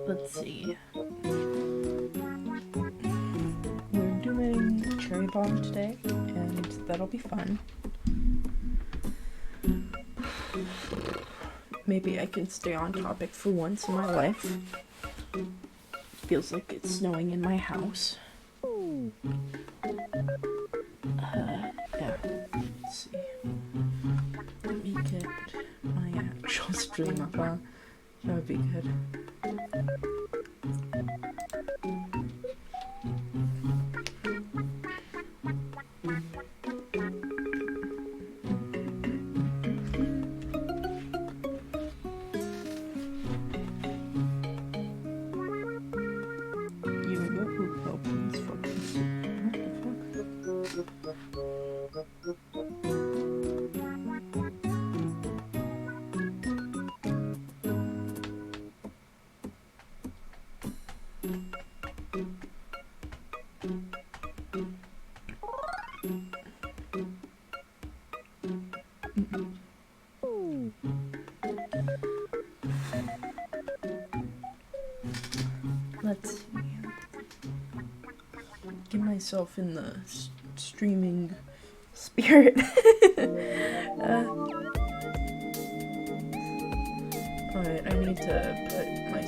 let's see. We're doing Cherry Bomb today, and that'll be fun. Maybe I can stay on topic for once in my life. Feels like it's snowing in my house. Yeah, let's see. Let me get my actual stream up. That would be good. Let's see. Get myself in the streaming spirit. Alright, I need to put my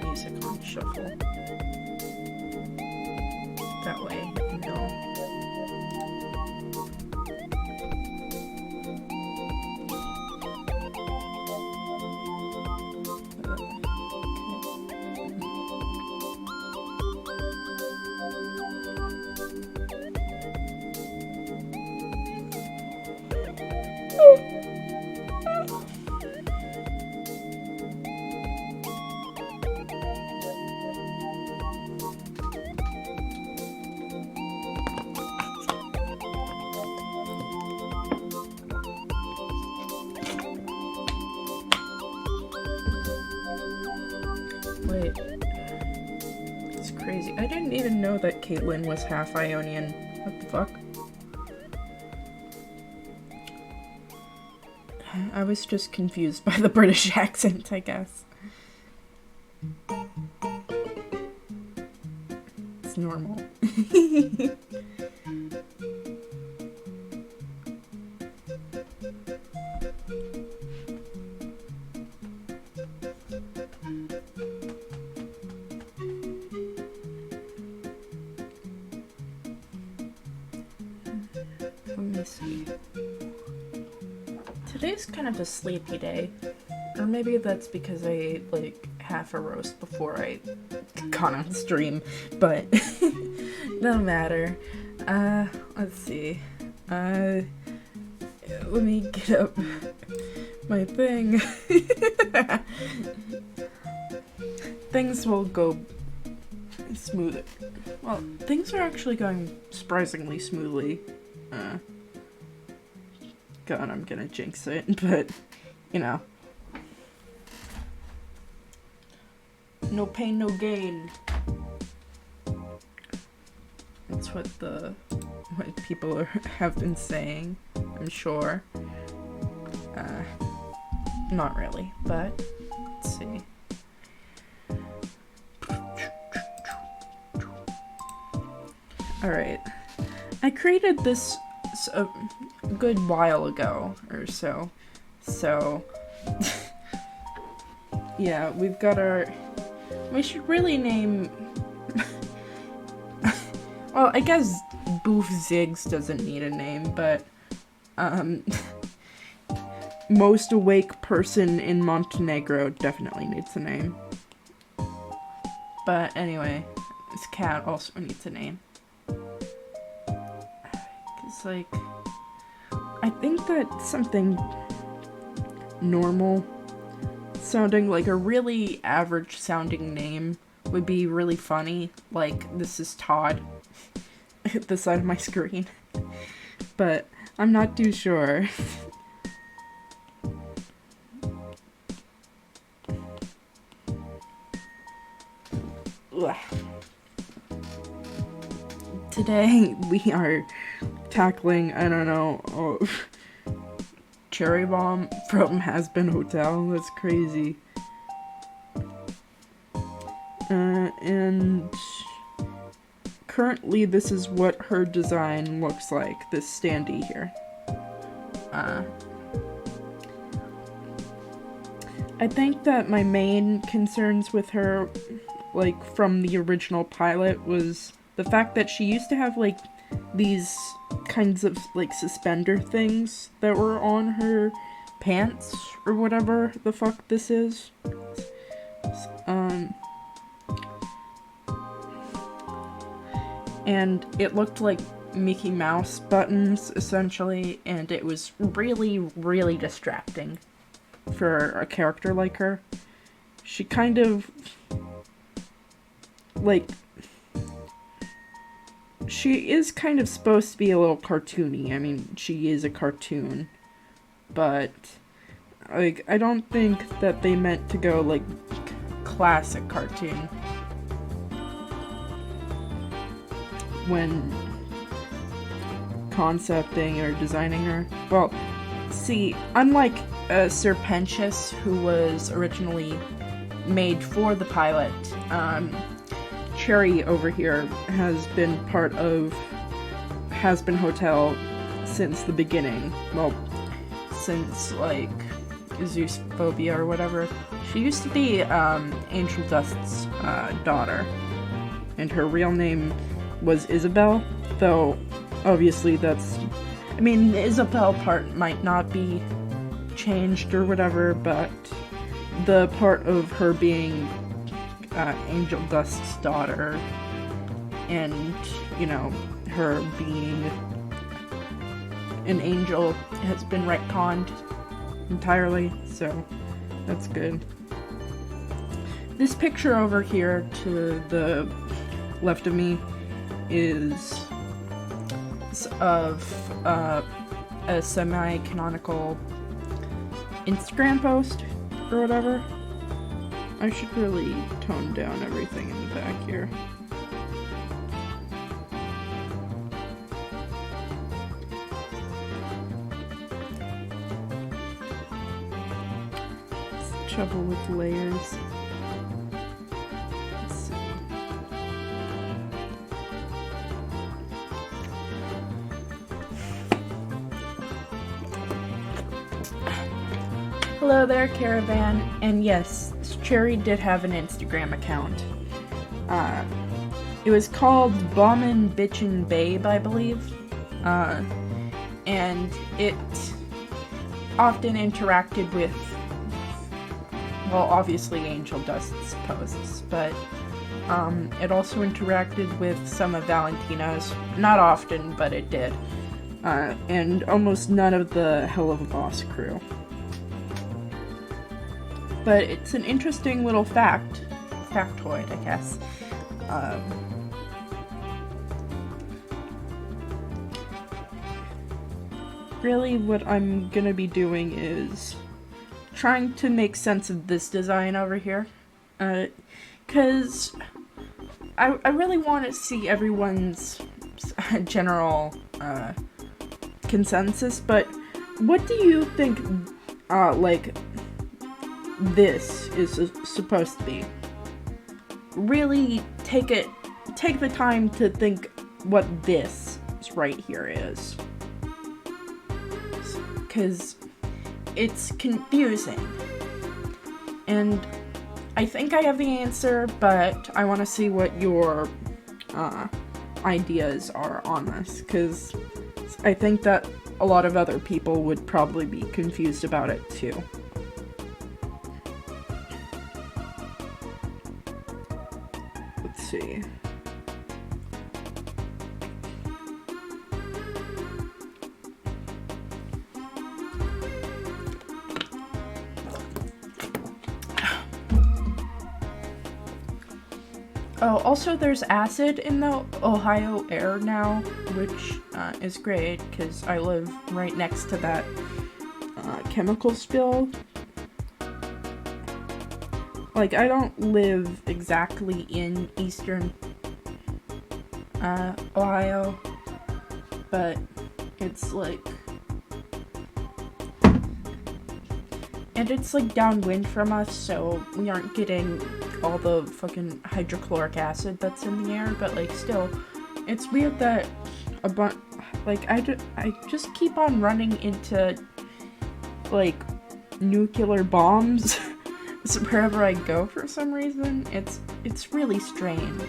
music on shuffle. That way, you know. Wait. It's crazy. I didn't even know that Caitlyn was half Ionian. What the fuck? I was just confused by the British accent, I guess. It's normal. Let me see. Today's kind of a sleepy day. Or maybe that's because I ate like half a roast before I got on stream, but no matter. Let's see. Let me get up my thing. Things will go smoother. Well, things are actually going surprisingly smoothly. God, I'm gonna jinx it, but, you know. No pain, no gain. That's what people have been saying, I'm sure. Not really, but let's see. Alright. I created this a good while ago or so. So, yeah, we've got our... We should really name... Well, I guess Boof Ziggs doesn't need a name, but, most awake person in Montenegro definitely needs a name. But anyway, this cat also needs a name. Cause, like, I think that something normal sounding like a really average sounding name would be really funny. Like, this is Todd at the side of my screen. But I'm not too sure. Today we are tackling, I don't know, Cherry Bomb from Has Been Hotel. That's crazy. And currently this is what her design looks like, this standee here. I think that my main concerns with her, like, from the original pilot was the fact that she used to have, like, these kinds of, like, suspender things that were on her pants, or whatever the fuck this is. And it looked like Mickey Mouse buttons, essentially, and it was really, really distracting for a character like her. She kind of, like, she is kind of supposed to be a little cartoony. I mean, she is a cartoon, but, like, I don't think that they meant to go, like, classic cartoon when concepting or designing her. Well, see, unlike Serpentious, who was originally made for the pilot, Cherri over here has been part of Has-Been Hotel since the beginning. Well, since, like, Zeusphobia or whatever. She used to be Angel Dust's daughter, and her real name was Isabel, though obviously that's, I mean, the Isabel part might not be changed or whatever, but the part of her being Angel Dust's daughter and, you know, her being an angel has been retconned entirely, so that's good. This picture over here to the left of me is of a semi-canonical Instagram post or whatever. I should really tone down everything in the back here. It's trouble with layers. Let's see. Hello there, Caravan. And yes, Cherri did have an Instagram account. It was called Bommin' Bitchin' Babe, I believe. And it often interacted with, well, obviously Angel Dust's posts, but it also interacted with some of Valentina's. Not often, but it did. And almost none of the Hell of a Boss crew. But it's an interesting little factoid, I guess. Really, what I'm gonna be doing is trying to make sense of this design over here. 'Cause I really want to see everyone's general consensus, but what do you think, like, this is supposed to be? Really take the time to think what this right here is. Because it's confusing. And I think I have the answer, but I want to see what your ideas are on this, because I think that a lot of other people would probably be confused about it too. Let's see. Oh, also there's acid in the Ohio air now, which is great, because I live right next to that chemical spill. Like, I don't live exactly in eastern Ohio, but it's like... And it's like downwind from us, so we aren't getting all the fucking hydrochloric acid that's in the air, but like still, it's weird that I just keep on running into like nuclear bombs wherever I go for some reason. It's really strange.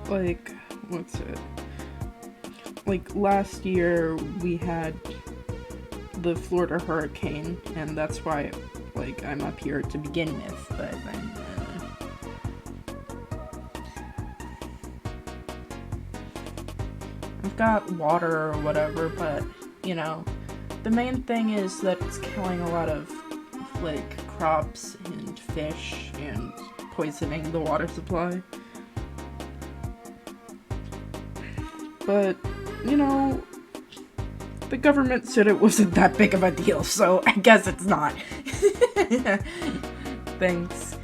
Like, what's it? Like, last year we had the Florida hurricane, and that's why, like, I'm up here to begin with, but I've got water or whatever, but, you know, the main thing is that it's killing a lot of, like, crops and fish and poisoning the water supply. But, you know, the government said it wasn't that big of a deal, so I guess it's not. Thanks.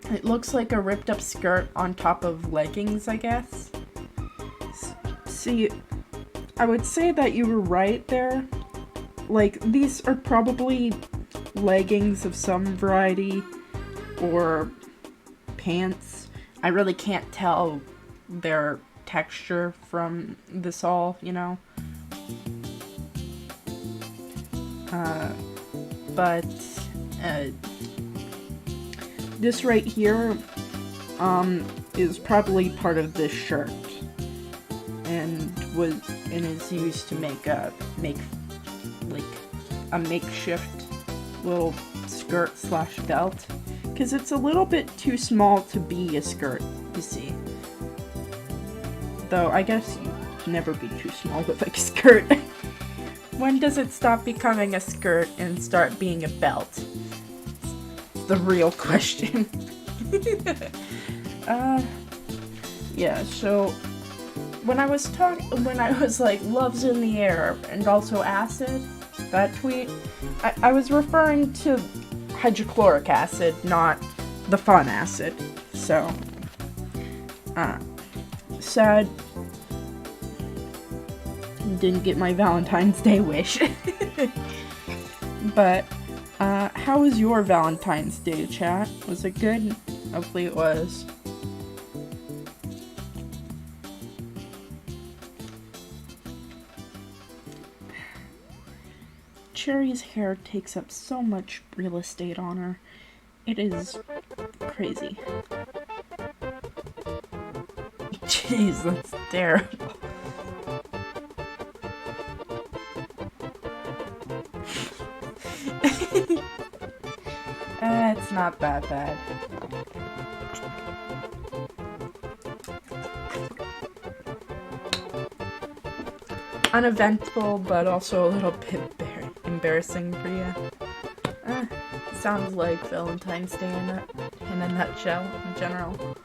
It looks like a ripped up skirt on top of leggings, I guess. See, I would say that you were right there. Like, these are probably leggings of some variety, or pants. I really can't tell their texture from this all, you know? But this right here, is probably part of this shirt, and is used to make like a makeshift little skirt slash belt, because it's a little bit too small to be a skirt, you see. Though I guess you can never be too small with like a skirt. When does it stop becoming a skirt and start being a belt? The real question. Yeah, so when I was like, love's in the air and also acid, that tweet, I was referring to hydrochloric acid, not the fun acid. So, sad. Didn't get my Valentine's Day wish. But, how was your Valentine's Day, chat? Was it good? Hopefully it was. Cherri's hair takes up so much real estate on her. It is crazy. Jeez, that's terrible. It's not that bad. Uneventful, but also a little bit embarrassing for you. Sounds like Valentine's Day in a nutshell, in general.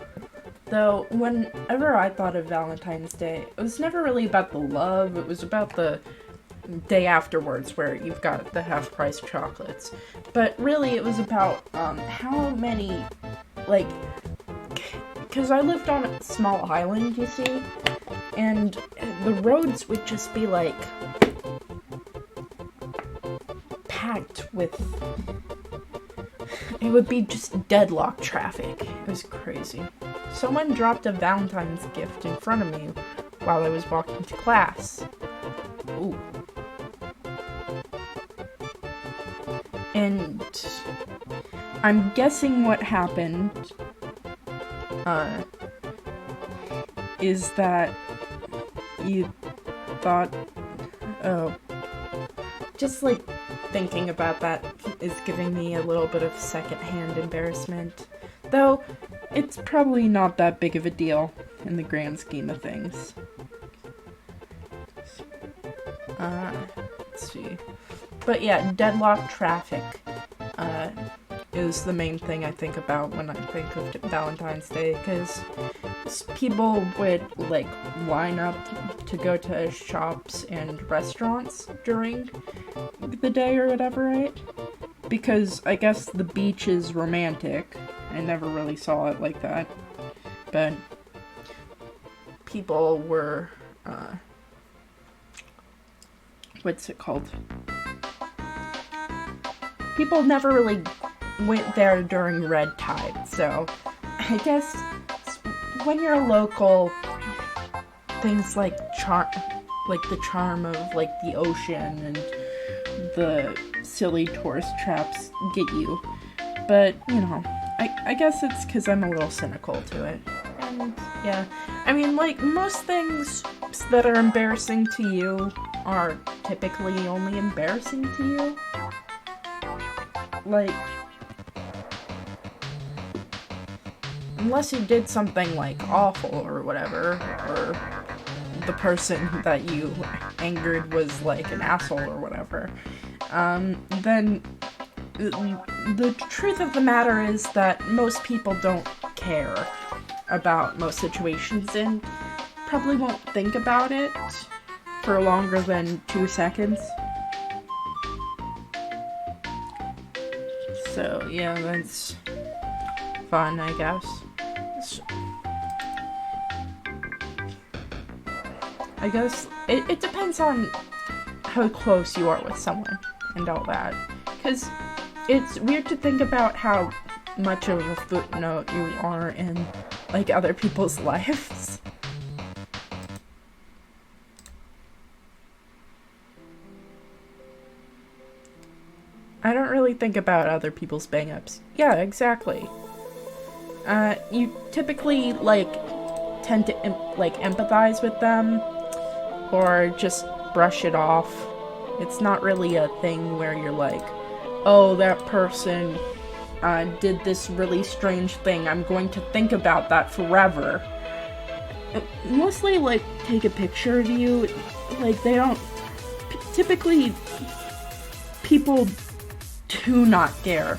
Though, whenever I thought of Valentine's Day, it was never really about the love, it was about the day afterwards where you've got the half-price chocolates. But really, it was about how many, like, because I lived on a small island, you see, and the roads would just be, like, packed with, it would be just deadlock traffic. It was crazy. Someone dropped a Valentine's gift in front of me while I was walking to class. Ooh. And I'm guessing what happened is that you thought, oh, just like thinking about that is giving me a little bit of secondhand embarrassment. Though, it's probably not that big of a deal in the grand scheme of things. Let's see. But yeah, deadlock traffic is the main thing I think about when I think of Valentine's Day, because people would, like, line up to go to shops and restaurants during the day or whatever, right? Because I guess the beach is romantic. I never really saw it like that. But people were what's it called? People never really went there during red tide, so I guess when you're local, things like the charm of like the ocean and the silly tourist traps get you. But, you know, I guess it's because I'm a little cynical to it. And, yeah. I mean, like, most things that are embarrassing to you are typically only embarrassing to you. Like, unless you did something, like, awful or whatever, or the person that you angered was, like, an asshole or whatever, then the truth of the matter is that most people don't care about most situations and probably won't think about it for longer than 2 seconds. So, yeah, that's fun, I guess. I guess it depends on how close you are with someone and all that. Because it's weird to think about how much of a footnote you are in, like, other people's lives. I don't really think about other people's bang-ups. Yeah, exactly. You typically, like, tend to, empathize with them, or just brush it off. It's not really a thing where you're like, oh, that person did this really strange thing. I'm going to think about that forever. Mostly, like, take a picture of you. Like, they don't... Typically, people do not care.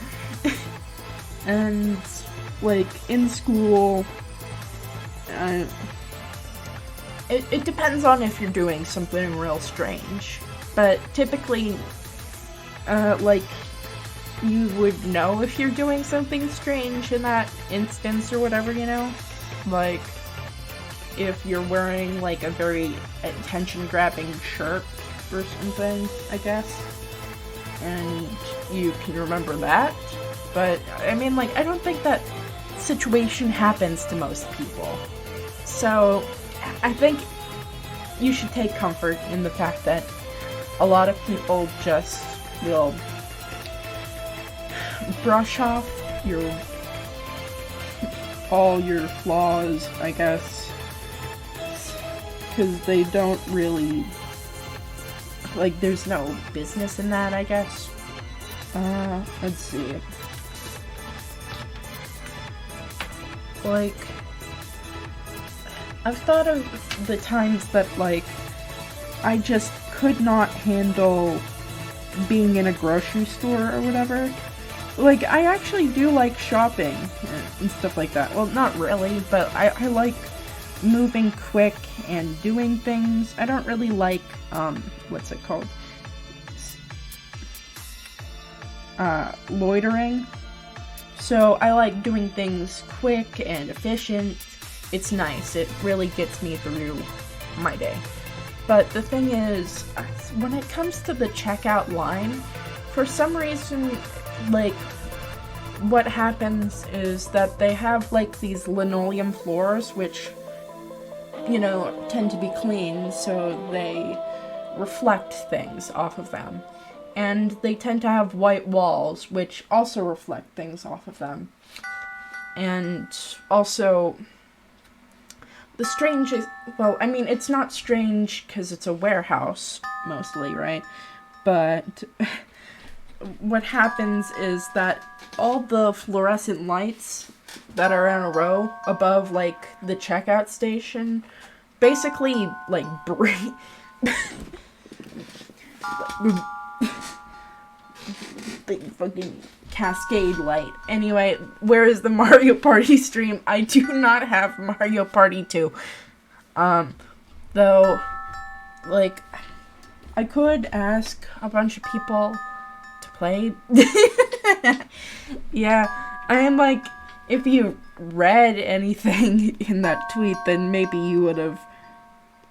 And, like, in school... It depends on if you're doing something real strange. But typically, like... you would know if you're doing something strange in that instance or whatever, you know? Like, if you're wearing, like, a very attention-grabbing shirt or something, I guess. And you can remember that. But, I mean, like, I don't think that situation happens to most people. So, I think you should take comfort in the fact that a lot of people just will brush off all your flaws, I guess, because they don't really, like, there's no business in that, I guess. Let's see. Like, I've thought of the times that, like, I just could not handle being in a grocery store or whatever. Like, I actually do like shopping and stuff like that. Well, not really, but I like moving quick and doing things. I don't really like, what's it called? Loitering. So I like doing things quick and efficient. It's nice. It really gets me through my day. But the thing is, when it comes to the checkout line, for some reason, like, what happens is that they have, like, these linoleum floors, which, you know, tend to be clean, so they reflect things off of them. And they tend to have white walls, which also reflect things off of them. And also, the strange is, well, I mean, it's not strange because it's a warehouse, mostly, right? But what happens is that all the fluorescent lights that are in a row above, like, the checkout station, basically, like, big fucking cascade light. Anyway, where is the Mario Party stream? I do not have Mario Party 2. Though, like, I could ask a bunch of people to play. Yeah, I am, like, if you read anything in that tweet, then maybe you would have,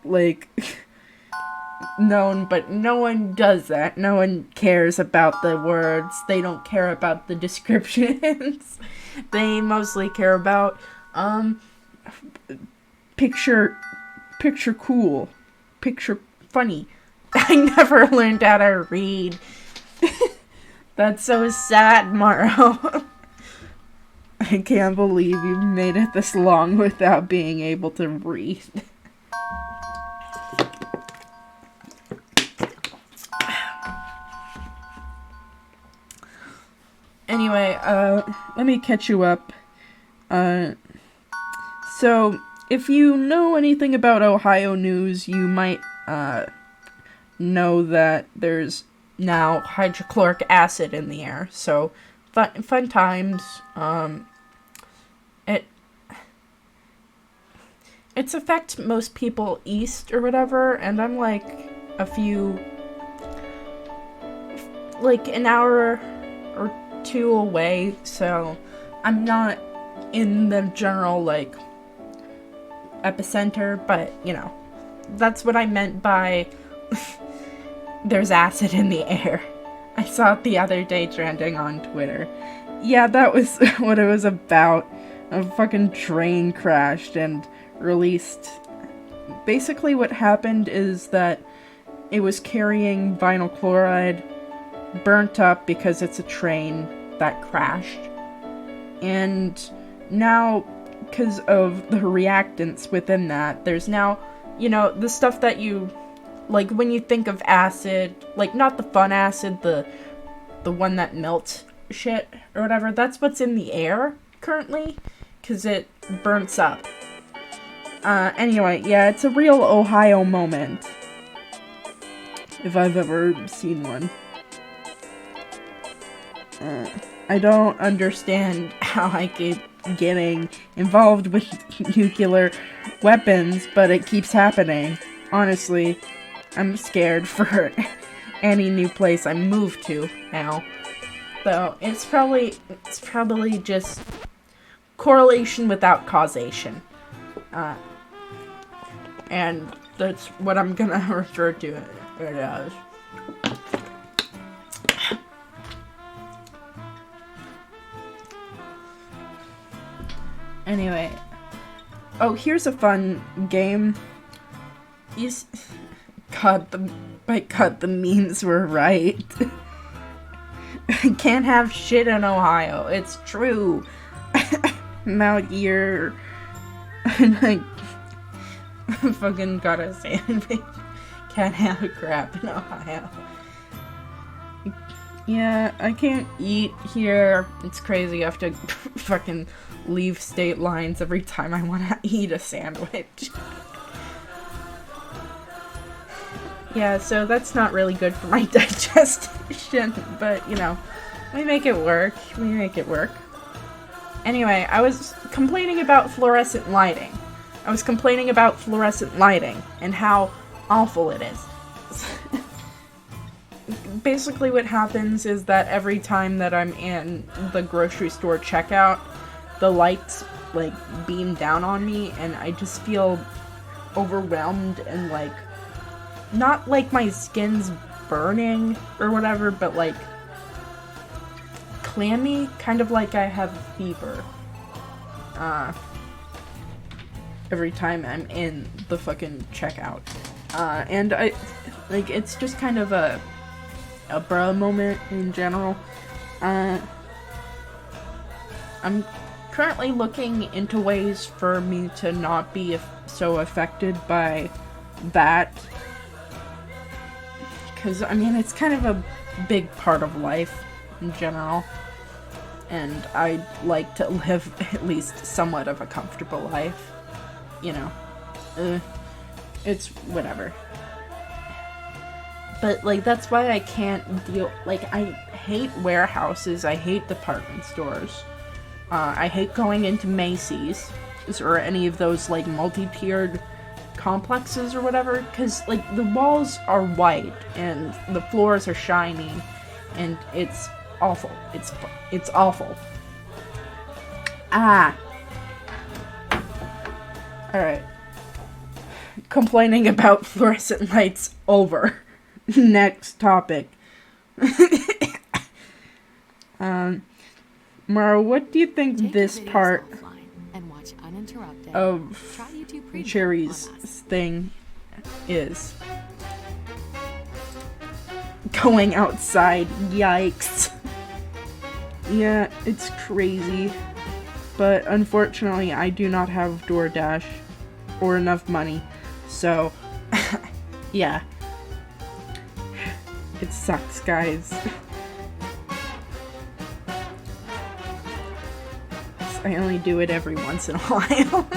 like, known, but no one does that. No one cares about the words. They don't care about the descriptions. They mostly care about, picture cool, picture funny. I never learned how to read. That's so sad, Morrow. I can't believe you made it this long without being able to read. Anyway, let me catch you up. So, if you know anything about Ohio news, you might, know that there's now hydrochloric acid in the air. So, fun times. It's affect most people east or whatever, and I'm like an hour or two away, so I'm not in the general, like, epicenter, but, you know, that's what I meant by there's acid in the air. I saw it the other day trending on Twitter. Yeah, that was what it was about. A fucking train crashed and released. Basically what happened is that it was carrying vinyl chloride, burnt up because it's a train that crashed. And now, because of the reactants within that, there's now, you know, the stuff that you, like, when you think of acid, like, not the fun acid, the one that melts shit or whatever, that's what's in the air currently, because it burns up. Anyway, yeah, it's a real Ohio moment, if I've ever seen one. I don't understand how I keep getting involved with nuclear weapons, but it keeps happening. Honestly, I'm scared for any new place I move to now. So, it's probably just correlation without causation. And that's what I'm gonna refer to it as. Anyway. Oh, here's a fun game. God, the memes were right. Can't have shit in Ohio. It's true. I'm out here. And I fucking gotta say it. Can't have crap in Ohio. Yeah, I can't eat here. It's crazy. I have to fucking leave state lines every time I want to eat a sandwich. Yeah, so that's not really good for my digestion, but, you know, we make it work. Anyway, I was complaining about fluorescent lighting. And how awful it is. Basically what happens is that every time that I'm in the grocery store checkout, the lights, like, beam down on me, and I just feel overwhelmed and, like, not like my skin's burning or whatever, but, like, clammy, kind of like I have fever. Every time I'm in the fucking checkout. And I, like, it's just kind of a bruh moment in general. I'm currently looking into ways for me to not be so affected by that. Because, I mean, it's kind of a big part of life in general. And I'd like to live at least somewhat of a comfortable life. You know. It's whatever. But, like, that's why I can't deal... Like, I hate warehouses. I hate department stores. I hate going into Macy's. Or any of those, like, multi-tiered complexes or whatever. Because, like, the walls are white. And the floors are shiny. And it's awful. It's awful. Alright. complaining about fluorescent lights over. Next topic. Mara, what do you think this part of Cherri's thing is? Going outside, yikes. Yeah, it's crazy. But unfortunately, I do not have DoorDash or enough money. So, yeah. It sucks, guys. I only do it every once in a while.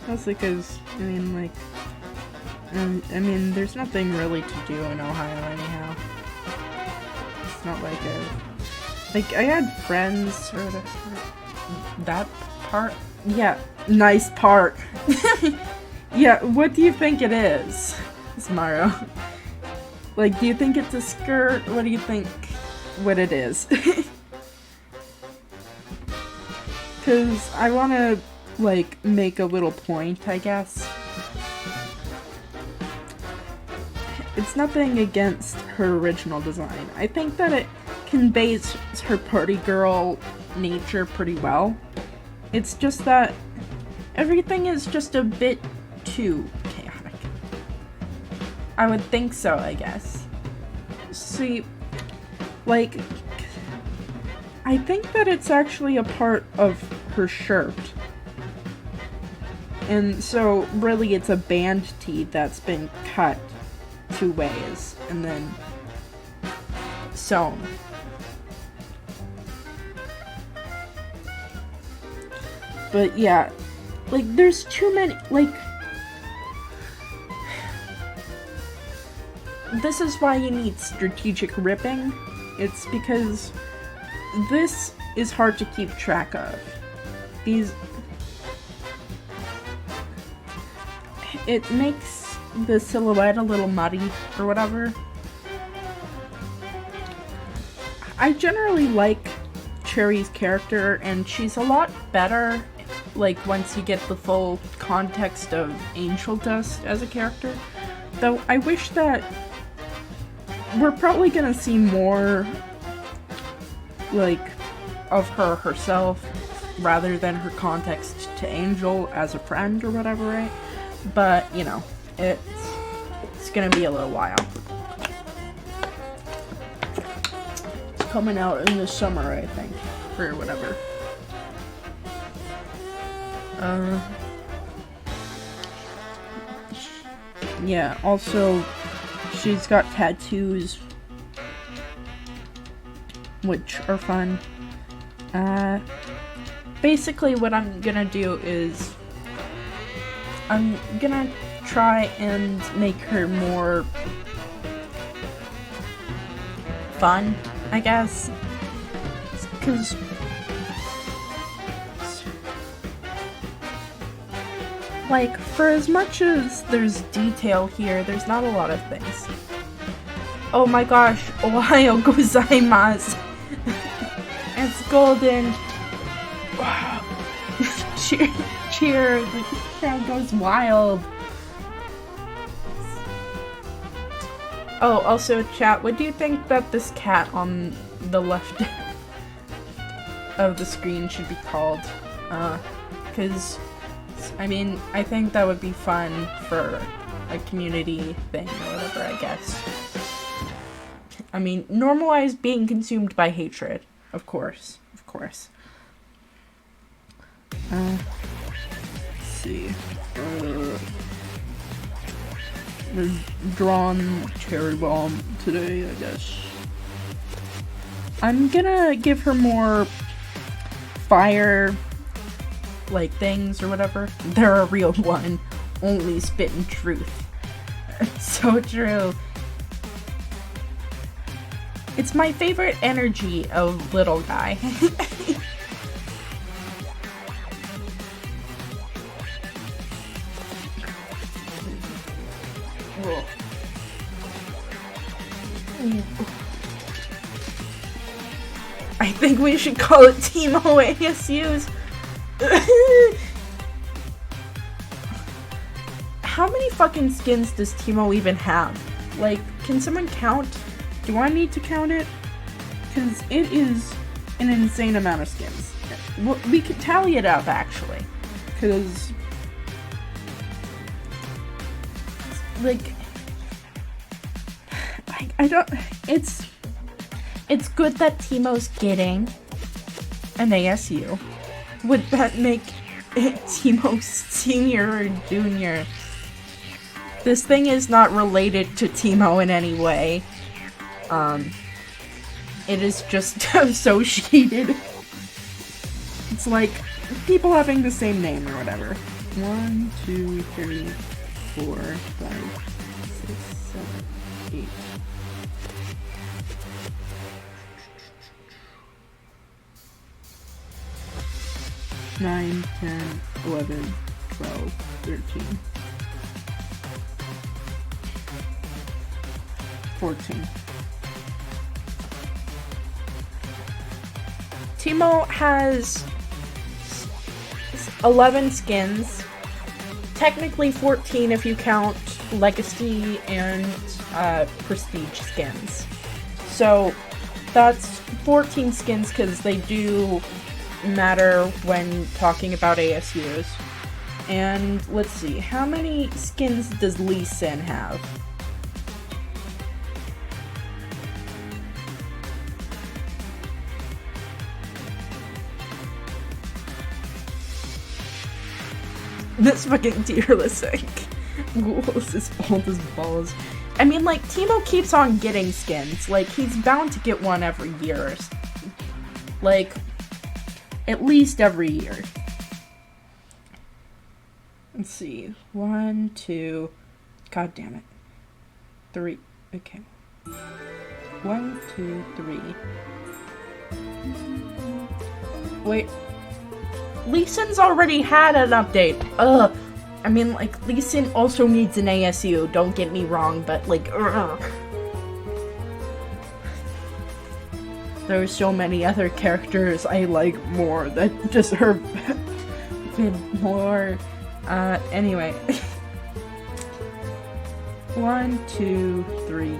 Mostly because, I mean, there's nothing really to do in Ohio anyhow. It's not like I had friends, or that part? Yeah, nice part. Yeah, what do you think it is, Smaro? Like, do you think it's a skirt? What do you think what it is? Because I want to, like, make a little point, I guess. It's nothing against her original design. I think that it conveys her party girl nature pretty well. It's just that everything is just a bit too chaotic. I would think so, I guess. See, like, I think that it's actually a part of her shirt. And so, really, it's a band tee that's been cut 2 ways and then sewn. But yeah, like, there's too many, like, this is why you need strategic ripping. It's because this is hard to keep track of. It makes the silhouette a little muddy or whatever. I generally like Cherri's character, and she's a lot better, like, once you get the full context of Angel Dust as a character. Though I wish that we're probably gonna see more, like, of her herself rather than her context to Angel as a friend or whatever, right? But, you know, it's gonna be a little while. It's coming out in the summer, I think, or whatever. Yeah, also, she's got tattoos, which are fun. Basically what I'm gonna do is I'm gonna try and make her more fun, I guess, because like, for as much as there's detail here, there's not a lot of things. Oh my gosh, Ohayo gozaimasu. It's golden. Wow. Cheer, the crowd goes wild. Oh, also chat, what do you think that this cat on the left of the screen should be called? Cause, I mean, I think that would be fun for a community thing or whatever, I guess. I mean, normalize being consumed by hatred. Of course. Of course. Let's see. We've drawn Cherry Bomb today, I guess. I'm gonna give her more fire, like, things or whatever. They're a real one. Only spittin' truth. So true. It's my favorite energy of little guy. I think we should call it Team OASUs. how many fucking skins does Teemo even have? Like, can someone count? Do I need to count it? Because it is an insane amount of skins. Well, we could tally it up, actually. Because, like, I don't, it's good that Teemo's getting an ASU. Would that make it Teemo Senior or Junior? This thing is not related to Teemo in any way. It is just associated. It's like people having the same name or whatever. 1, 2, 3, 4, 5, 6, 7, 8. Nine, 10, 11, 12, 13, 14. Teemo has 11 skins. Technically 14 if you count Legacy and Prestige skins. So that's 14 skins because they do matter when talking about ASUs. And let's see, how many skins does Lee Sin have? This fucking tier list, like, Ghouls is old as balls. I mean, like, Teemo keeps on getting skins. Like, he's bound to get one every year. Like, at least every year. Let's see. 1, 2. God damn it. 3. Okay. 1, 2, 3. Wait. Lee Sin's already had an update. Ugh. I mean, like, Lee Sin also needs an ASU. Don't get me wrong, but, like, ugh. There are so many other characters I like more that deserve more. Anyway. 1, 2, 3,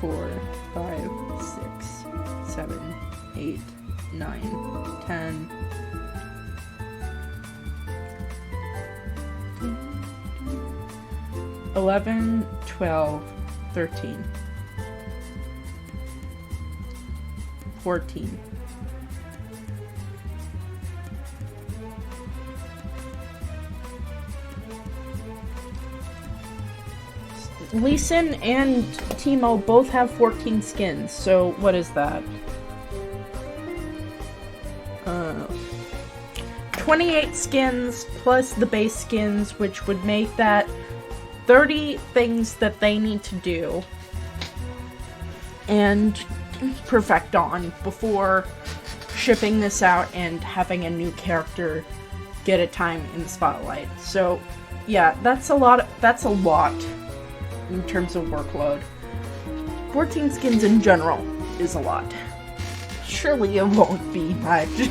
4, 5, 6, 7, 8, 9, 10. 11, 12, 13. 14. Lee Sin and Teemo both have 14 skins, so what is that? 28 skins plus the base skins, which would make that 30 things that they need to do and perfect on before shipping this out and having a new character get a time in the spotlight. So yeah, that's a lot in terms of workload. 14 skins in general is a lot. Surely it won't be much.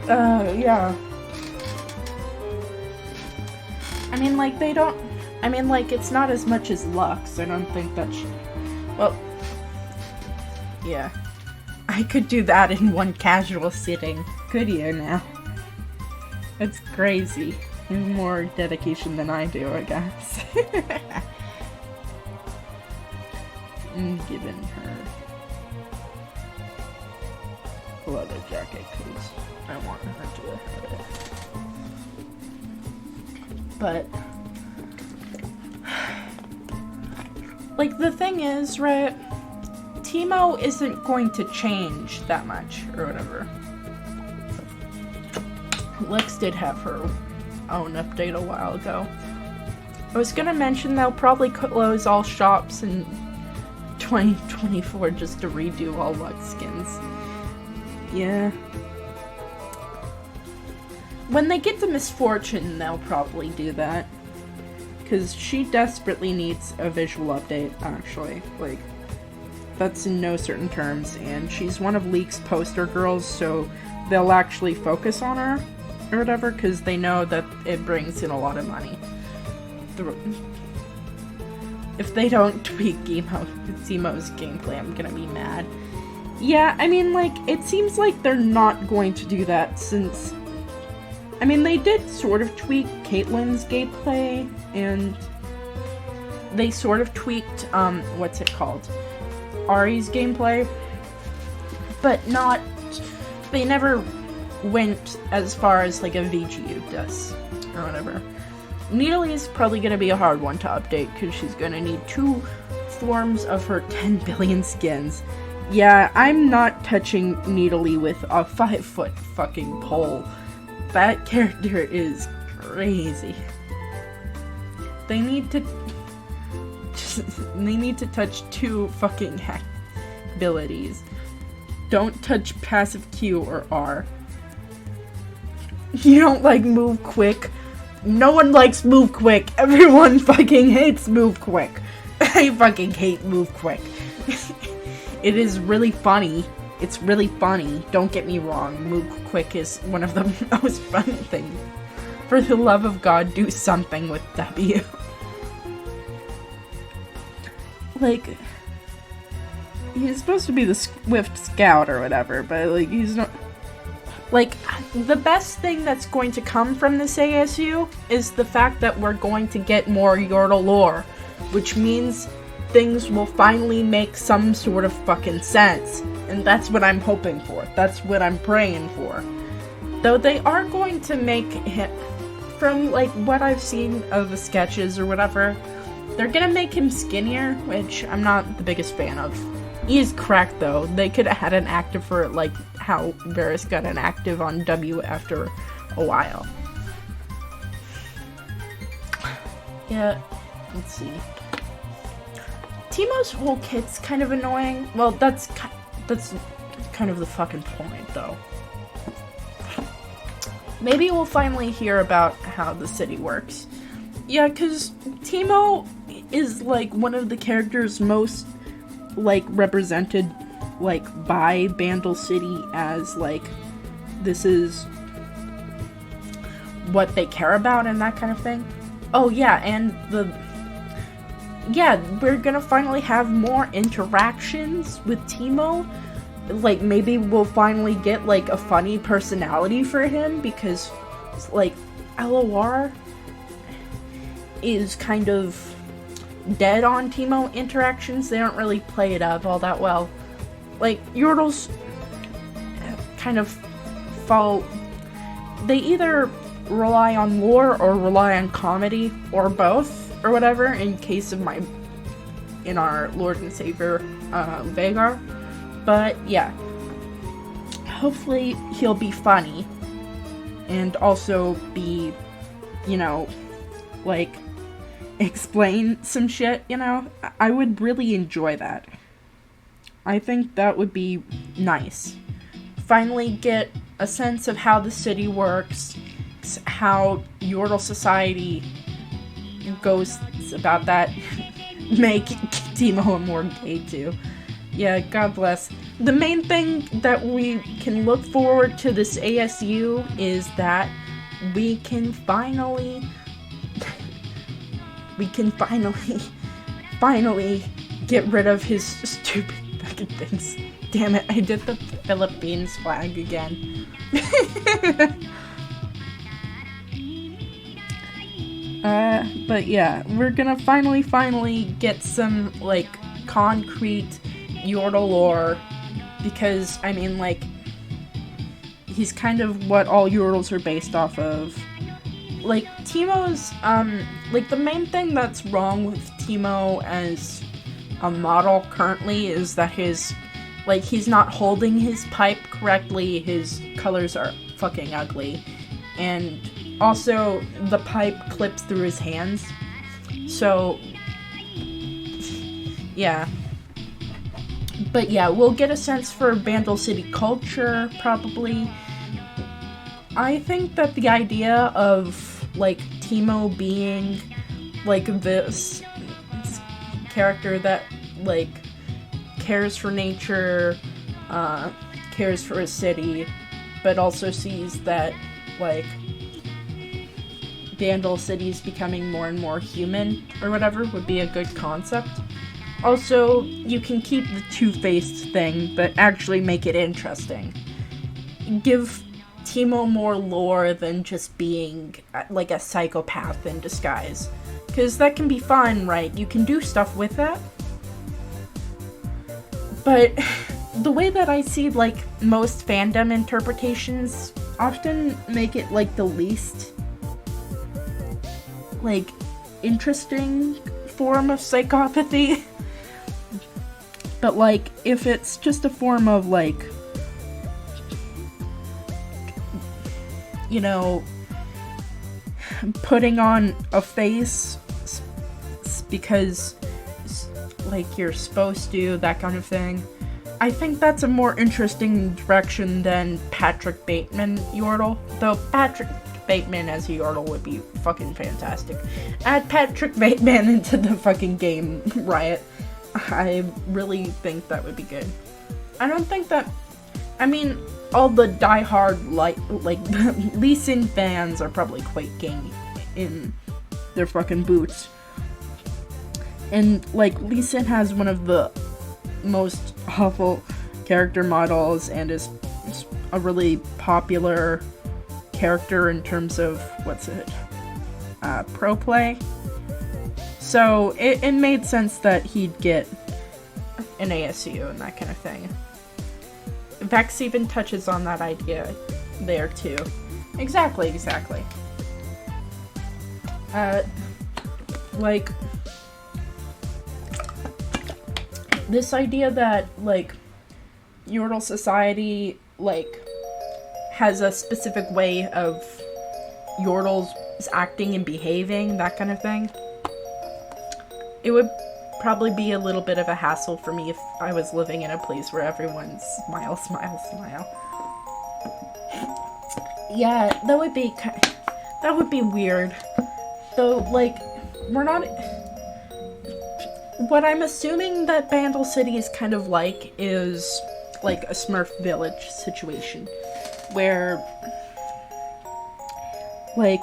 Yeah. I mean, like, it's not as much as Lux. I don't think that's... Well, yeah. I could do that in one casual sitting. Could you now? That's crazy. You have more dedication than I do, I guess. I'm giving her a leather jacket because I want her to have it. But, like, the thing is, right, Teemo isn't going to change that much, or whatever. Lex did have her own update a while ago. I was gonna mention they'll probably close all shops in 2024 just to redo all Lux skins. Yeah. When they get to Misfortune, they'll probably do that. Because she desperately needs a visual update, actually. Like, that's in no certain terms. And she's one of League's poster girls, so they'll actually focus on her, or whatever, because they know that it brings in a lot of money. if they don't tweak Teemo's gameplay, I'm gonna be mad. Yeah, I mean, like, it seems like they're not going to do that since... I mean, they did sort of tweak Caitlyn's gameplay, and they sort of tweaked, what's it called? Ari's gameplay, but not... They never went as far as, like, a VGU does, or whatever. Needly is probably gonna be a hard one to update, because she's gonna need 2 forms of her 10 billion skins. Yeah, I'm not touching Needly with a 5-foot fucking pole. That character is crazy. They need to touch 2 fucking hack abilities. Don't touch passive Q or R. You don't like move quick. No one likes move quick. Everyone fucking hates move quick. I fucking hate move quick. It is really funny. It's really funny. Don't get me wrong. Move quick is one of the most fun things. For the love of God, do something with W. Like, he's supposed to be the Swift Scout or whatever, but, like, he's not... Like, the best thing that's going to come from this ASU is the fact that we're going to get more Yordle lore, which means things will finally make some sort of fucking sense. And that's what I'm hoping for. That's what I'm praying for. Though they are going to make him, from, like, what I've seen of the sketches or whatever, they're gonna make him skinnier, which I'm not the biggest fan of. He is cracked, though. They could have had an active for, like, how Varys got an active on W after a while. Yeah, let's see. Teemo's whole kit's kind of annoying. Well, that's kind of the fucking point, though. Maybe we'll finally hear about how the city works. Yeah, because Teemo is, like, one of the characters most, like, represented, like, by Bandle City as, like, this is what they care about and that kind of thing. Oh, yeah, and yeah, we're gonna finally have more interactions with Teemo. Like, maybe we'll finally get, like, a funny personality for him, because, like, LOR is kind of dead on Teemo interactions. They don't really play it up all that well. Like, Yordles kind of follow... They either rely on lore or rely on comedy, or both, or whatever, in case of in our Lord and Savior, Vhagar. But, yeah. Hopefully he'll be funny. And also be, you know, like, explain some shit, you know? I would really enjoy that. I think that would be nice. Finally get a sense of how the city works, how Yordle society goes about that. Make Teemo more gay too. Yeah, God bless. The main thing that we can look forward to this ASU is that we can finally get rid of his stupid fucking things. Damn it, I did the Philippines flag again. But yeah, we're gonna finally get some, like, concrete Yordle lore, because, I mean, like, he's kind of what all Yordles are based off of. Like, Teemo's, like, the main thing that's wrong with Teemo as a model currently is that he's not holding his pipe correctly, his colors are fucking ugly, and also the pipe clips through his hands, so, yeah. But yeah, we'll get a sense for Bandle City culture, probably. I think that the idea of, like, Teemo being, like, this character that, like, cares for nature, cares for his city, but also sees that, like, Vandal cities becoming more and more human or whatever would be a good concept. Also, you can keep the two-faced thing, but actually make it interesting. Give Teemo more lore than just being like a psychopath in disguise. Because that can be fun, right? You can do stuff with that. But the way that I see, like, most fandom interpretations often make it, like, the least, like, interesting form of psychopathy. But, like, if it's just a form of, like, you know, putting on a face because, like, you're supposed to, that kind of thing, I think that's a more interesting direction than Patrick Bateman Yordle. Though Patrick Bateman as a Yordle would be fucking fantastic. Add Patrick Bateman into the fucking game, Riot. I really think that would be good. I don't think that... I mean, all the diehard, like Lee Sin fans are probably quaking in their fucking boots. And, like, Lee Sin has one of the most awful character models and is a really popular character in terms of, pro play. So it made sense that he'd get an ASU and that kind of thing. Vex even touches on that idea there too. Exactly. Like, this idea that, like, Yordle society, like, has a specific way of Yordles acting and behaving, that kind of thing. It would probably be a little bit of a hassle for me if I was living in a place where everyone's smile. Yeah, that would be weird. Though, like, we're not... What I'm assuming that Vandal City is kind of like is, like, a Smurf Village situation. Where, like,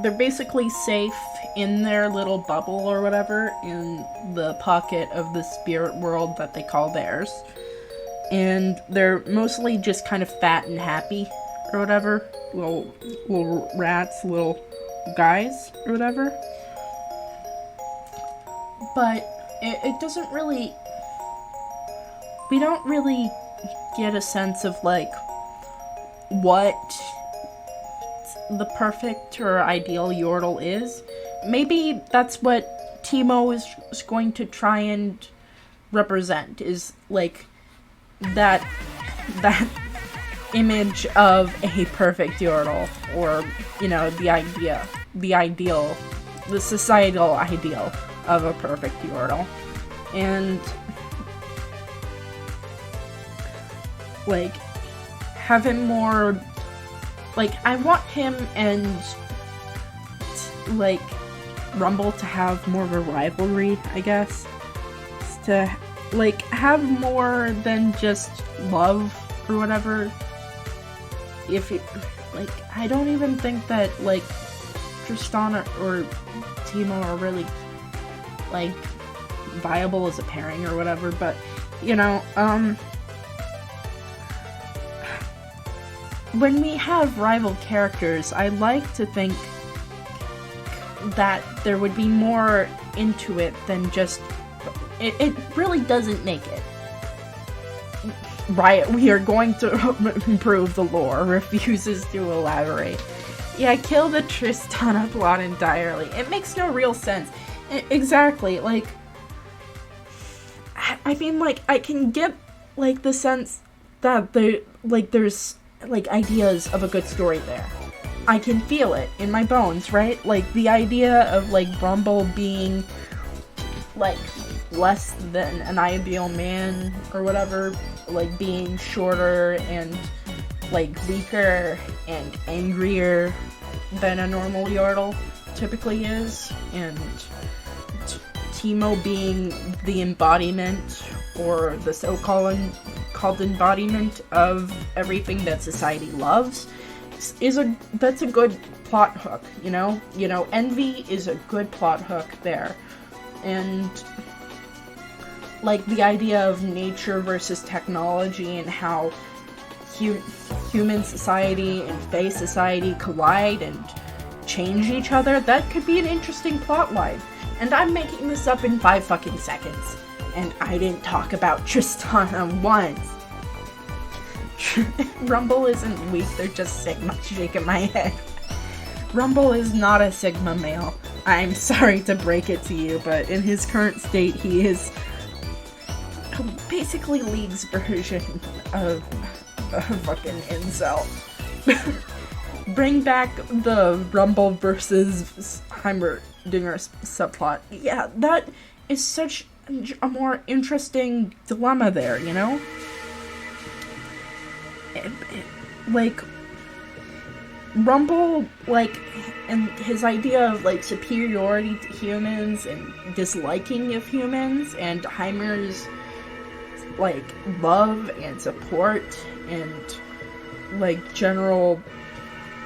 they're basically safe in their little bubble or whatever, in the pocket of the spirit world that they call theirs. And they're mostly just kind of fat and happy, or whatever. Little rats, little guys, or whatever. But it doesn't really... We don't really get a sense of, like, what the perfect or ideal Yordle is. Maybe that's what Teemo is going to try and represent, is, like, that image of a perfect Yordle, or, you know, the societal ideal of a perfect Yordle. And, like, have him more, like, I want him and, like, Rumble to have more of a rivalry, I guess. To, like, have more than just love or whatever. If it, like, I don't even think that, like, Tristan or Teemo are really, like, viable as a pairing or whatever, but, you know, when we have rival characters, I like to think that there would be more into it than just... It really doesn't make it. Riot, we are going to improve the lore, refuses to elaborate. Yeah, kill the Tristana plot entirely. It makes no real sense. Exactly, like... I mean, like, I can get, like, the sense that there's, like, ideas of a good story there. I can feel it in my bones, right? Like, the idea of, like, Rumble being, like, less than an ideal man or whatever, like, being shorter and, like, weaker and angrier than a normal Yordle typically is, and Teemo being the embodiment, or the so-called embodiment of everything that society loves, that's a good plot hook, you know? You know, envy is a good plot hook there. And like the idea of nature versus technology and how human society and Fae society collide and change each other, that could be an interesting plot line. And I'm making this up in 5 fucking seconds. And I didn't talk about Tristana once. Rumble isn't weak, they're just Sigma. Shaking my head. Rumble is not a Sigma male. I'm sorry to break it to you, but in his current state, he is basically League's version of a fucking incel. Bring back the Rumble versus Heimerdinger subplot. Yeah, that is such a more interesting dilemma there, you know? Like, Rumble, like, and his idea of, like, superiority to humans and disliking of humans, and Heimer's, like, love and support and, like, general,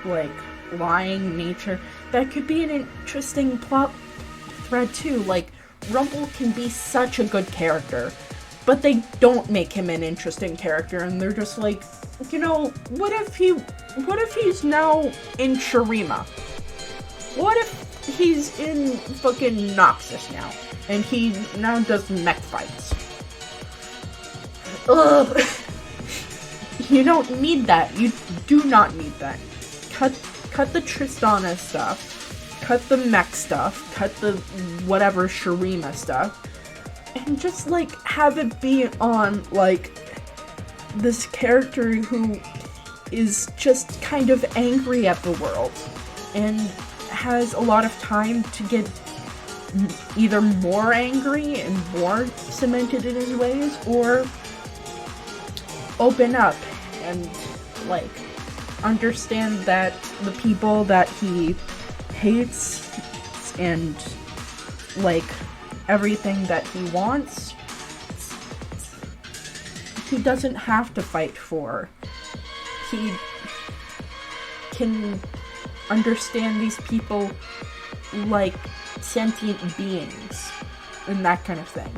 like, lying nature, that could be an interesting plot thread, too. Like, Rumble can be such a good character, but they don't make him an interesting character, and they're just like, you know, what if he's now in Shurima? What if he's in fucking Noxus now, and he now does mech fights? Ugh. You don't need that. You do not need that. Cut the Tristana stuff, cut the mech stuff, cut the whatever Shurima stuff, and just, like, have it be on, like, this character who is just kind of angry at the world and has a lot of time to get either more angry and more cemented in his ways, or open up and, like, understand that the people that he hates and, like, everything that he wants, he doesn't have to fight for. He can understand these people like sentient beings and that kind of thing.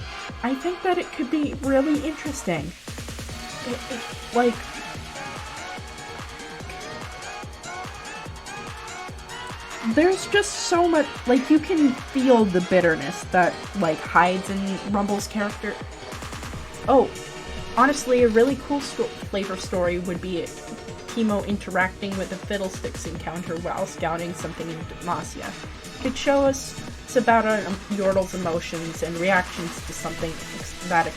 I think that it could be really interesting. Like, there's just so much, like, you can feel the bitterness that, like, hides in Rumble's character. Oh, honestly, a really cool flavor story would be Teemo interacting with the Fiddlesticks encounter while scouting something in Demacia. It could show us about Yordle's emotions and reactions to something that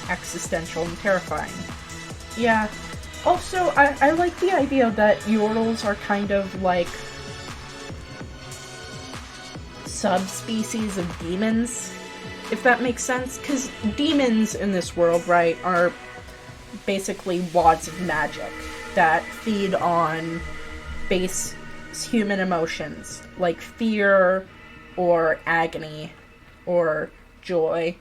existential and terrifying. Yeah. Also, I like the idea that Yordles are kind of like subspecies of demons, if that makes sense, because demons in this world, right, are basically wads of magic that feed on base human emotions, like fear, or agony, or joy,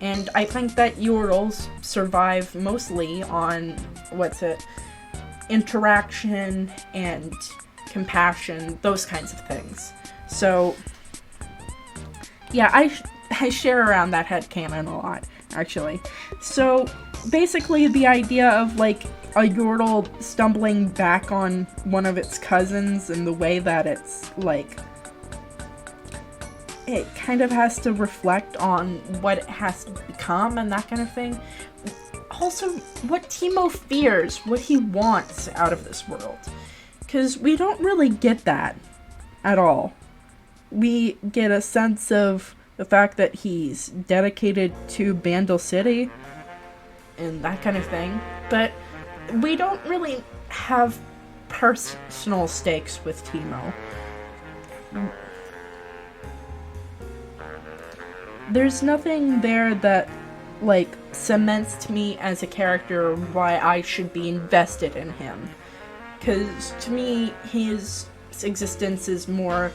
and I think that Yordles survive mostly on, interaction and compassion, those kinds of things. So, yeah, I share around that headcanon a lot, actually. So, basically the idea of, like, a Yordle stumbling back on one of its cousins and the way that it's, like, it kind of has to reflect on what it has to become and that kind of thing. Also, what Teemo fears, what he wants out of this world. Because we don't really get that at all. We get a sense of the fact that he's dedicated to Bandle City and that kind of thing, but we don't really have personal stakes with Teemo. There's nothing there that, like, cements to me as a character why I should be invested in him. Because, to me, his existence is more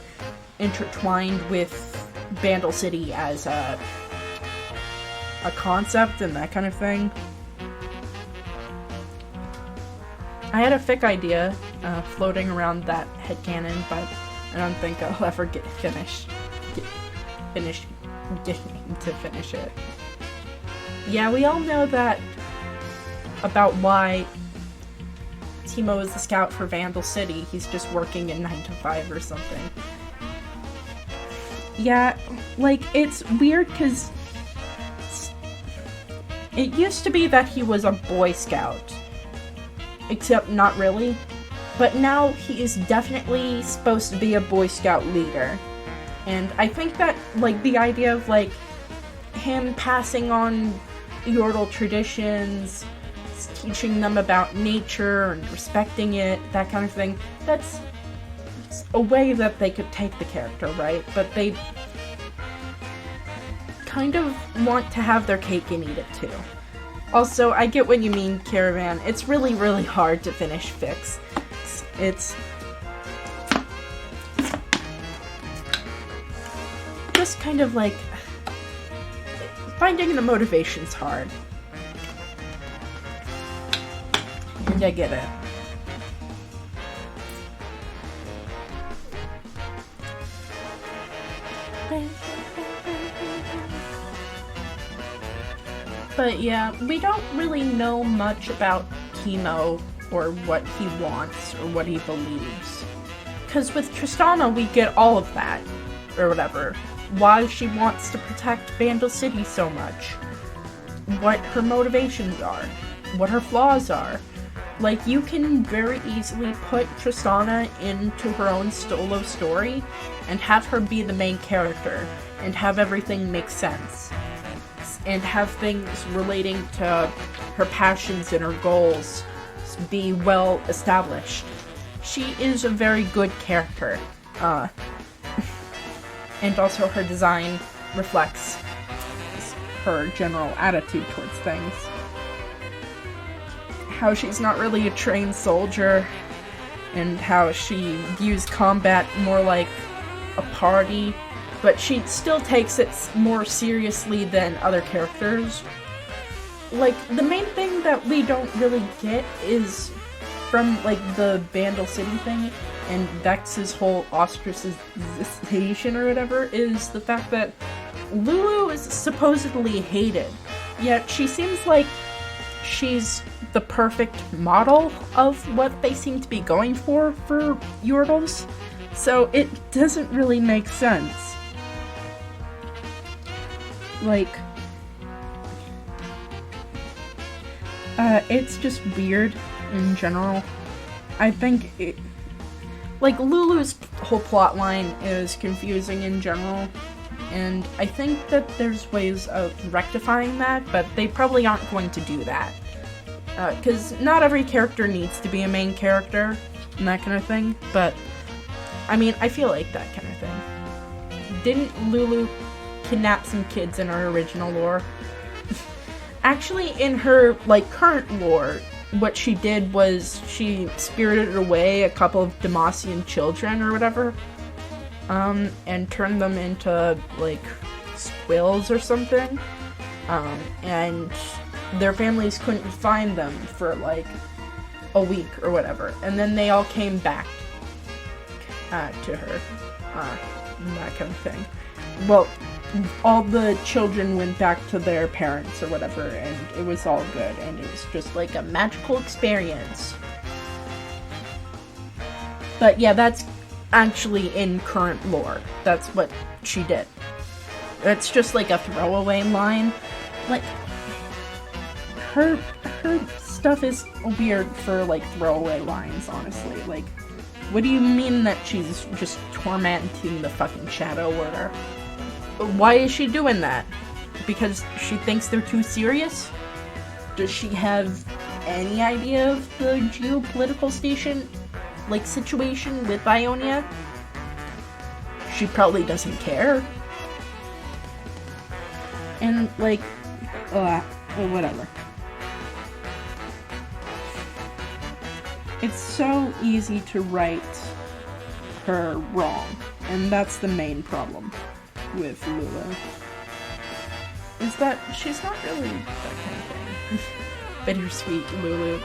intertwined with Bandle City as a concept and that kind of thing. I had a fic idea floating around that headcanon, but I don't think I'll ever get getting to finish it. Yeah, we all know that about why Timo is the scout for Vandal City. He's just working in 9 to 5 or something. Yeah, like, it's weird because it used to be that he was a Boy Scout. Except not really. But now he is definitely supposed to be a Boy Scout leader. And I think that, like, the idea of, like, him passing on Yordle traditions, teaching them about nature and respecting it, that kind of thing, that's a way that they could take the character, right? But they kind of want to have their cake and eat it too. Also, I get what you mean, Caravan. It's really, really hard to finish fics. It's just kind of like finding the motivation's hard. And I get it. But yeah, we don't really know much about Timo or what he wants or what he believes. Because with Tristana, we get all of that, or whatever. Why she wants to protect Vandal City so much. What her motivations are. What her flaws are. Like, you can very easily put Tristana into her own solo story and have her be the main character and have everything make sense. And have things relating to her passions and her goals be well established. She is a very good character. And also her design reflects her general attitude towards things. How she's not really a trained soldier, and how she views combat more like a party, but she still takes it more seriously than other characters. Like, the main thing that we don't really get is from, like, the Vandal City thing and Vex's whole ostracization or whatever, is the fact that Lulu is supposedly hated, yet she seems like she's the perfect model of what they seem to be going for Yordles, so it doesn't really make sense. Like, it's just weird in general. I think like, Lulu's whole plotline is confusing in general, and I think that there's ways of rectifying that, but they probably aren't going to do that. Because not every character needs to be a main character, and that kind of thing, but, I mean, I feel like that kind of thing. Didn't Lulu kidnap some kids in her original lore? Actually, in her, like, current lore, what she did was she spirited away a couple of Demacian children or whatever, and turned them into, like, squills or something, and their families couldn't find them for, like, a week or whatever, and then they all came back to her, that kind of thing. Well, all the children went back to their parents or whatever, and it was all good, and it was just like a magical experience. But yeah, that's actually in current lore. That's what she did. It's just like a throwaway line. Like, her stuff is weird for, like, throwaway lines, honestly. Like, what do you mean that she's just tormenting the fucking Shadow Order? Why is she doing that? Because she thinks they're too serious? Does she have any idea of the geopolitical situation with Ionia? She probably doesn't care. And, like, whatever. It's so easy to write her wrong, and that's the main problem with Lulu, is that she's not really that kind of thing. Bittersweet Lulu.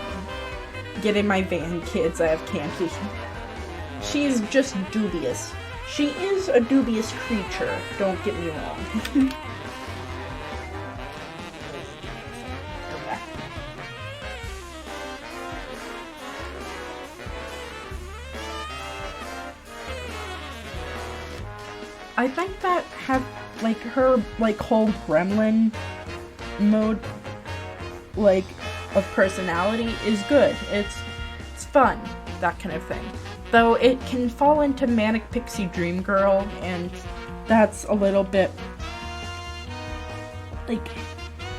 Get in my van, kids, I have candy. She's just dubious. She is a dubious creature, don't get me wrong. I think that like her like whole gremlin mode like of personality is good. It's fun, that kind of thing. Though it can fall into manic pixie dream girl, and that's a little bit like,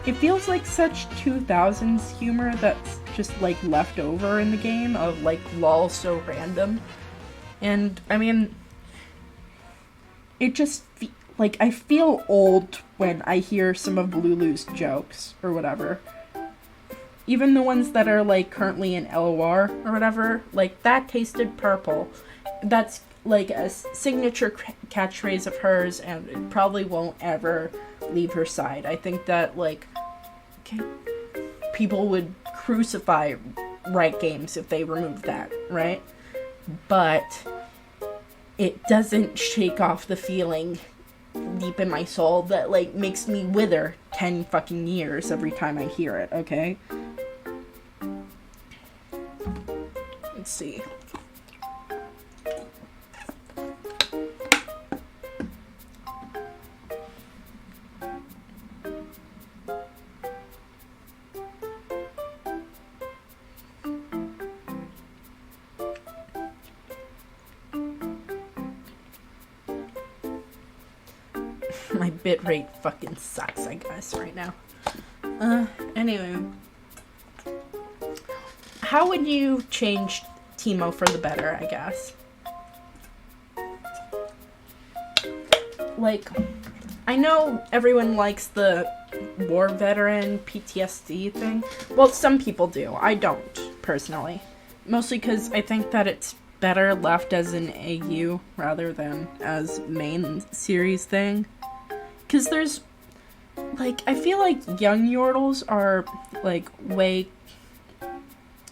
it feels like such 2000s humor that's just like left over in the game of like lol, so random. And I mean, it just like, I feel old when I hear some of Lulu's jokes or whatever. Even the ones that are like currently in LOR or whatever, like that tasted purple. That's like a signature catchphrase of hers, and it probably won't ever leave her side. I think that like people would crucify Riot Games if they removed that, right? But it doesn't shake off the feeling deep in my soul that like makes me wither 10 fucking years every time I hear it, okay? Let's see. My bitrate fucking sucks, I guess, right now. Anyway. How would you change Teemo for the better, I guess? Like, I know everyone likes the war veteran PTSD thing. Well, some people do. I don't, personally. Mostly because I think that it's better left as an AU rather than as main series thing. Because there's, like, I feel like young Yordles are, like, way,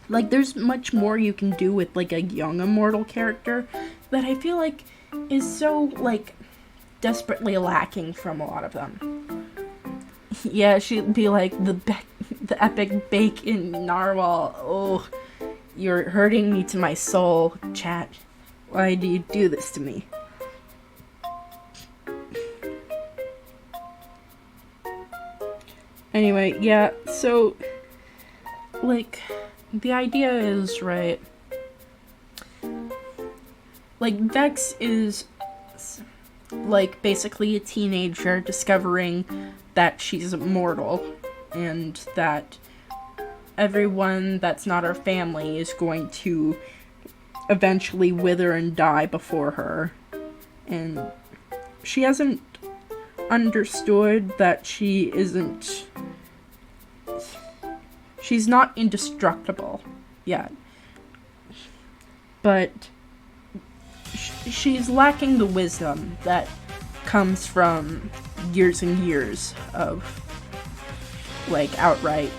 like, there's much more you can do with, like, a young immortal character that I feel like is so, like, desperately lacking from a lot of them. Yeah, she'd be like, the epic bacon narwhal. Oh, you're hurting me to my soul, chat. Why do you do this to me? Anyway, yeah, so, like, the idea is, right, like, Vex is, like, basically a teenager discovering that she's immortal, and that everyone that's not her family is going to eventually wither and die before her, and she hasn't understood that she's not indestructible yet, but she's lacking the wisdom that comes from years and years of, like, outright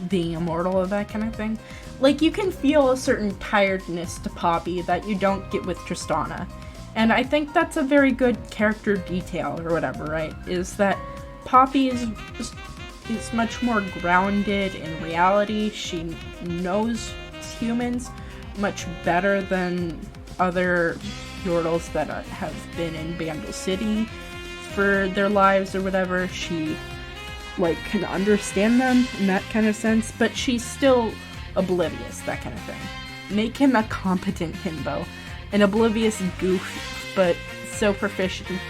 being immortal or that kind of thing. Like, you can feel a certain tiredness to Poppy that you don't get with Tristana. And I think that's a very good character detail, or whatever, right? Is that Poppy is much more grounded in reality. She knows humans much better than other Yordles that have been in Bandle City for their lives or whatever. She, like, can understand them in that kind of sense, but she's still oblivious, that kind of thing. Make him a competent himbo. An oblivious goof, but so proficient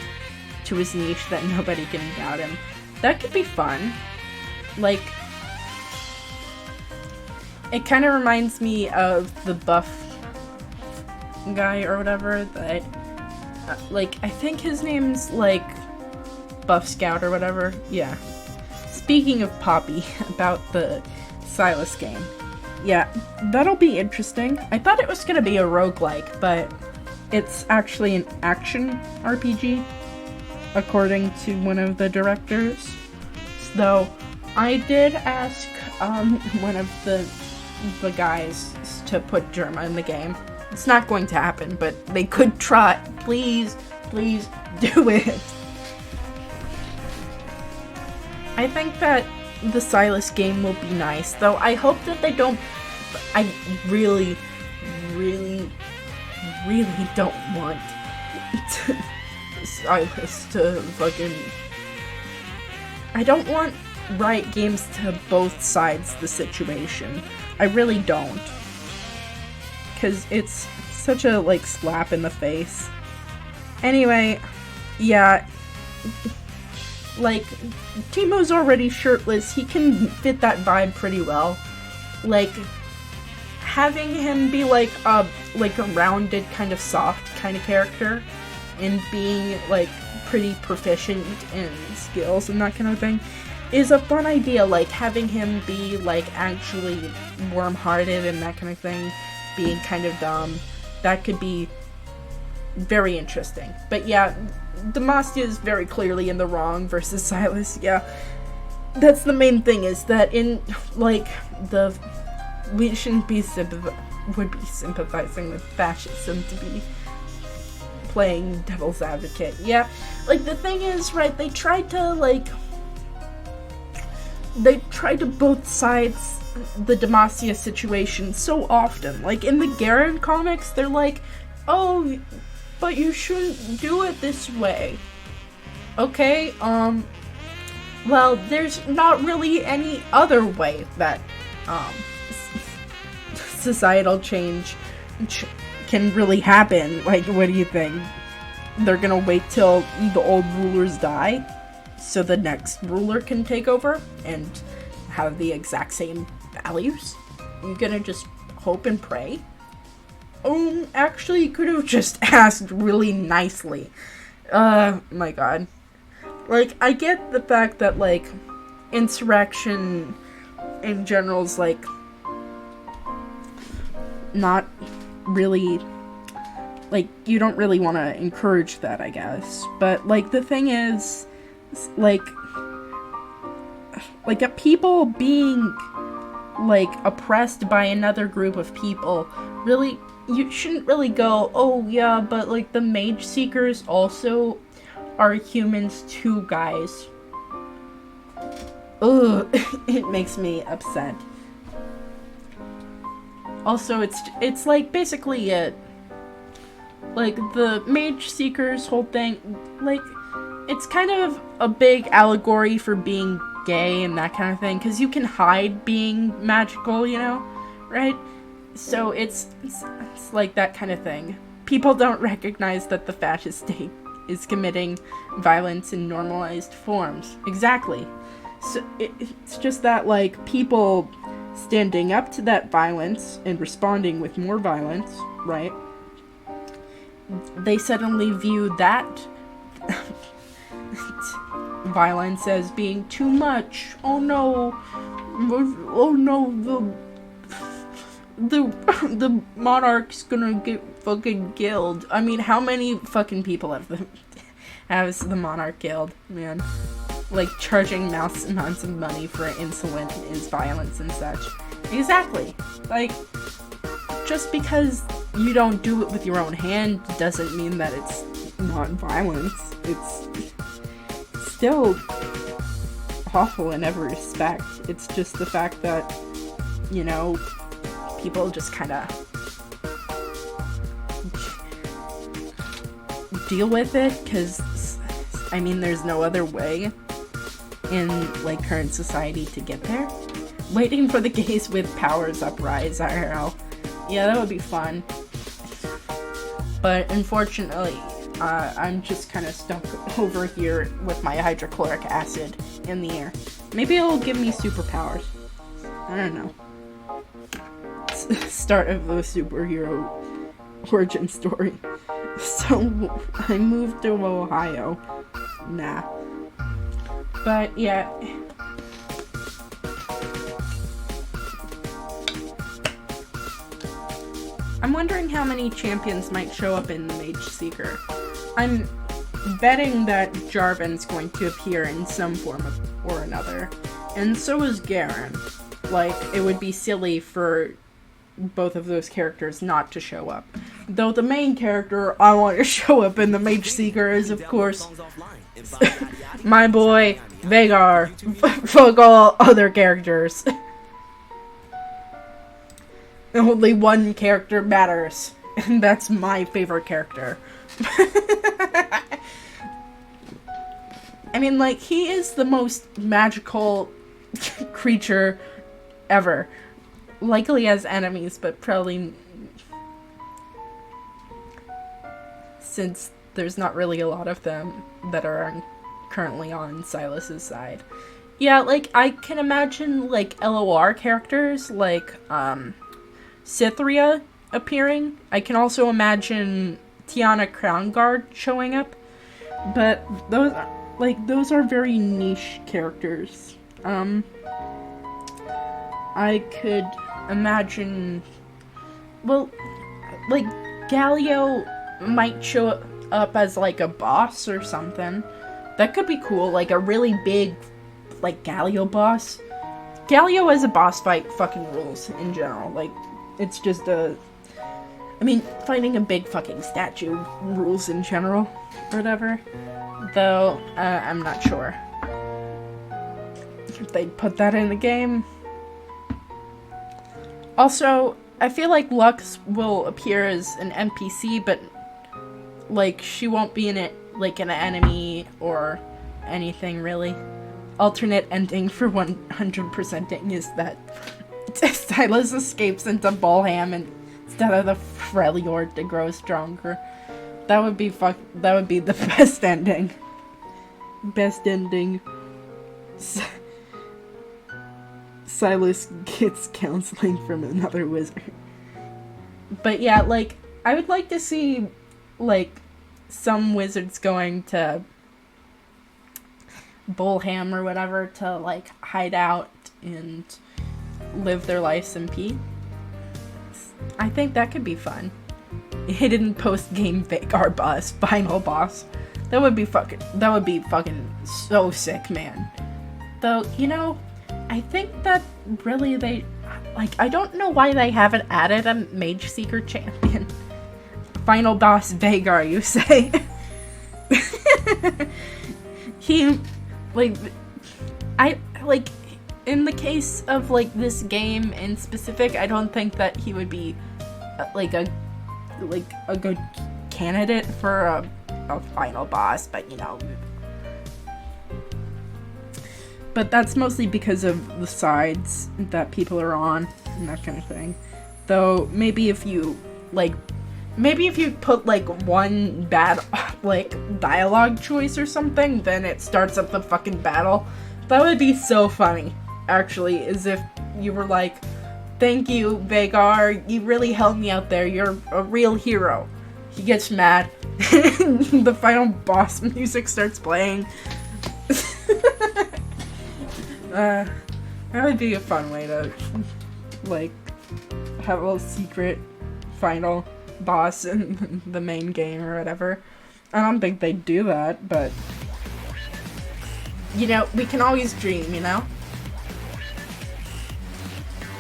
to his niche that nobody can doubt him. That could be fun. Like, it kind of reminds me of the buff guy or whatever that, like, I think his name's, like, Buff Scout or whatever. Yeah. Speaking of Poppy, about the Silas game. Yeah, that'll be interesting. I thought it was gonna be a roguelike, but it's actually an action RPG, according to one of the directors. Though, I did ask one of the the guys to put Germa in the game. It's not going to happen, but they could try. Please, please do it. I think that the Silas game will be nice, though I hope that they don't. I really, really, really don't want Silas to fucking. I don't want Riot Games to both sides the situation. I really don't. Because it's such a, like, slap in the face. Anyway, yeah. Like, Teemo's already shirtless. He can fit that vibe pretty well. Like, having him be, like a rounded, kind of soft kind of character, and being, like, pretty proficient in skills and that kind of thing, is a fun idea. Like, having him be, like, actually warm-hearted and that kind of thing, being kind of dumb, that could be very interesting. But yeah, Demacia is very clearly in the wrong versus Silas. Yeah, that's the main thing, is that in, like, we shouldn't be sympathizing with fascism to be playing devil's advocate. Yeah, like, the thing is, right, they tried to both sides the Demacia situation so often. Like, in the Garen comics, they're like, oh, but you shouldn't do it this way. Okay, well, there's not really any other way that, societal change can really happen. Like, what do you think? They're gonna wait till the old rulers die so the next ruler can take over and have the exact same values? You're gonna just hope and pray? Actually, you could have just asked really nicely. My god. Like, I get the fact that, like, insurrection in general is, like, not really, like, you don't really want to encourage that, I guess. But, like, the thing is, like, people being, like, oppressed by another group of people, really, you shouldn't really go, oh yeah, but, like, the Mage Seekers also are humans too, guys. Ugh, it makes me upset. Also, it's like, basically like, the Mage Seekers whole thing, like, it's kind of a big allegory for being gay and that kind of thing, because you can hide being magical, you know, right? So it's like that kind of thing. People don't recognize that the fascist state is committing violence in normalized forms. Exactly. So it's just that, like, people standing up to that violence and responding with more violence, right? They suddenly view that violence as being too much. Oh no, the monarch's gonna get fucking killed. I mean, how many fucking people has the monarch killed, man? Like, charging amounts of money for insolent is violence and such. Exactly. Like, just because you don't do it with your own hand doesn't mean that it's not violence. It's still awful in every respect. It's just the fact that, you know, people just kind of deal with it, because, I mean, there's no other way in, like, current society to get there. Waiting for the gays with powers uprise, IRL. Yeah, that would be fun. But unfortunately, I'm just kind of stuck over here with my hydrochloric acid in the air. Maybe it'll give me superpowers. I don't know. Start of a superhero origin story. So, I moved to Ohio. Nah. But, yeah. I'm wondering how many champions might show up in the Mage Seeker. I'm betting that Jarvan's going to appear in some form or another. And so is Garen. Like, it would be silly for both of those characters not to show up. Though the main character I want to show up in the Mage Seeker is, of course, my boy, Veigar. Fuck all other characters. Only one character matters, and that's my favorite character. I mean, like, he is the most magical creature ever. Likely as enemies, but probably... since there's not really a lot of them that are currently on Silas's side. Yeah, like, I can imagine, like, LOR characters, like, Cythria appearing. I can also imagine Tiana Crownguard showing up. But those are very niche characters. I could imagine, well, like, Galio might show up as, like, a boss or something. That could be cool, like, a really big, like, Galio boss. Galio as a boss fight fucking rules, in general. Like, it's just I mean, fighting a big fucking statue rules in general, or whatever. Though, I'm not sure if they'd put that in the game. Also, I feel like Lux will appear as an NPC, but, like, she won't be in it, like, an enemy or anything, really. Alternate ending for 100%ing is that Silas escapes into Bolham instead of the Freljord to grow stronger. That would be the best ending. Best ending. Silas gets counseling from another wizard. But yeah, like, I would like to see, like, some wizards going to Bolham or whatever to, like, hide out and live their lives in peace. I think that could be fun. Hidden post-game Veigar boss, final boss. That would be fucking so sick, man. Though, you know, I think that really I don't know why they haven't added a Mage Seeker champion. Final boss Veigar, you say? In the case of, like, this game in specific, I don't think that he would be, a good candidate for a final boss, but, you know. But that's mostly because of the sides that people are on and that kind of thing. Though, maybe if you put, like, one bad, like, dialogue choice or something, then it starts up the fucking battle. That would be so funny, actually, as if you were like, thank you, Veigar, you really helped me out there, you're a real hero. He gets mad, the final boss music starts playing. That would be a fun way to, like, have a secret final boss in the main game or whatever. I don't think they'd do that, but, you know, we can always dream, you know?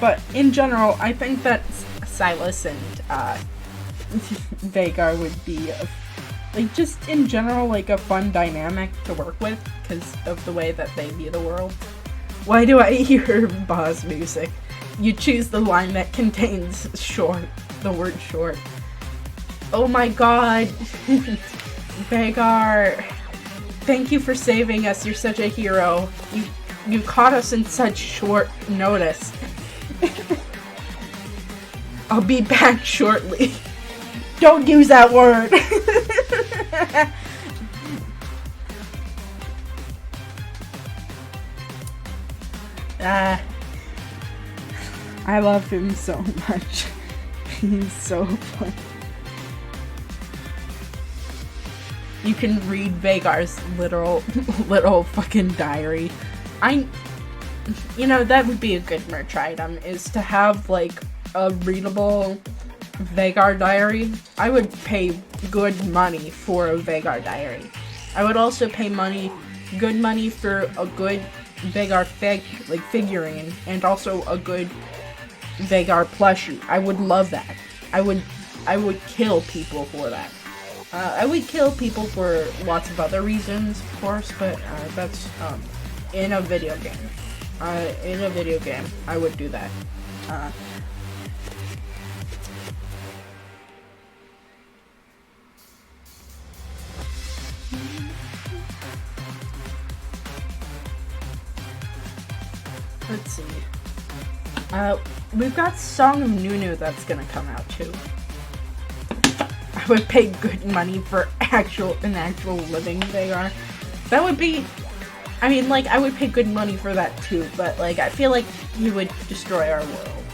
But in general, I think that Silas and Veigar would be, like, just in general, like, a fun dynamic to work with because of the way that they view the world. Why do I hear boss music? You choose the line that contains short, the word short. Oh my god, Veigar, thank you for saving us, you're such a hero. You caught us in such short notice. I'll be back shortly. Don't use that word! I love him so much. He's so fun. You can read Veigar's literal fucking diary. You know, that would be a good merch item, is to have, like, a readable Veigar diary. I would pay good money for a Veigar diary. I would also pay good money for a good Vagar figurine, and also a good Vagar plushie. I would love that. I would kill people for that. I would kill people for lots of other reasons, of course, but that's in a video game. In a video game, I would do that. Let's see. We've got Song of Nunu that's gonna come out too. I would pay good money for an actual living Vagar. That would be, I mean, like, I would pay good money for that too, but, like, I feel like he would destroy our world.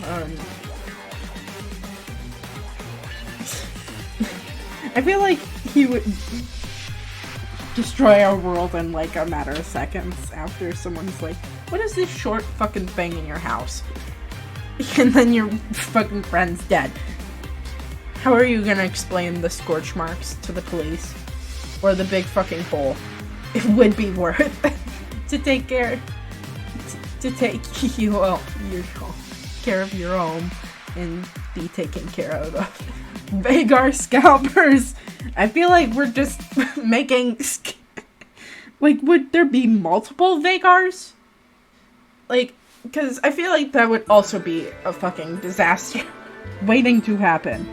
And, I feel like he would destroy our world in, like, a matter of seconds after someone's like, what is this short fucking thing in your house? And then your fucking friend's dead. How are you gonna explain the scorch marks to the police? Or the big fucking hole? It would be worth to take care of your home and be taken care of. Vagar scalpers! I feel like we're just making... Like, would there be multiple Vagars? Like, because I feel like that would also be a fucking disaster waiting to happen.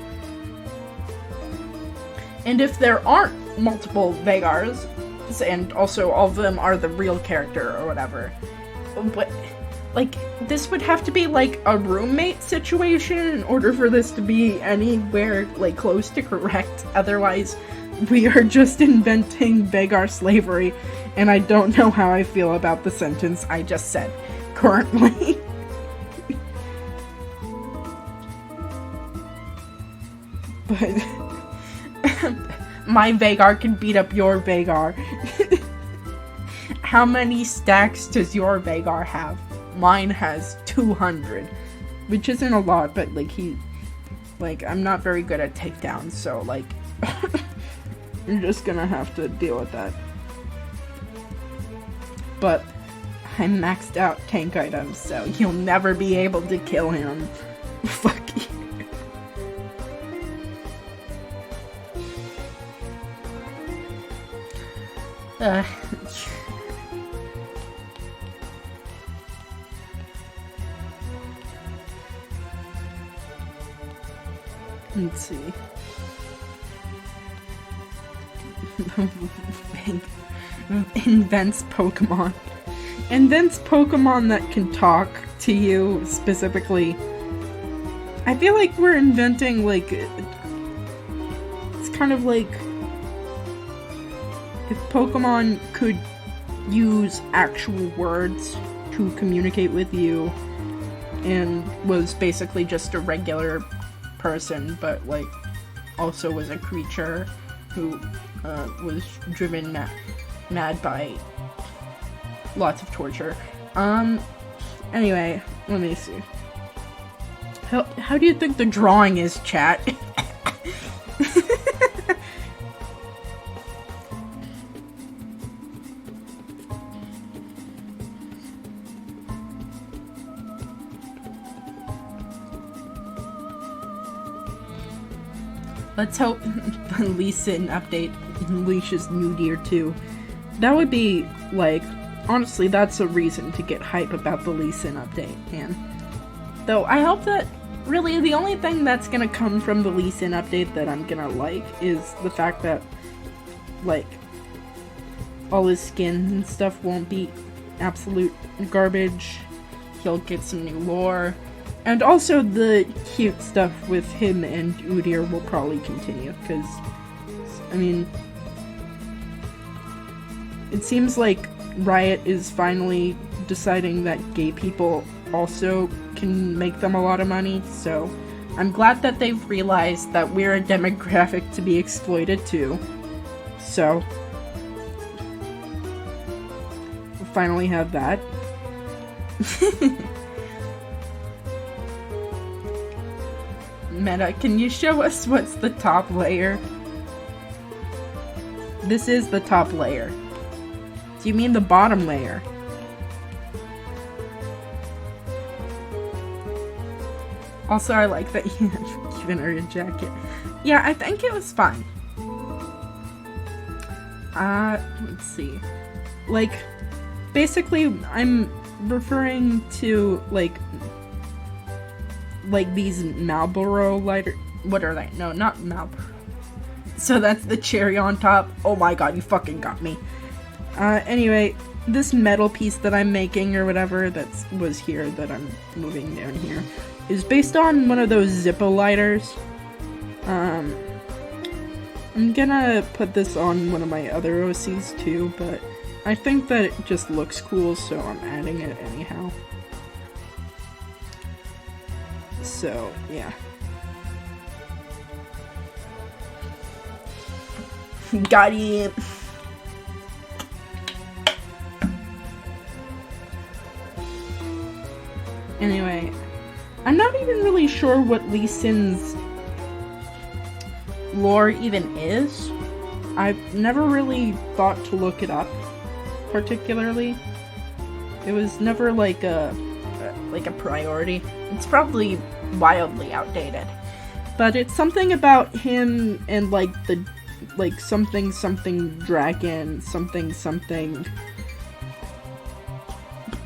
And if there aren't multiple Vagars, and also all of them are the real character or whatever, but, like, this would have to be, like, a roommate situation in order for this to be anywhere, like, close to correct. Otherwise, we are just inventing Vagar slavery, and I don't know how I feel about the sentence I just said currently. But my Vagar can beat up your Vagar. How many stacks does your Vagar have? Mine has 200. Which isn't a lot, but, like, I'm not very good at takedowns, so, like, you're just gonna have to deal with that. But I maxed out tank items, so you'll never be able to kill him. Fuck you. Let's see. Invents Pokemon. Invents Pokemon that can talk to you, specifically. I feel like we're inventing, like, it's kind of like if Pokemon could use actual words to communicate with you and was basically just a regular person, but, like, also was a creature who was driven mad by lots of torture. Anyway, let me see. How do you think the drawing is, chat? Let's hope the Lee Sin update unleashes New Deer too. That would be, like, honestly, that's a reason to get hype about the Lee Sin update, man. Though, I hope that, really, the only thing that's gonna come from the Lee Sin update that I'm gonna like is the fact that, like, all his skins and stuff won't be absolute garbage. He'll get some new lore. And also the cute stuff with him and Udyr will probably continue, because, I mean, it seems like Riot is finally deciding that gay people also can make them a lot of money, so I'm glad that they've realized that we're a demographic to be exploited too. So, we'll finally have that. Meta, can you show us what's the top layer? This is the top layer. Do you mean the bottom layer? Also, I like that you given her a jacket. Yeah, I think it was fine. Let's see. Like, basically, I'm referring to, like these Marlboro lighter. What are they? No, not Marlboro. So that's the cherry on top. Oh my god, you fucking got me. Anyway, this metal piece that I'm making or whatever was here that I'm moving down here is based on one of those Zippo lighters. I'm gonna put this on one of my other OCs too, but I think that it just looks cool, so I'm adding it anyhow. So, yeah. Got it! Anyway, I'm not even really sure what Lee Sin's lore even is. I've never really thought to look it up, particularly. It was never like a priority. It's probably wildly outdated. But it's something about him and something dragon, something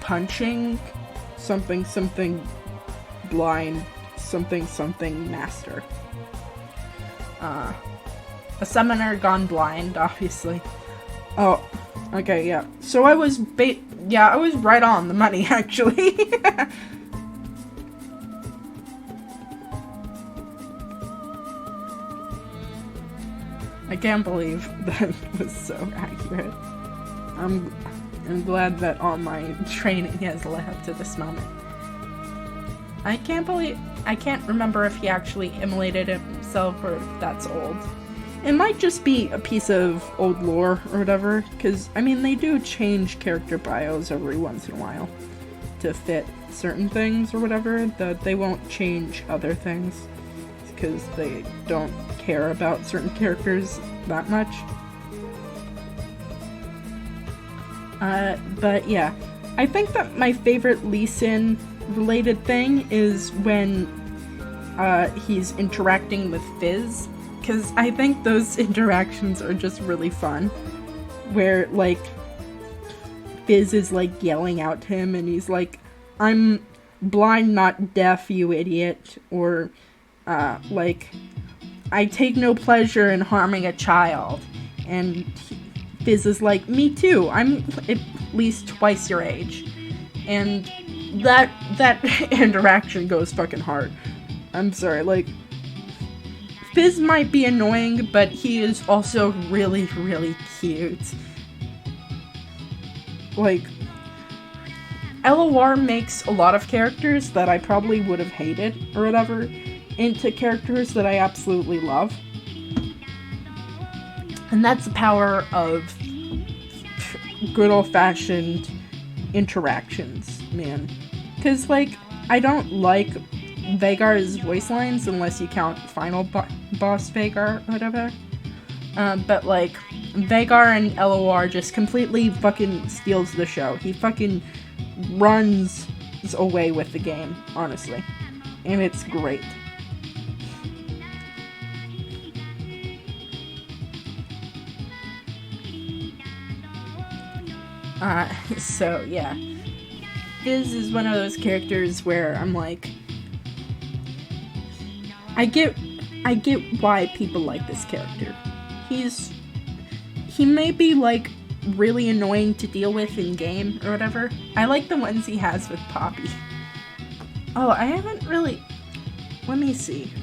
punching, something blind, something master. A summoner gone blind, obviously. Oh, okay, yeah. So I was I was right on the money, actually. I can't believe that was so accurate. I'm glad that all my training has led up to this moment. I can't remember if he actually immolated himself or if that's old. It might just be a piece of old lore or whatever, because, I mean, they do change character bios every once in a while to fit certain things or whatever, that they won't change other things because they don't care about certain characters that much. But yeah, I think that my favorite Lee Sin related thing is when he's interacting with Fizz, because I think those interactions are just really fun, where like Fizz is like yelling out to him and he's like, "I'm blind, not deaf, you idiot," or like, "I take no pleasure in harming a child," and Fizz is like, "Me too, I'm at least twice your age," and that interaction goes fucking hard. I'm sorry, like, Fizz might be annoying, but he is also really, really cute. Like, LOR makes a lot of characters that I probably would have hated or whatever into characters that I absolutely love. And that's the power of good old-fashioned interactions, man. Because, like, I don't like Veigar's voice lines unless you count final boss Veigar or whatever. But, like, Veigar and LOR just completely fucking steals the show. He fucking runs away with the game, honestly. And it's great. So, yeah. Fizz is one of those characters where I'm like, I get why people like this character. He may be, like, really annoying to deal with in game or whatever. I like the ones he has with Poppy. Oh, I haven't really... Let me see.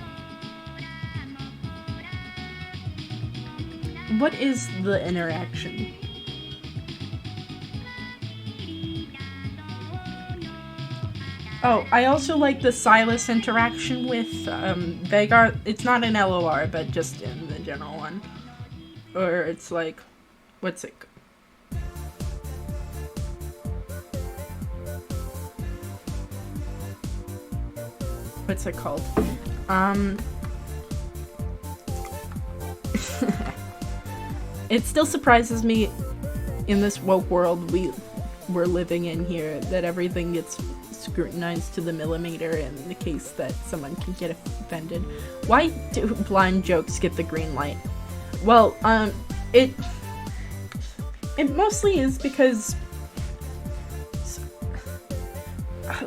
What is the interaction? Oh, I also like the Silas interaction with Veigar. It's not in LOR, but just in the general one. Or it's like, what's it? What's it called? It still surprises me in this woke world we're living in here, that everything gets scrutinized to the millimeter in the case that someone can get offended. Why do blind jokes get the green light? Well, it mostly is because,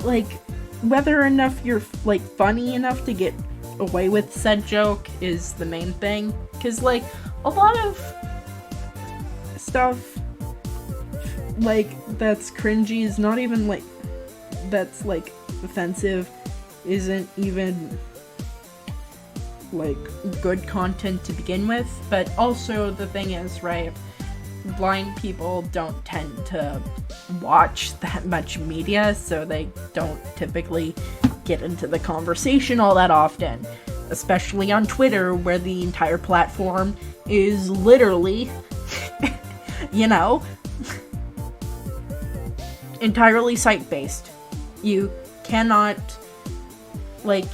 like, whether enough you're, like, funny enough to get away with said joke is the main thing. Because, like, a lot of stuff, like, that's cringy is not even, like, that's, like, offensive, isn't even, like, good content to begin with. But also, the thing is, right, blind people don't tend to watch that much media, so they don't typically get into the conversation all that often, especially on Twitter, where the entire platform is literally, you know, entirely site-based. You cannot, like,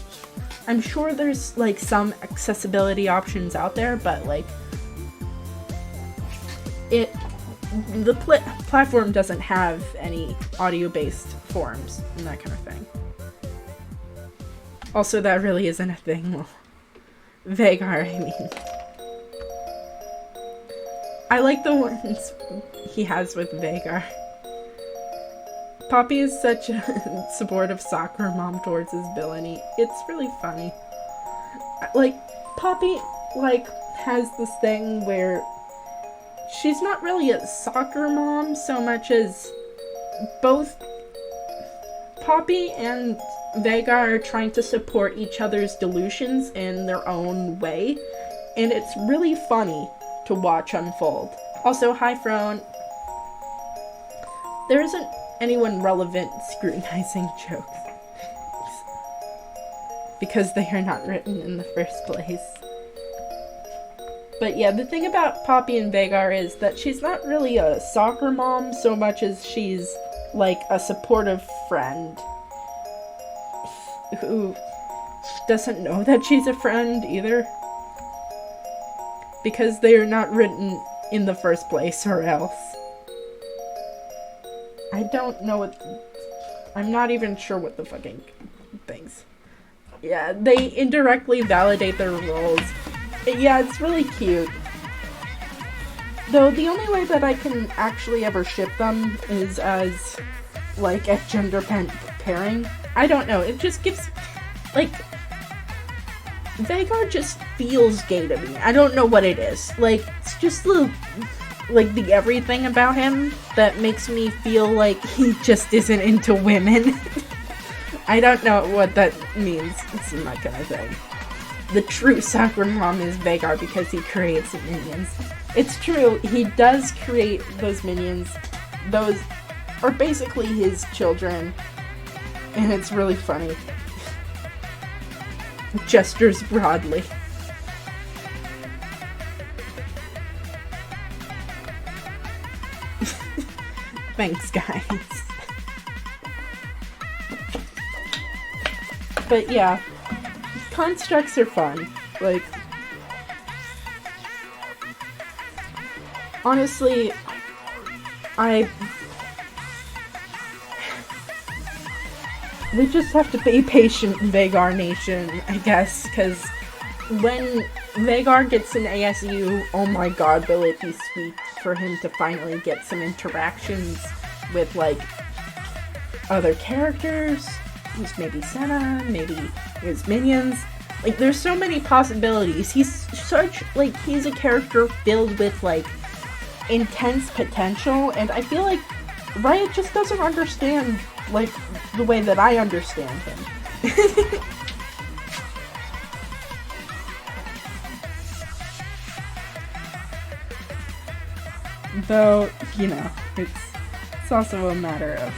I'm sure there's, like, some accessibility options out there, but, like, the platform doesn't have any audio-based forums and that kind of thing. Also, that really isn't a thing. Well, Vagar, I mean. I like the ones he has with Vagar. Poppy is such a supportive soccer mom towards his villainy. It's really funny. Like, Poppy, like, has this thing where she's not really a soccer mom so much as both Poppy and Vagar are trying to support each other's delusions in their own way, and it's really funny to watch unfold. Also, hi Frone. There isn't anyone relevant scrutinizing jokes because they are not written in the first place. But yeah, the thing about Poppy and Vagar is that she's not really a soccer mom so much as she's like a supportive friend who doesn't know that she's a friend either, because they are not written in the first place, or else. I don't know what... I'm not even sure what the fucking things... Yeah, they indirectly validate their roles. Yeah, it's really cute. Though the only way that I can actually ever ship them is as, like, a gender pairing. I don't know, it just gives... Like... Vagar just feels gay to me. I don't know what it is. Like, it's just the... Like, the everything about him that makes me feel like he just isn't into women. I don't know what that means. It's not kind of thing. The true soccer mom is Vagar because he creates minions. It's true, he does create those minions. Those are basically his children. And it's really funny. Gestures broadly. Thanks, guys. But yeah, constructs are fun. Like, honestly, we just have to be patient in Vagar Nation, I guess, because when Vagar gets an ASU, oh my god, will it be sweet for him to finally get some interactions with, like, other characters, maybe Senna, maybe his minions. Like, there's so many possibilities. He's such, like, he's a character filled with, like, intense potential, and I feel like Riot just doesn't understand, like, the way that I understand him. Though, you know, it's also a matter of,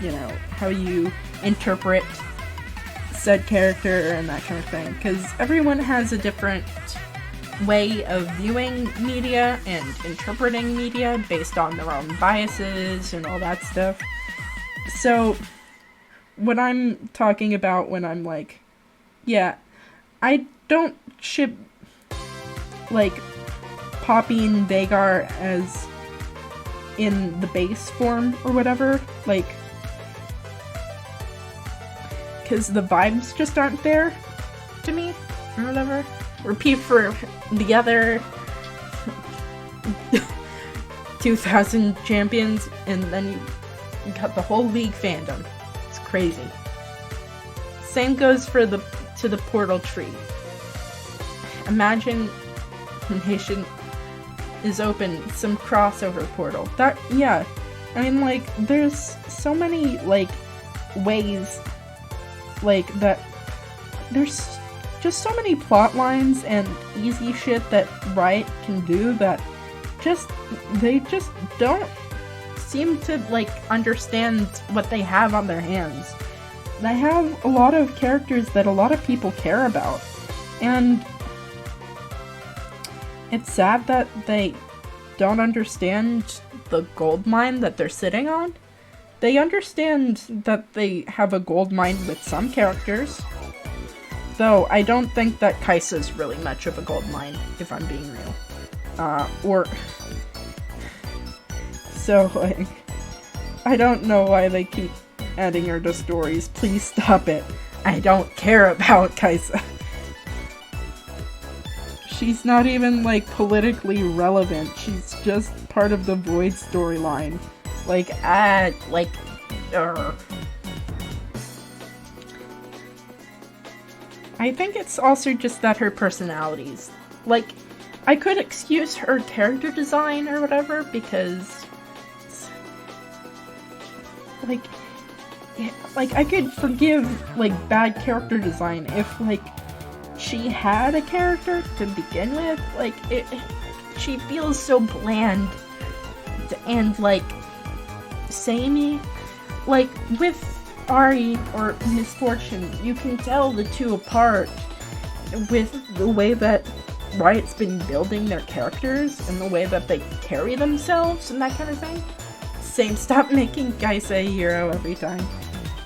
you know, how you interpret said character and that kind of thing, because everyone has a different way of viewing media and interpreting media based on their own biases and all that stuff. So, what I'm talking about when I'm like, yeah, I don't ship, like, Poppy and Vagar as in the base form or whatever, like, because the vibes just aren't there to me or whatever. Repeat for the other 2,000 champions, and then you got the whole league fandom. It's crazy. Same goes for the portal tree. Imagine Nation is open, some crossover portal. That, yeah. I mean, like, there's so many, like, ways, like, that there's just so many plot lines and easy shit that Riot can do that they just don't seem to, like, understand what they have on their hands. They have a lot of characters that a lot of people care about, and it's sad that they don't understand the gold mine that they're sitting on. They understand that they have a gold mine with some characters, though I don't think that Kai'Sa's really much of a gold mine, if I'm being real. So, like, I don't know why they keep adding her to stories. Please stop it. I don't care about Kai'Sa. She's not even, like, politically relevant. She's just part of the Void storyline. Like, I think it's also just that her personalities. Like, I could excuse her character design or whatever, because like, I could forgive, like, bad character design if, like, she had a character to begin with. Like, she feels so bland and, like, samey. Like, with Ari or Miss Fortune, you can tell the two apart with the way that Riot's been building their characters and the way that they carry themselves and that kind of thing. Same, stop making Kai'Sa a hero every time.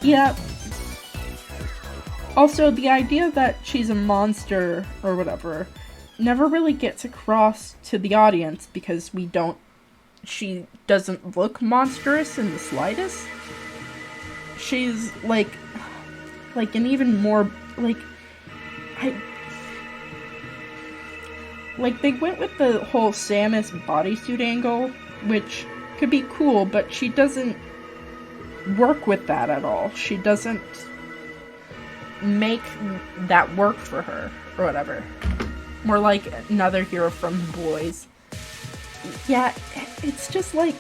Yeah. Also, the idea that she's a monster or whatever never really gets across to the audience because she doesn't look monstrous in the slightest. She's like an even more, like, they went with the whole Samus bodysuit angle, which could be cool, but she doesn't work with that at all. She doesn't make that work for her, or whatever. More like another hero from Boys. Yeah, it's just like,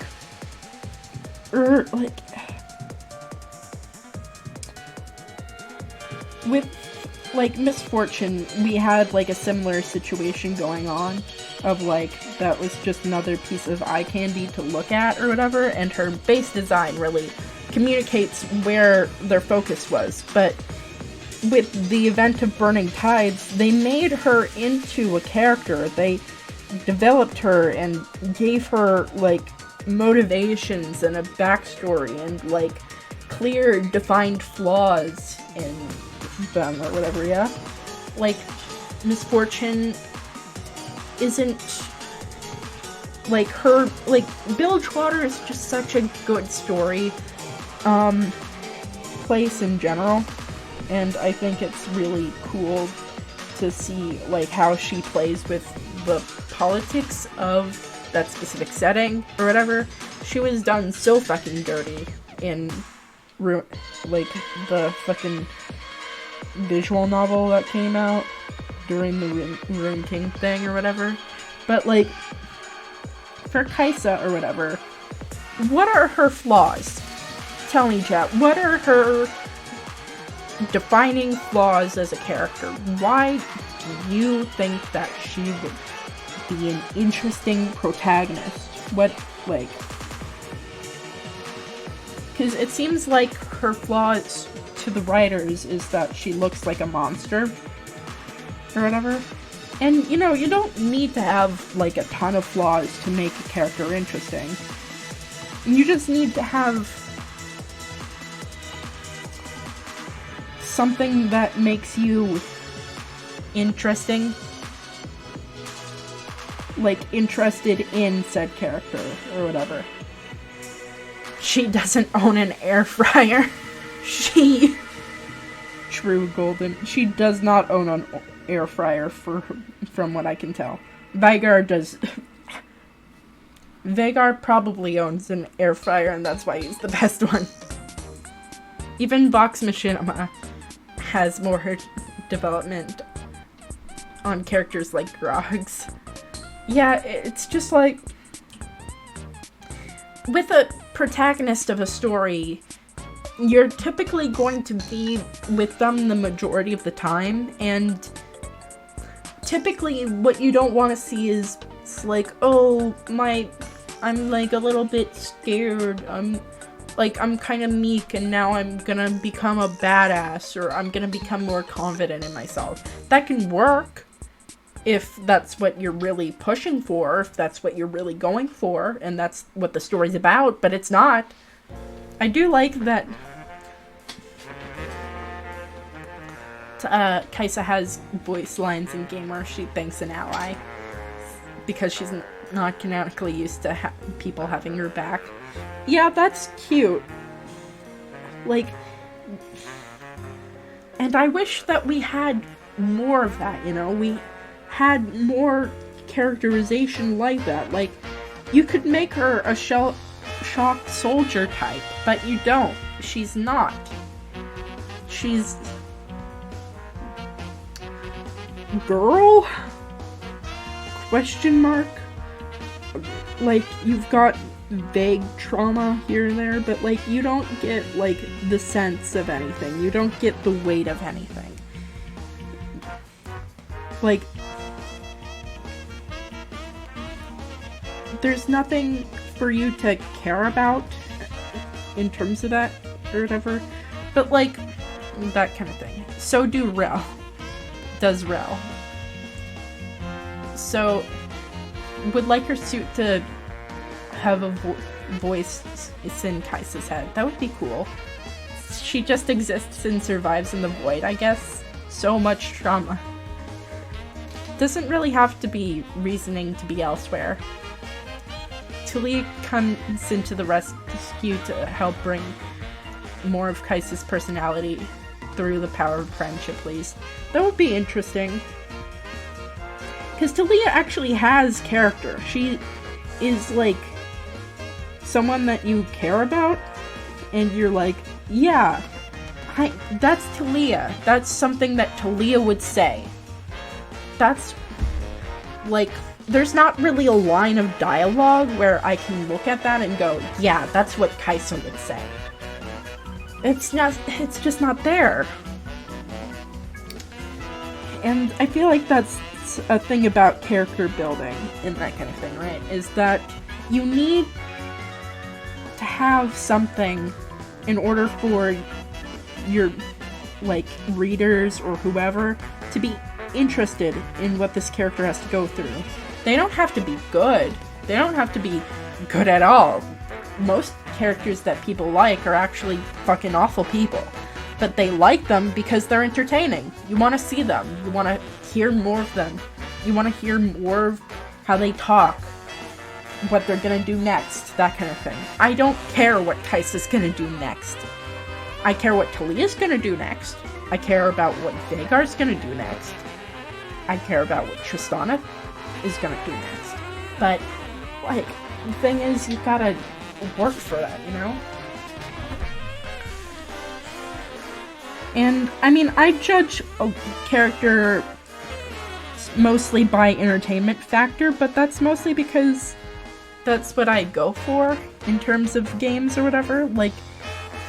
with, like, Miss Fortune, we had, like, a similar situation going on of, like, that was just another piece of eye candy to look at or whatever, and her base design really communicates where their focus was. But with the event of Burning Tides, they made her into a character. They developed her and gave her, like, motivations and a backstory and, like, clear, defined flaws in them or whatever, yeah? Like, Miss Fortune isn't, like, her, like, Bilgewater is just such a good story, place in general, and I think it's really cool to see, like, how she plays with the politics of that specific setting, or whatever. She was done so fucking dirty in, like, the fucking visual novel that came out during the Rune King thing, or whatever. But, like, for Kai'Sa, or whatever, what are her flaws? Tell me, chat, what are her defining flaws as a character? Why do you think that she would be an interesting protagonist? What, like, because it seems like her flaws to the writers is that she looks like a monster or whatever. And, you know, you don't need to have, like, a ton of flaws to make a character interesting. You just need to have something that makes you interesting, like, interested in said character or whatever. She doesn't own an air fryer. True Golden. She does not own an air fryer from what I can tell. Veigar does. Veigar probably owns an air fryer, and that's why he's the best one. Even Vox Machinima has more development on characters like Grogs. Yeah, it's just like, with a protagonist of a story, you're typically going to be with them the majority of the time, and typically what you don't want to see is like, oh, I'm like a little bit scared, I'm kind of meek and now I'm gonna become a badass, or I'm gonna become more confident in myself. That can work if that's what you're really pushing for, if that's what you're really going for, and that's what the story's about, but it's not. I do like that Kaisa has voice lines in game where she thanks an ally, because she's not canonically used to people having her back. Yeah, that's cute. Like, and I wish that we had more of that, you know? We had more characterization like that. Like, you could make her a shocked soldier type, but you don't. She's not. She's... girl? Question mark? Like, you've got vague trauma here and there, but, like, you don't get, like, the sense of anything. You don't get the weight of anything. Like, there's nothing for you to care about in terms of that, or whatever. But, like, that kind of thing. So does Rel. So, would like her suit to have a voice in Kaisa's head. That would be cool. She just exists and survives in the void, I guess. So much trauma. Doesn't really have to be reasoning to be elsewhere. Talia comes into the rescue to help bring more of Kaisa's personality through the power of friendship, please. That would be interesting. Because Talia actually has character. She is, like, someone that you care about, and you're like, yeah, that's Talia. That's something that Talia would say. That's, like, there's not really a line of dialogue where I can look at that and go, yeah, that's what Kaisa would say. It's just not there. And I feel like that's a thing about character building and that kind of thing, right? Is that you need to have something in order for your, like, readers or whoever to be interested in what this character has to go through. They don't have to be good. They don't have to be good at all. Most characters that people like are actually fucking awful people. But they like them because they're entertaining. You want to see them. You want to hear more of them. You want to hear more of how they talk, what they're gonna do next, that kind of thing. I don't care what Kaisa's gonna do next. I care what Talia's gonna do next. I care about what Veigar's gonna do next. I care about what Tristana is gonna do next. But, like, the thing is, you gotta work for that, you know? And, I mean, I judge a character mostly by entertainment factor, but that's mostly because that's what I go for in terms of games or whatever. Like,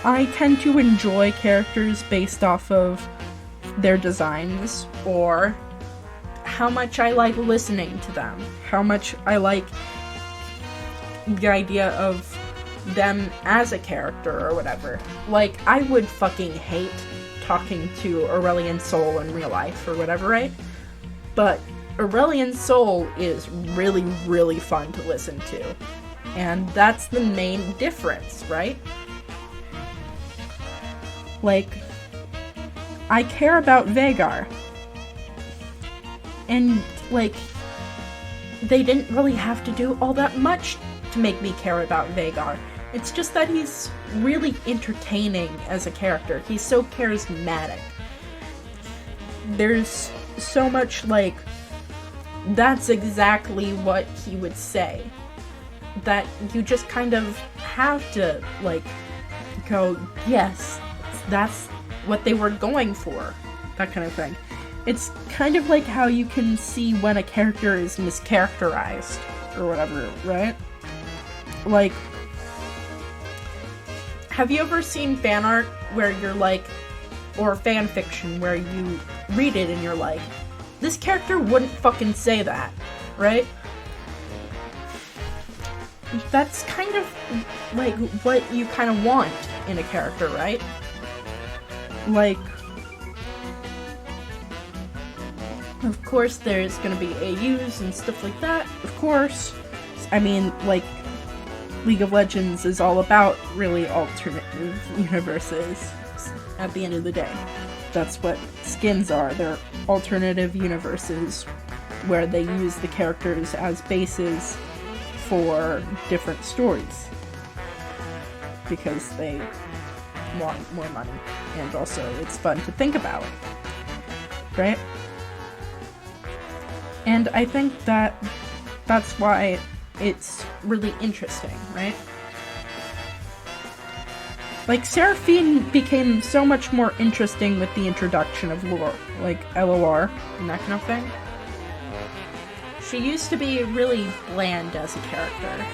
I tend to enjoy characters based off of their designs, or how much I like listening to them, how much I like the idea of them as a character or whatever. Like, I would fucking hate talking to Aurelian Sol in real life or whatever, right? But Aurelian Sol is really, really fun to listen to. And that's the main difference, right? Like, I care about Veigar. And, like, they didn't really have to do all that much to make me care about Veigar. It's just that he's really entertaining as a character. He's so charismatic. There's so much, like, that's exactly what he would say. That you just kind of have to, like, go, yes, that's what they were going for. That kind of thing. It's kind of like how you can see when a character is mischaracterized, or whatever, right? Like, have you ever seen fan art where you're like, or fan fiction where you read it and you're like, this character wouldn't fucking say that, right? That's kind of like what you kind of want in a character, right? Like, of course there's gonna be AUs and stuff like that, of course. I mean, like, League of Legends is all about really alternative universes at the end of the day. That's what skins are. They're alternative universes where they use the characters as bases for different stories. Because they want more money. And also it's fun to think about. Right? And I think that that's why it's really interesting, right? Like, Seraphine became so much more interesting with the introduction of lore, like LOR and that kind of thing. She used to be really bland as a character,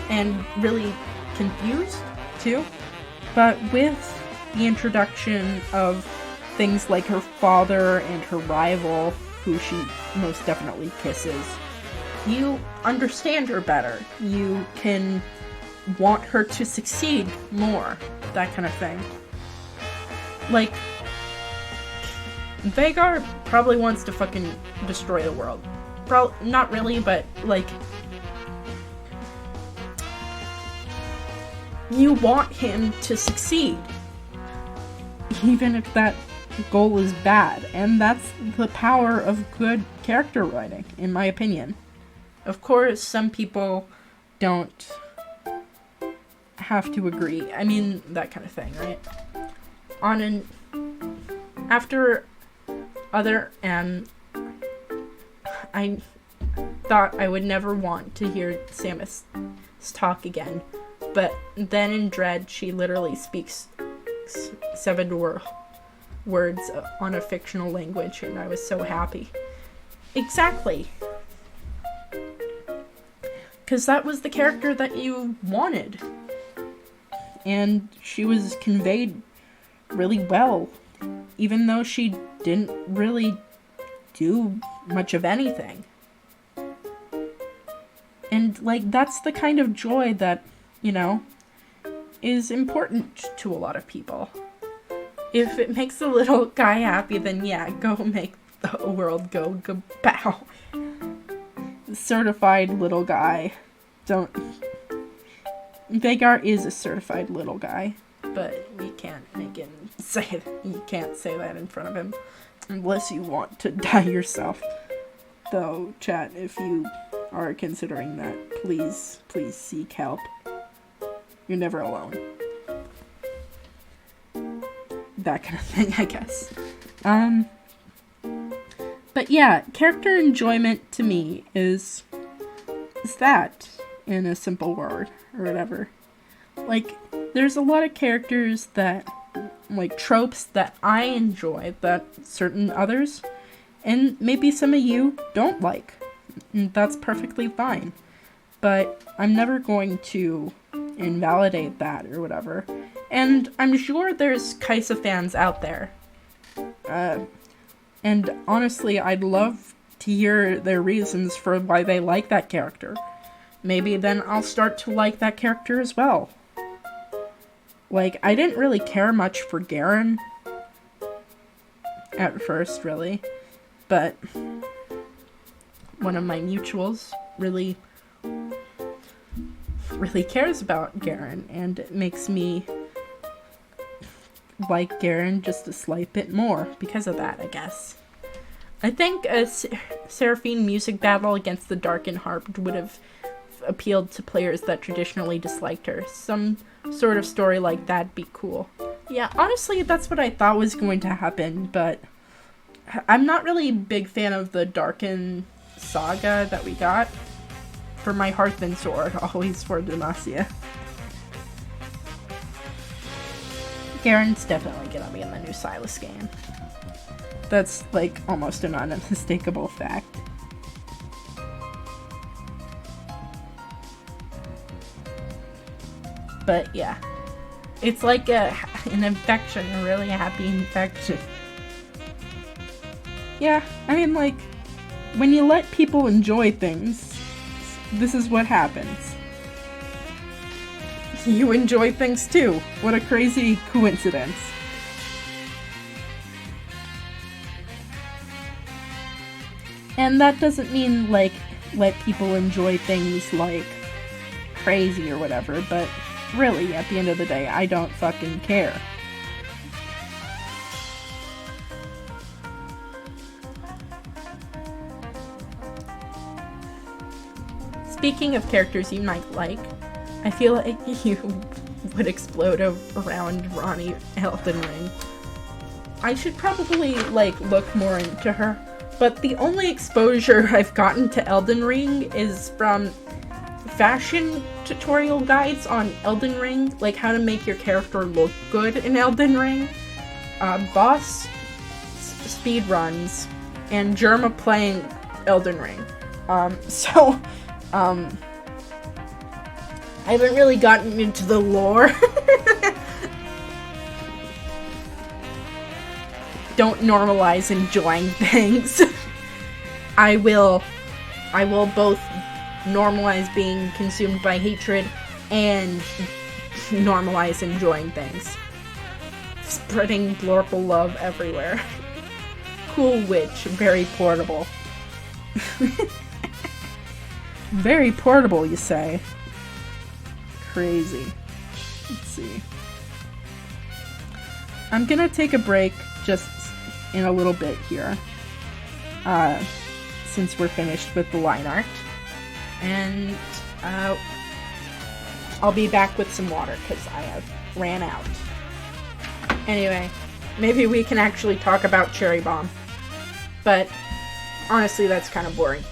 and really confused, too. But with the introduction of things like her father and her rival, who she most definitely kisses, you understand her better. You can want her to succeed more. That kind of thing. Like, Vhagar probably wants to fucking destroy the world. Not really, but, like, you want him to succeed. Even if that goal is bad. And that's the power of good character writing, in my opinion. Of course, some people don't have to agree. I mean, that kind of thing, right? After other, I thought I would never want to hear Samus talk again. But then in Dread, she literally speaks 7 words on a fictional language, and I was so happy. Exactly. Because that was the character that you wanted. And she was conveyed really well. Even though she didn't really do much of anything. And, like, that's the kind of joy that, you know, is important to a lot of people. If it makes the little guy happy, then yeah, go make the world go kapow. Certified little guy. Vhagar is a certified little guy, but we can't make him say that. You can't say that in front of him, unless you want to die yourself. Though, chat, if you are considering that, please seek help. You're never alone. That kind of thing, I guess. But yeah, character enjoyment to me is that, in a simple word, or whatever. Like, there's a lot of characters that, like, tropes that I enjoy that certain others, and maybe some of you don't like. And that's perfectly fine. But I'm never going to invalidate that or whatever. And I'm sure there's Kaisa fans out there. And honestly, I'd love to hear their reasons for why they like that character. Maybe then I'll start to like that character as well. Like, I didn't really care much for Garen at first, really. But one of my mutuals really cares about Garen, and it makes me like Garen just a slight bit more because of that, I guess. I think a Seraphine music battle against the Darkened Harp would have appealed to players that traditionally disliked her. Some sort of story like that'd be cool. Yeah, honestly, that's what I thought was going to happen, but I'm not really a big fan of the Darken saga that we got. For my Hearth and Sword, always for Demacia. Garen's definitely gonna be in the new Silas game. That's, like, almost an unmistakable fact. But, yeah. It's like an infection, a really happy infection. Yeah, I mean, like, when you let people enjoy things, this is what happens. You enjoy things too. What a crazy coincidence. And that doesn't mean, like, let people enjoy things, like, crazy or whatever, but really, at the end of the day, I don't fucking care. Speaking of characters you might like, I feel like you would explode around Ronnie Elden Ring. I should probably, like, look more into her, but the only exposure I've gotten to Elden Ring is from fashion tutorial guides on Elden Ring, like how to make your character look good in Elden Ring, boss speedruns, and Jerma playing Elden Ring. I haven't really gotten into the lore. Don't normalize enjoying things. I will both normalize being consumed by hatred and normalize enjoying things. Spreading blorple love everywhere. Cool witch, very portable. Very portable, you say? Crazy. Let's see. I'm gonna take a break just in a little bit here. Since we're finished with the line art. And I'll be back with some water because I have ran out. Anyway, maybe we can actually talk about Cherry Bomb. But honestly, that's kind of boring.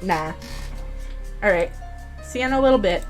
Nah. Alright, see you in a little bit.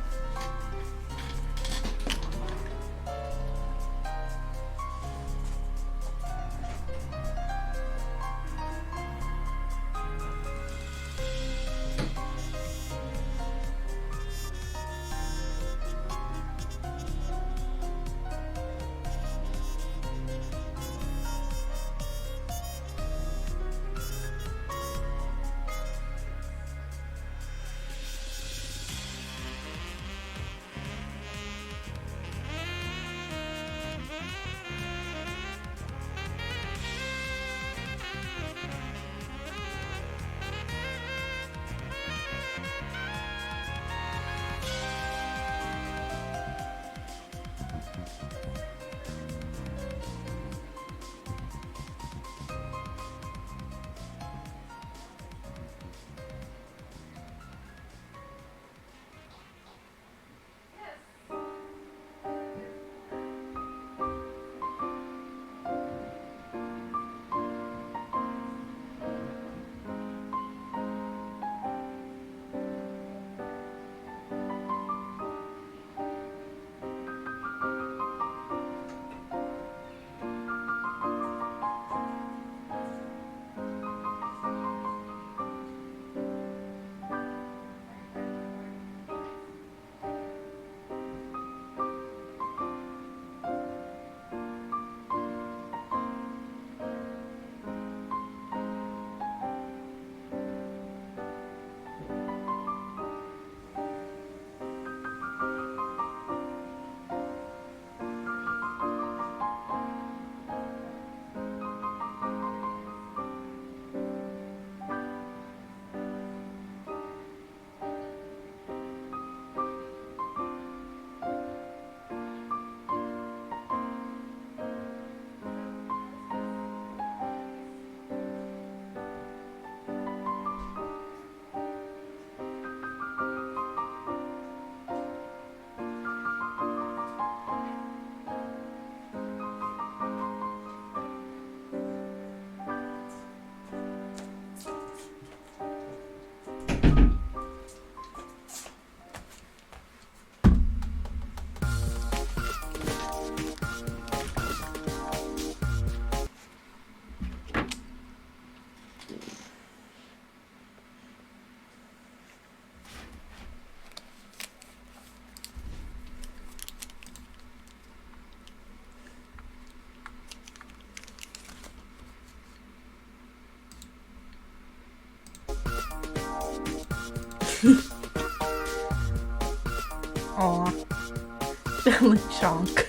Lechonk.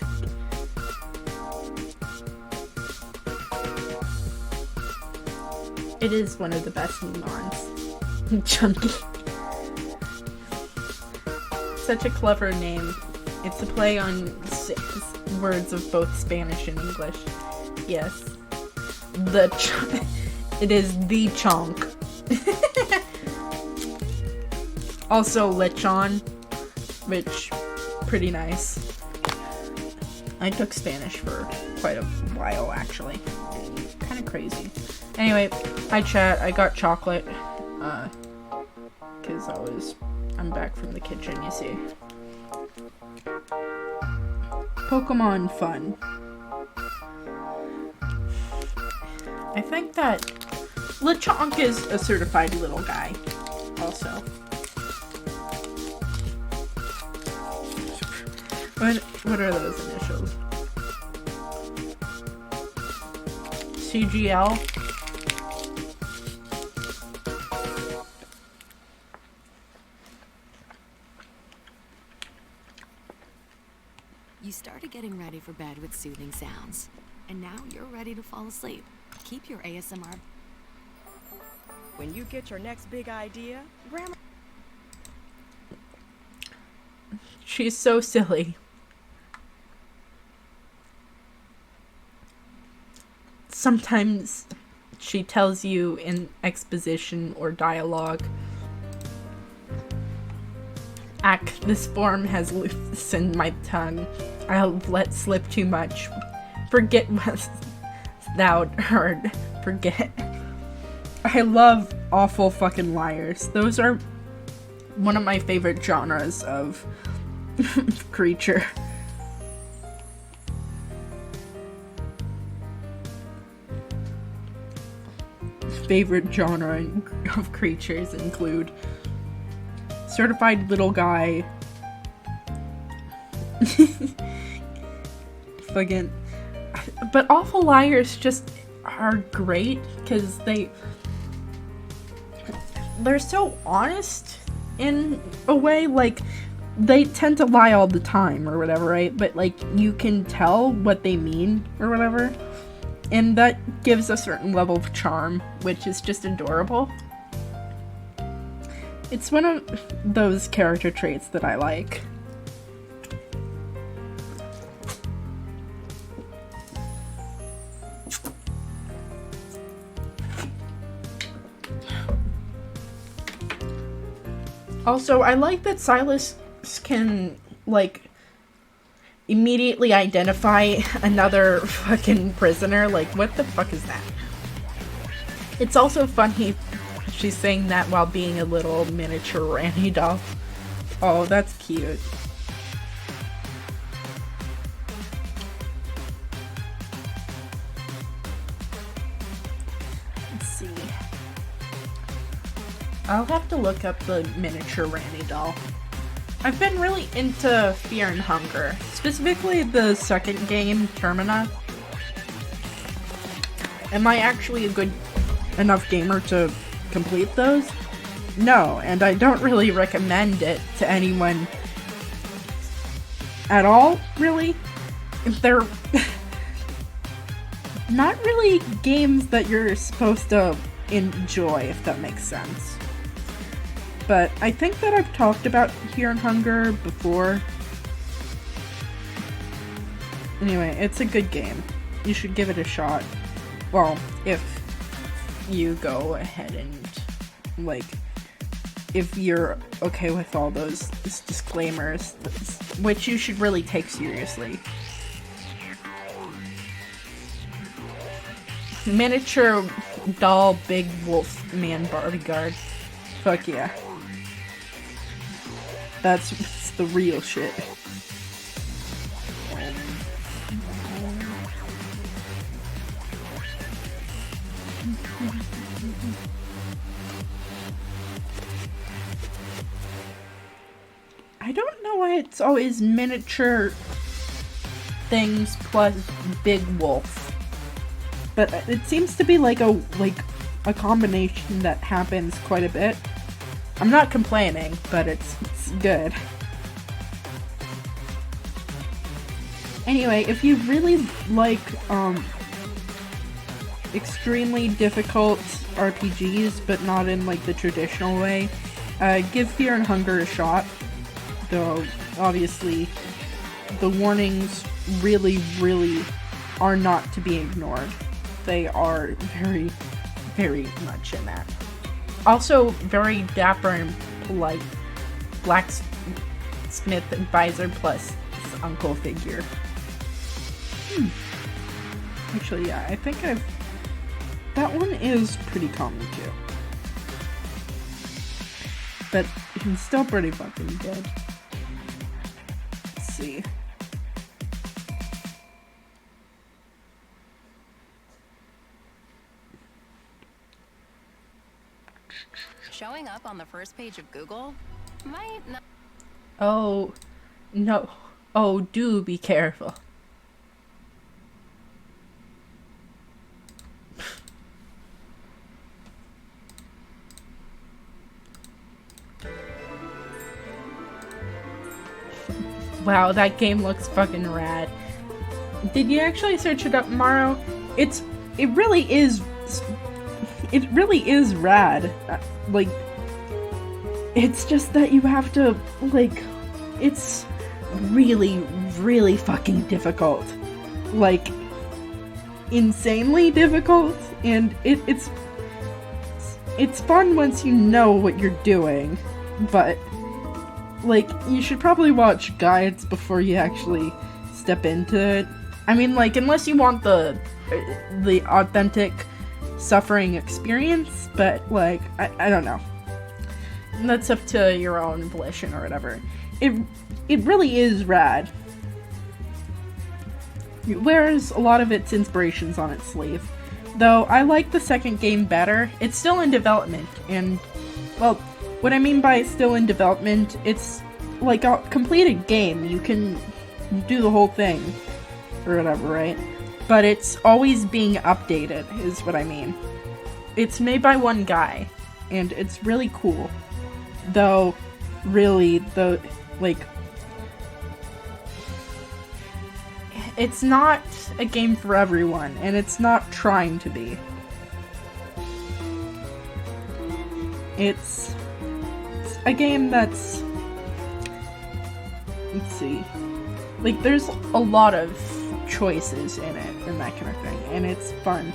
It is one of the best Nemons. Chunky. Such a clever name. It's a play on words of both Spanish and English. Yes. It is the chonk. Also lechon, which pretty nice. I took Spanish for quite a while actually. Kind of crazy. Anyway, hi chat. I got chocolate. Cause I'm back from the kitchen, you see. Pokemon fun. I think that Lechonk is a certified little guy, also. What are those initials? CGL? You started getting ready for bed with soothing sounds, and now you're ready to fall asleep. Keep your ASMR. When you get your next big idea, Grandma... She's so silly. Sometimes she tells you in exposition or dialogue, this form has loosened my tongue. I'll let slip too much. Forget what thou heard. Forget. I love awful fucking liars. Those are one of my favorite genres of creature. Favorite genre of creatures include certified little guy, fucking, but awful liars just are great because they're so honest in a way. Like, they tend to lie all the time or whatever, right? But like, you can tell what they mean or whatever, and that gives a certain level of charm, which is just adorable. It's one of those character traits that I like. Also, I like that Silas can, like, immediately identify another fucking prisoner. Like, what the fuck is that? It's also funny she's saying that while being a little miniature Randy doll. Oh, that's cute. Let's see. I'll have to look up the miniature Randy doll. I've been really into Fear and Hunger, specifically the second game, Termina. Am I actually a good enough gamer to complete those? No, and I don't really recommend it to anyone at all, really. They're not really games that you're supposed to enjoy, if that makes sense. But I think that I've talked about Fear and Hunger before. Anyway, it's a good game. You should give it a shot. Well, if you go ahead and, like, if you're okay with all those disclaimers, which you should really take seriously. Miniature doll big wolf man bodyguard. Fuck yeah. That's the real shit. I don't know why it's always miniature things plus big wolf, but it seems to be like a combination that happens quite a bit. I'm not complaining, but it's good. Anyway, if you really like extremely difficult RPGs, but not in like the traditional way, give Fear and Hunger a shot. Though obviously the warnings really, really are not to be ignored. They are very, very much in that. Also, very dapper and polite blacksmith advisor plus his uncle figure. Actually, yeah, I think that one is pretty common too. But he's still pretty fucking good. Let's see. Showing up on the first page of Google might not. Oh, no. Oh, do be careful. Wow, that game looks fucking rad. Did you actually search it up, Maro? It really is rad. Like, it's just that you have to, like, it's really, really fucking difficult. Like, insanely difficult, and it's fun once you know what you're doing, but like, you should probably watch guides before you actually step into it. I mean, like, unless you want the authentic suffering experience, but, like, I don't know. That's up to your own volition or whatever. It really is rad. It wears a lot of its inspirations on its sleeve. Though, I like the second game better. It's still in development, and, well, what I mean by still in development, it's like a completed game. You can do the whole thing, or whatever, right? But it's always being updated, is what I mean. It's made by one guy, and it's really cool. Though, really, it's not a game for everyone, and it's not trying to be. It's a game that's, let's see, like, there's a lot of choices in it and that kind of thing, and it's fun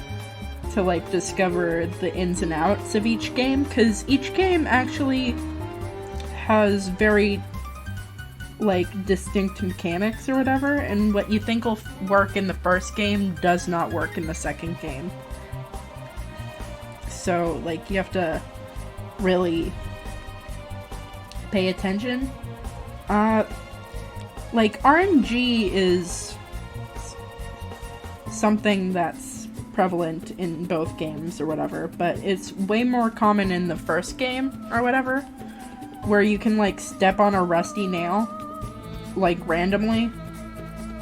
to, like, discover the ins and outs of each game, because each game actually has very, like, distinct mechanics or whatever, and what you think will work in the first game does not work in the second game. So, like, you have to really pay attention. Like, RNG is something that's prevalent in both games or whatever, but it's way more common in the first game or whatever, where you can, like, step on a rusty nail, like, randomly.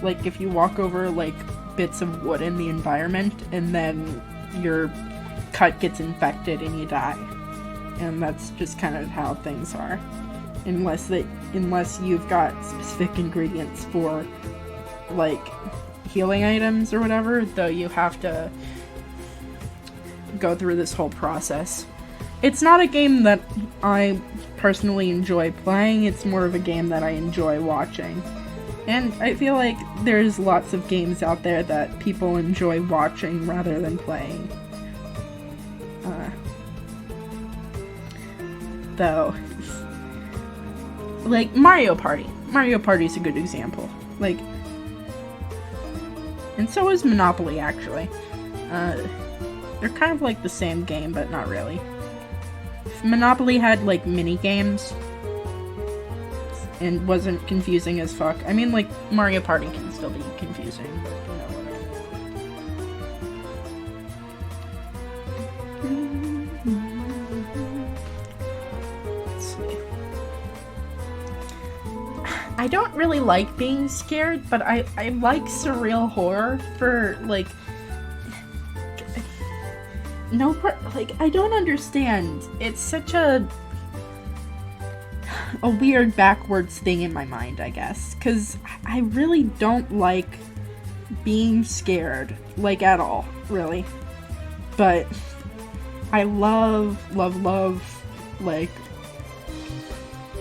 Like, if you walk over, like, bits of wood in the environment, and then your cut gets infected and you die. And that's just kind of how things are. Unless you've got specific ingredients for, like, healing items or whatever, though you have to go through this whole process. It's not a game that I personally enjoy playing, it's more of a game that I enjoy watching. And I feel like there's lots of games out there that people enjoy watching rather than playing. Though, like, Mario Party. Mario Party's a good example. Like, and so is Monopoly, actually. They're kind of like the same game, but not really. If Monopoly had, like, mini games and wasn't confusing as fuck. I mean, like, Mario Party can still be confusing, but, you know, whatever. Let's see. I don't really like being scared, but I like surreal horror for, like, like, I don't understand. It's such a... a weird backwards thing in my mind, I guess, because I really don't like being scared, like, at all, really. But I love, like,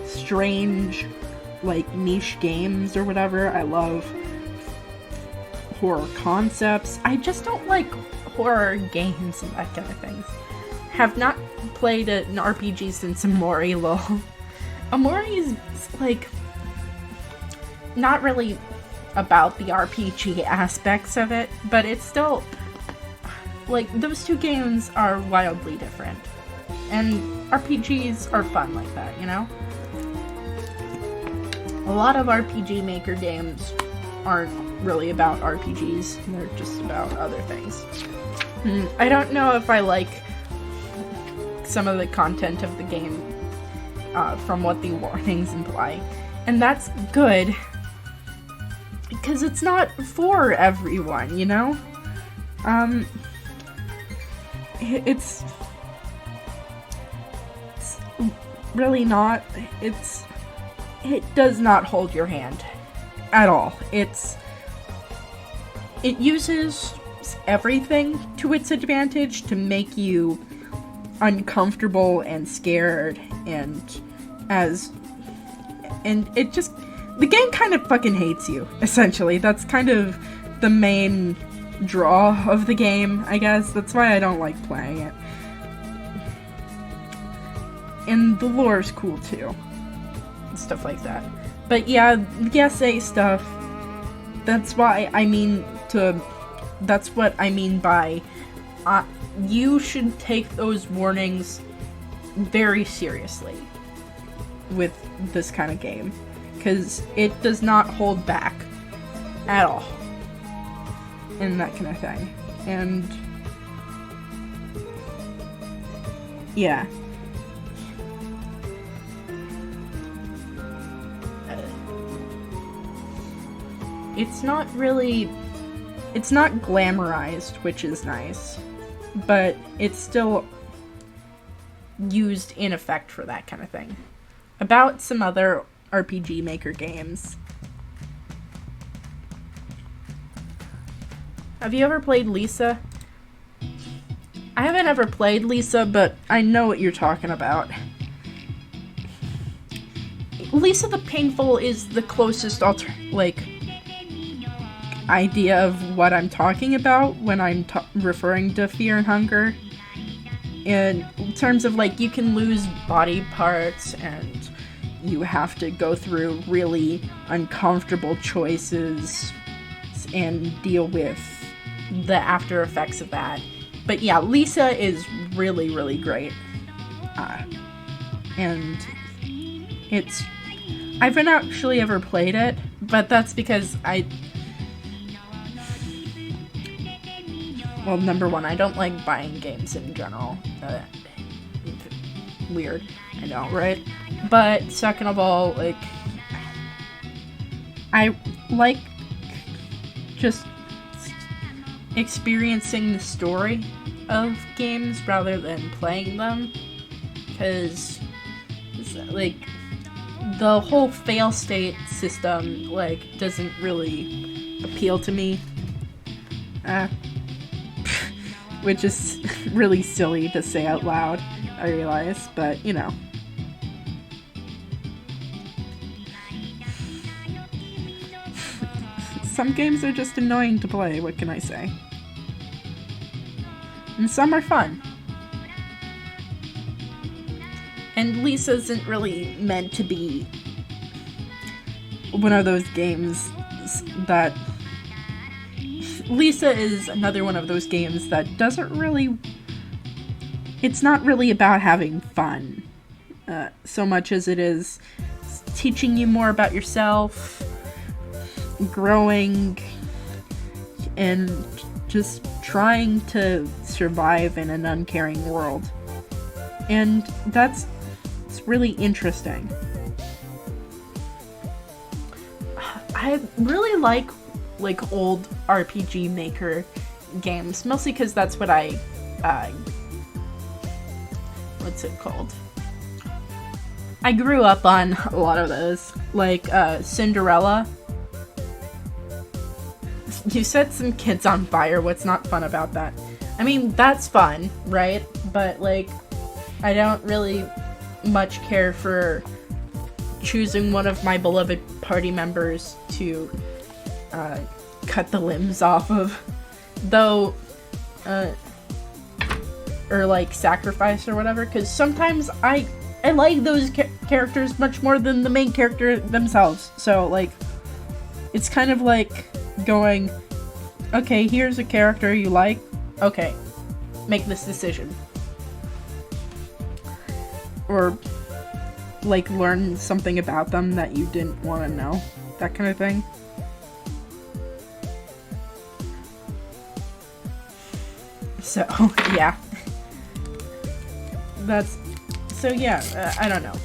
strange, like, niche games or whatever. I love horror concepts. I just don't like horror games and that kind of things. Have not played an RPG since Amori, lol. Amori is, like, not really about the RPG aspects of it, but it's still, like, those two games are wildly different. And RPGs are fun like that, you know? A lot of RPG Maker games aren't really about RPGs, they're just about other things. I don't know if I like some of the content of the game from what the warnings imply. And that's good, because it's not for everyone, you know? It's really not. It does not hold your hand at all. It uses everything to its advantage to make you uncomfortable and scared, and it just, the game kind of fucking hates you, essentially. That's kind of the main draw of the game, I guess. That's why I don't like playing it. And the lore's cool too. And stuff like that. But yeah, the essay stuff, that's what I mean by you should take those warnings very seriously with this kind of game, because it does not hold back at all and that kind of thing. And yeah, it's not glamorized, which is nice, but it's still used in effect for that kind of thing. About some other RPG Maker games. Have you ever played Lisa? I haven't ever played Lisa, but I know what you're talking about. Lisa the Painful is the closest idea of what I'm talking about when I'm referring to Fear and Hunger. In terms of, like, you can lose body parts and you have to go through really uncomfortable choices and deal with the after effects of that. But yeah, Lisa is really, really great. And I haven't actually ever played it, but that's because well, number one, I don't like buying games in general. Weird, I know, right? But second of all, like, I like just experiencing the story of games rather than playing them, because, like, the whole fail state system, like, doesn't really appeal to me. Which is really silly to say out loud, I realize, but, you know. Some games are just annoying to play, what can I say? And some are fun. And Lisa isn't really meant to be one of those games that... Lisa is another one of those games that doesn't really... It's not really about having fun so much as it is teaching you more about yourself, growing, and just trying to survive in an uncaring world. And it's really interesting. I really like old RPG Maker games, mostly because that's what what's it called? I grew up on a lot of those, like Cinderella. You set some kids on fire. What's not fun about that? I mean, that's fun, right? But like, I don't really much care for choosing one of my beloved party members to cut the limbs off of, though, or like sacrifice or whatever, because sometimes I like those characters much more than the main character themselves. So like, it's kind of like going, okay, here's a character you like, okay, make this decision. Or like learn something about them that you didn't want to know, that kind of thing. So yeah, that's, so yeah, I don't know.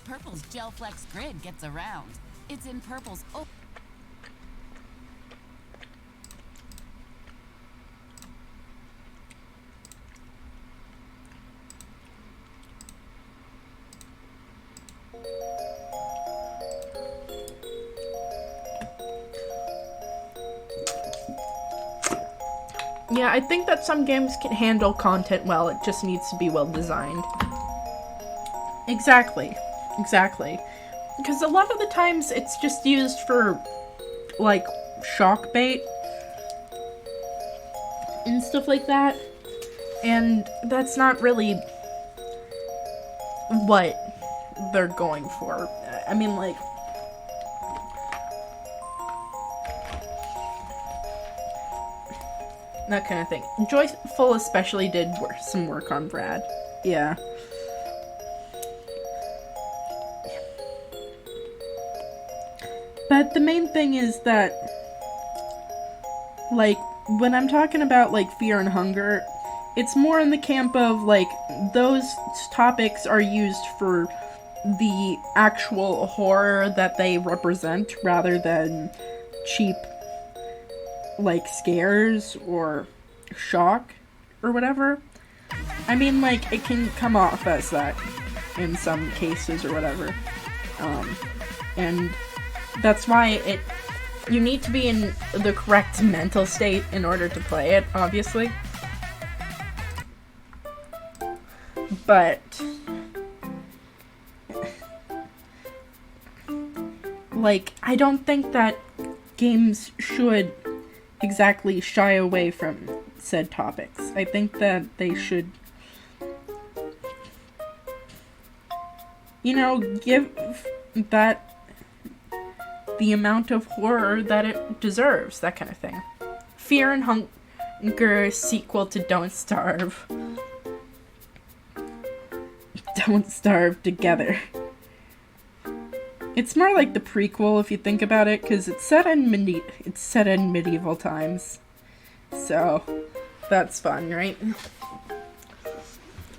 Purple's Gel Flex grid gets around. It's in Purple's Yeah, I think that some games can handle content well, it just needs to be well designed. Exactly. Because a lot of the times it's just used for, like, shock bait and stuff like that. And that's not really what they're going for. I mean, like, that kind of thing. Joyful especially did some work on Brad. Yeah. But the main thing is that, like, when I'm talking about, like, fear and hunger, it's more in the camp of, like, those topics are used for the actual horror that they represent rather than cheap, like, scares or shock or whatever. I mean, like, it can come off as that in some cases or whatever. And that's why you need to be in the correct mental state in order to play it, obviously. But, like, I don't think that games should exactly shy away from said topics. I think that they should, you know, give that the amount of horror that it deserves, that kind of thing. Fear and Hunger sequel to Don't Starve. Don't Starve Together. It's more like the prequel if you think about it, because it's set in medieval times. So, that's fun, right?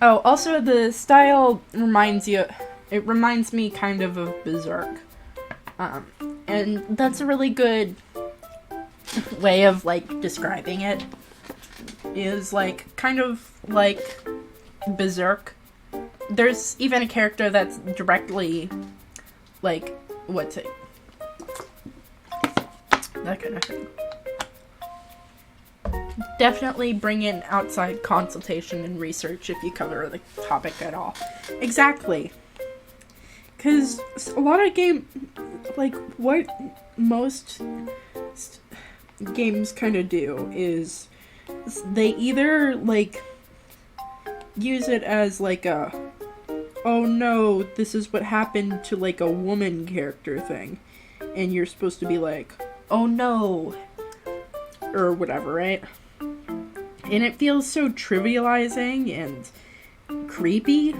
Oh, also the style reminds me kind of Berserk. And that's a really good way of, like, describing it. Is, like, kind of like Berserk. There's even a character that's directly, like, what's it? That kind of thing. Definitely bring in outside consultation and research if you cover the topic at all. Exactly. Because a lot of like, what most games kind of do is they either, like, use it as, like, a, oh no, this is what happened to, like, a woman character thing. And you're supposed to be like, oh no. Or whatever, right? And it feels so trivializing and creepy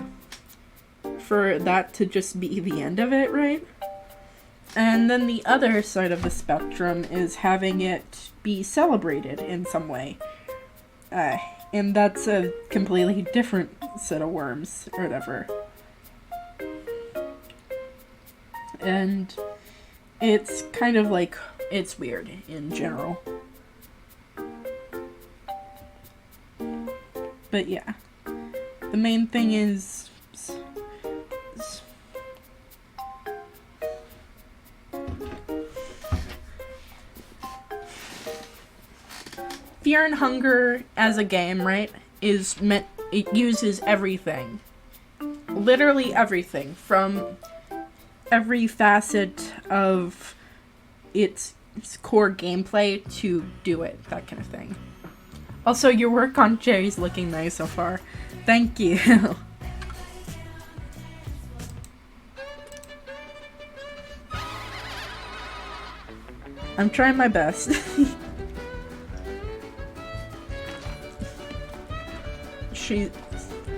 for that to just be the end of it, right? And then the other side of the spectrum is having it be celebrated in some way. And that's a completely different set of worms, or whatever. And it's kind of like it's weird in general. But yeah, the main thing is Fear and Hunger as a game, right, is meant, it uses everything. Literally everything, from every facet of its core gameplay to do it, that kind of thing. Also, your work on Cherri's looking nice so far. Thank you. I'm trying my best.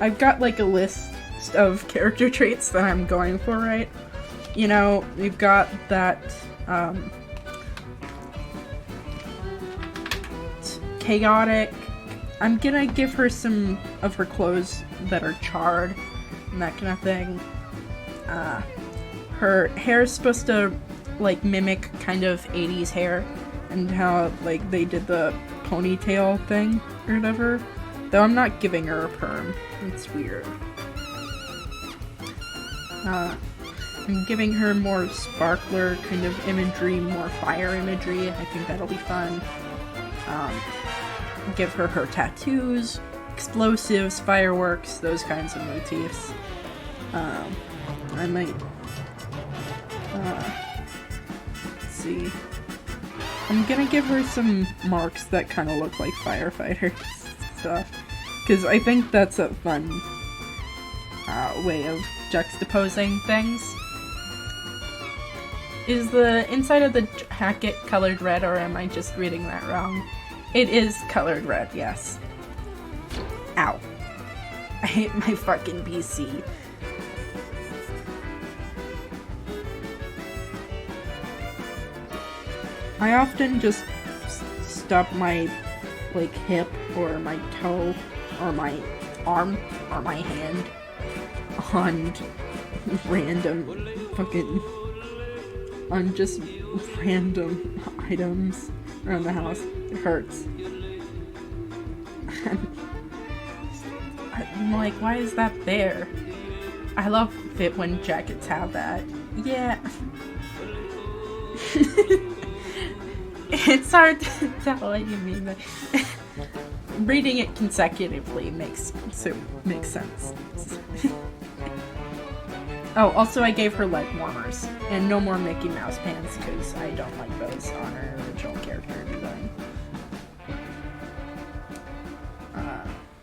I've got like a list of character traits that I'm going for, right? You know, we've got that, chaotic. I'm gonna give her some of her clothes that are charred and that kind of thing. Her hair is supposed to like mimic kind of 80s hair and how like they did the ponytail thing or whatever. Though I'm not giving her a perm. It's weird. I'm giving her more sparkler kind of imagery, more fire imagery. I think that'll be fun. Give her tattoos, explosives, fireworks, those kinds of motifs. I might... let's see. I'm gonna give her some marks that kind of look like firefighters stuff. Because I think that's a fun way of juxtaposing things. Is the inside of the jacket colored red, or am I just reading that wrong? It is colored red, yes. Ow. I hate my fucking PC. I often just stub my like hip or my toe or my arm or my hand on random fucking on just random items around the house. It hurts. I'm like, why is that there? I love it when jackets have that. Yeah. It's hard to tell what you mean, but reading it consecutively makes sense. Oh, also I gave her leg warmers, and no more Mickey Mouse pants, because I don't like those on her original character design.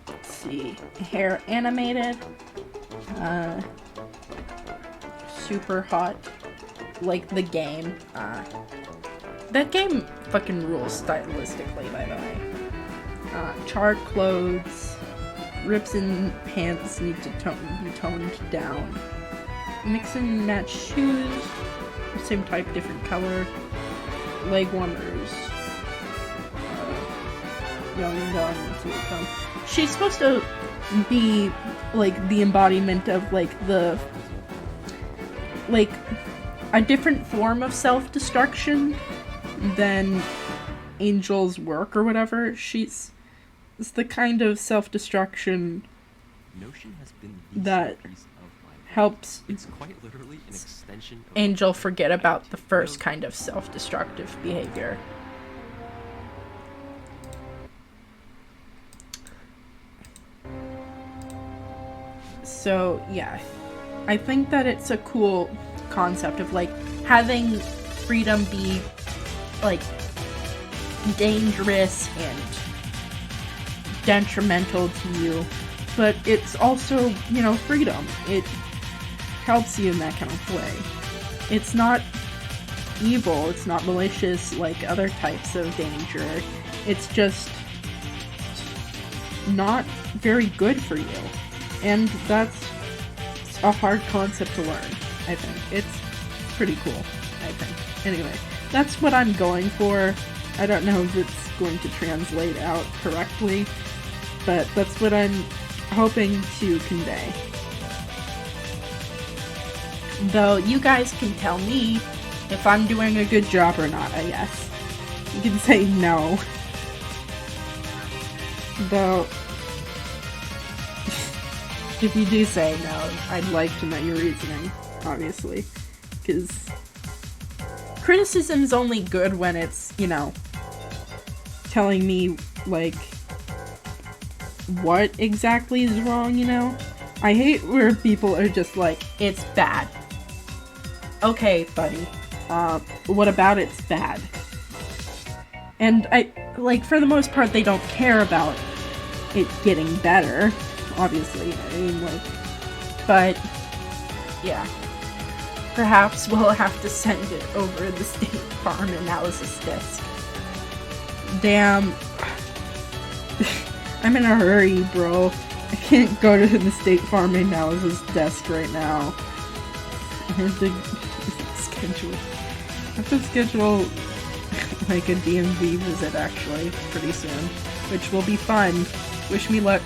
Let's see. Hair animated. Super hot. Like the game. That game fucking rules stylistically, by the way. Charred clothes. Rips in pants need to be toned down. Mix and match shoes. Same type, different color. Leg warmers. Young gun. She's supposed to be like the embodiment of like a different form of self-destruction than Angel's work or whatever. It's the kind of self-destruction that helps Angel forget about the first kind of self-destructive behavior. So yeah, I think that it's a cool concept of like having freedom be like dangerous and detrimental to you, but it's also, you know, freedom. It helps you in that kind of way. It's not evil, it's not malicious like other types of danger. It's just not very good for you. And that's a hard concept to learn, I think. It's pretty cool, I think. Anyway, that's what I'm going for. I don't know if it's going to translate out correctly, but that's what I'm hoping to convey. Though you guys can tell me if I'm doing a good job or not, I guess. You can say no. Though, if you do say no, I'd like to know your reasoning, obviously. Because criticism's only good when it's, you know, telling me, like, what exactly is wrong, you know? I hate where people are just like, it's bad. Okay, buddy. What about it's bad? And like, for the most part, they don't care about it getting better, obviously. I mean, like, but, yeah. Perhaps we'll have to send it over the State Farm analysis desk. Damn. I'm in a hurry, bro. I can't go to the State Farm analysis desk right now. I have to schedule like a DMV visit actually pretty soon, which will be fun. Wish me luck.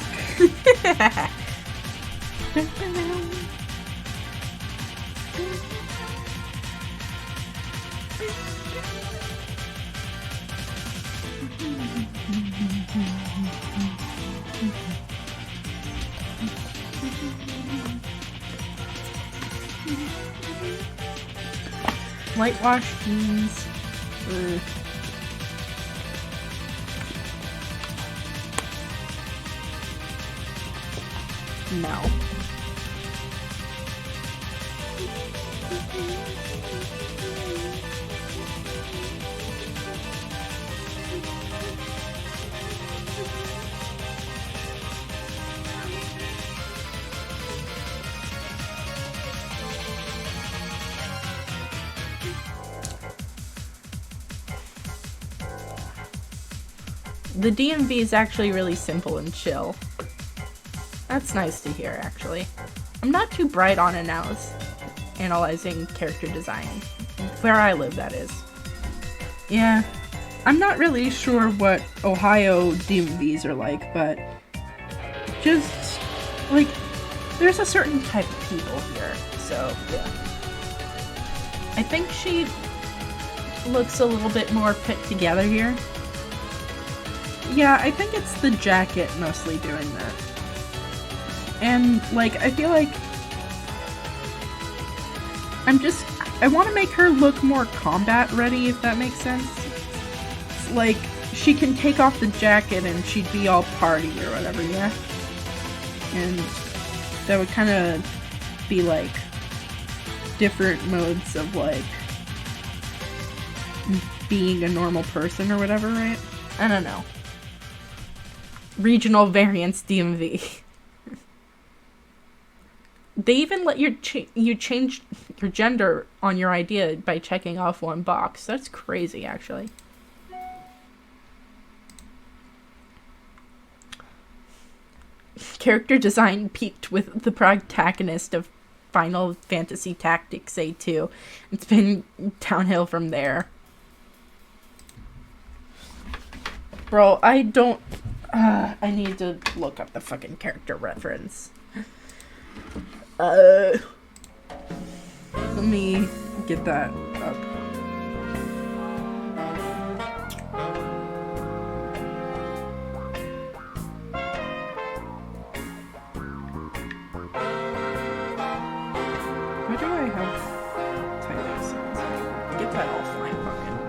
Whitewash jeans. No. The DMV is actually really simple and chill. That's nice to hear, actually. I'm not too bright on analyzing character design. Where I live, that is. Yeah, I'm not really sure what Ohio DMVs are like, but just, like, there's a certain type of people here, so, yeah. I think she looks a little bit more put together here. Yeah, I think it's the jacket mostly doing that. And, like, I feel like I want to make her look more combat ready, if that makes sense. Like, she can take off the jacket and she'd be all party or whatever, yeah? And that would kind of be, like, different modes of, like, being a normal person or whatever, right? I don't know. Regional variance DMV. They even let you change your gender on your ID by checking off one box. That's crazy, actually. Character design peaked with the protagonist of Final Fantasy Tactics A2. It's been downhill from there. Bro, I need to look up the fucking character reference. Let me get that up. Why do I have typing sounds? Get that off my fucking.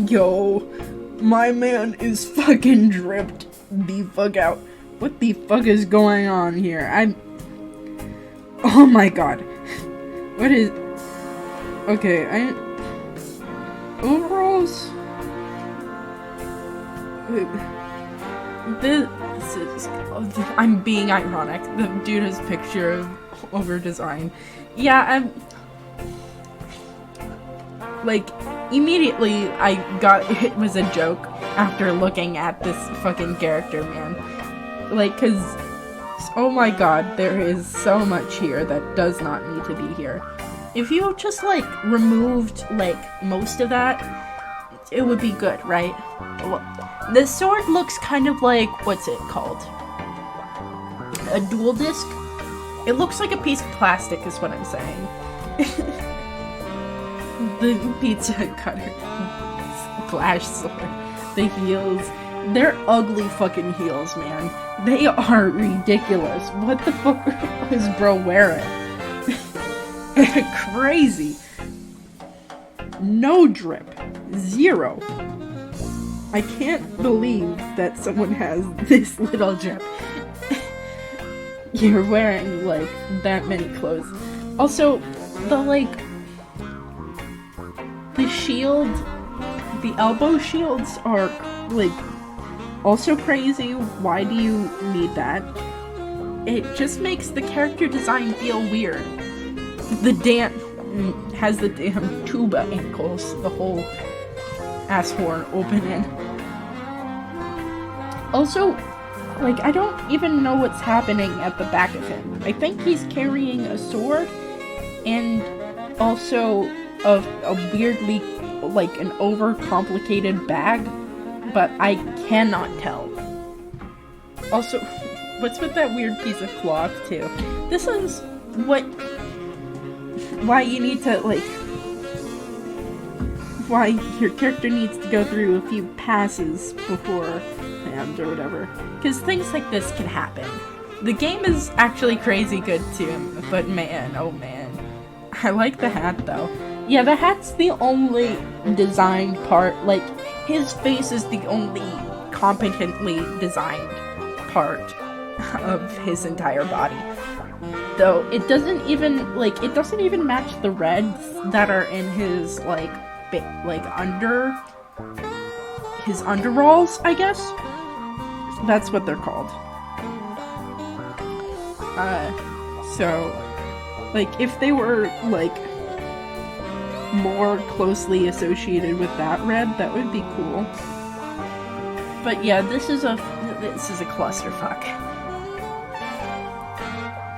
Yo, my man is fucking dripped the fuck out. What the fuck is going on here? Oh my god. What is... Okay, overalls? This is... I'm being ironic. The dude has a picture of over design. Yeah, like... immediately I got it was a joke after looking at this fucking character, man. Like, cause, oh my god, there is so much here that does not need to be here. If you just, like, removed, like, most of that, it would be good, right? Well, the sword looks kind of like, what's it called? A dual disc? It looks like a piece of plastic is what I'm saying. The pizza cutter flash sword. The heels. They're ugly fucking heels, man. They are ridiculous. What the fuck is bro wearing? Crazy. No drip. Zero. I can't believe that someone has this little drip. You're wearing, like, that many clothes. Also, the shield, the elbow shields are, like, also crazy. Why do you need that? It just makes the character design feel weird. The has the damn tuba ankles, the whole ass horn opening. Also, like, I don't even know what's happening at the back of him. I think he's carrying a sword and also a weirdly, like, an overcomplicated bag, but I cannot tell. Also, what's with that weird piece of cloth, too? This is why you need to, like, why your character needs to go through a few passes beforehand or whatever. Because things like this can happen. The game is actually crazy good too, but man, oh man. I like the hat though. Yeah, the hat's the only design part. Like, his face is the only competently designed part of his entire body. Though it doesn't even match the reds that are in his under his underalls, I guess. That's what they're called. So, like, if they were, like, more closely associated with that red, that would be cool. But yeah, this is a clusterfuck.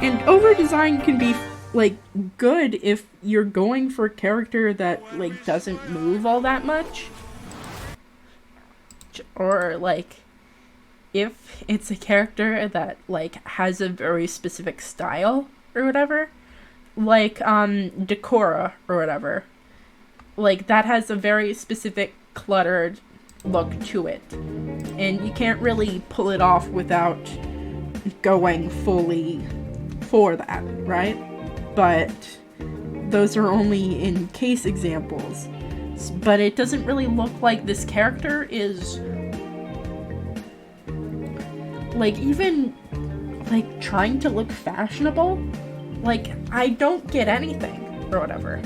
And over-design can be, like, good if you're going for a character that, like, doesn't move all that much. Or, like, if it's a character that, like, has a very specific style or whatever. Like, Decora or whatever. Like, that has a very specific cluttered look to it. And you can't really pull it off without going fully for that, right? But those are only in case examples. But it doesn't really look like this character is, like, even, like, trying to look fashionable. Like, I don't get anything, or whatever.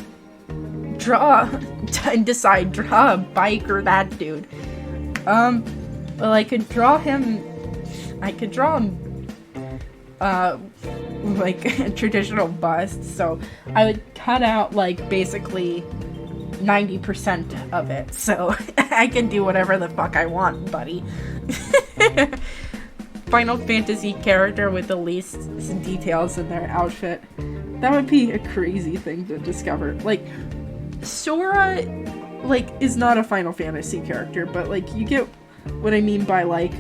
Draw a bike or that dude. Well, I could draw him, like, a traditional bust, so I would cut out, like, basically 90% of it, so I can do whatever the fuck I want, buddy. Final Fantasy character with the least details in their outfit. That would be a crazy thing to discover. Like, Sora, like, is not a Final Fantasy character, but, like, you get what I mean by, like,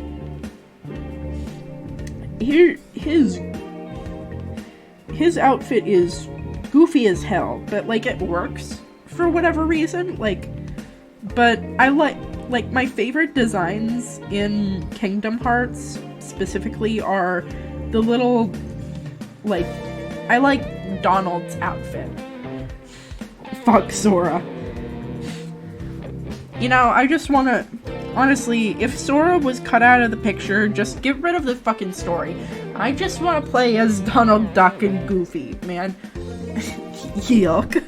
his outfit is goofy as hell, but, like, it works for whatever reason. Like, but I like my favorite designs in Kingdom Hearts specifically are the little, like, I like Donald's outfit. Fuck Sora. You know, I just wanna, honestly, if Sora was cut out of the picture, just get rid of the fucking story. I just wanna play as Donald Duck and Goofy, man. Yuck.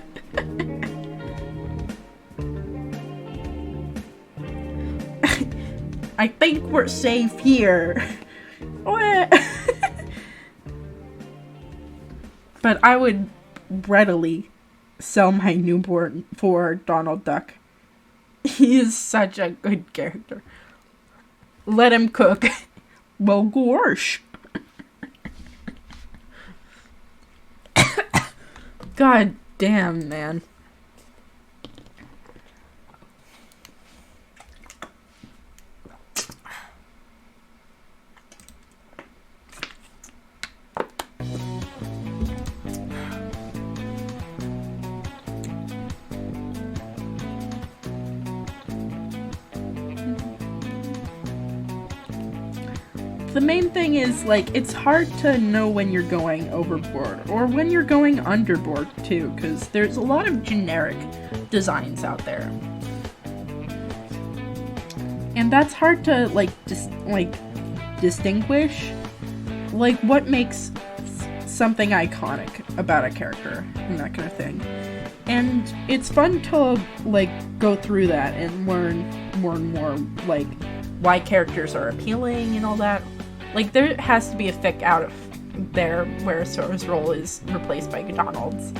I think we're safe here. But I would readily sell my newborn for Donald Duck. He is such a good character. Let him cook. Well, gosh. God damn, man. The main thing is, like, it's hard to know when you're going overboard or when you're going underboard too, because there's a lot of generic designs out there. And that's hard to, like, distinguish, like, what makes something iconic about a character and that kind of thing. And it's fun to, like, go through that and learn more and more, like, why characters are appealing and all that. Like, there has to be a fic out of there where Sora's role is replaced by Donald's.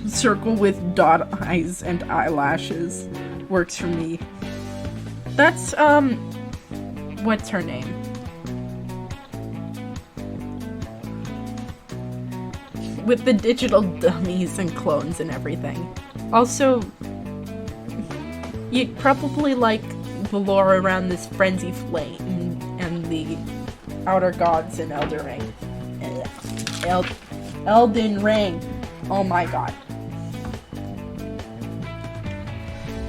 Circle with dot eyes and eyelashes works for me. That's, what's her name? With the digital dummies and clones and everything. Also, you'd probably like the lore around this frenzy flame and the outer gods in Elden Ring. Elden Ring. Oh my god.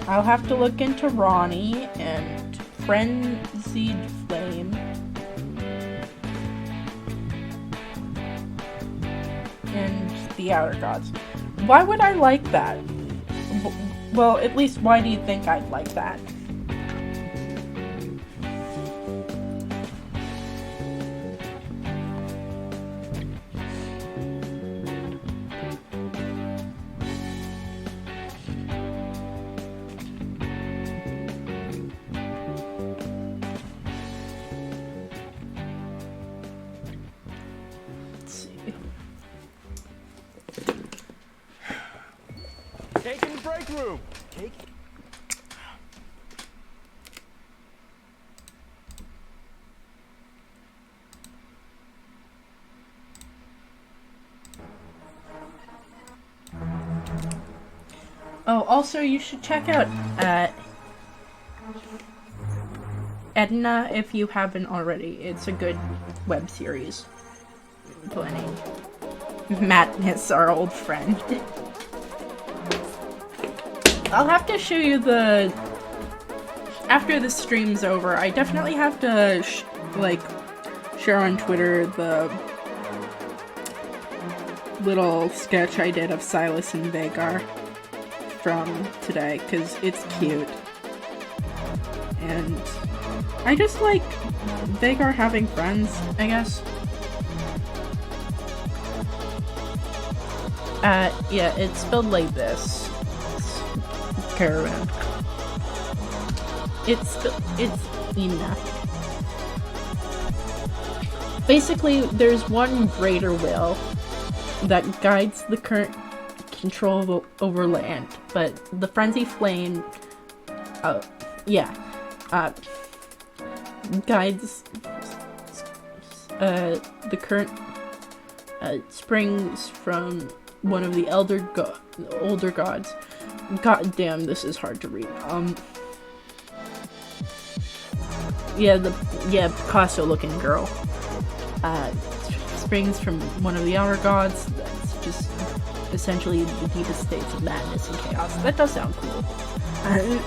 I'll have to look into Ronnie and Frenzied Flame. And the outer gods. Why would I like that? Well, at least why do you think I'd like that? Cake in the break room. Cake? Oh, also you should check out Edna if you haven't already. It's a good web series. Plenty. Madness, our old friend. I'll have to show you the... After the stream's over, I definitely have to, share on Twitter the little sketch I did of Silas and Vagar from today, because it's cute. And I just like Vagar having friends, I guess. Yeah, it's spelled like this. Caravan. It's enough. Basically, there's one greater will that guides the current control over land, but the frenzy flame, guides the current springs from one of the older gods. God damn, this is hard to read. Picasso-looking girl. Springs from one of the outer gods. That's just essentially the deepest states of madness and chaos. That does sound cool.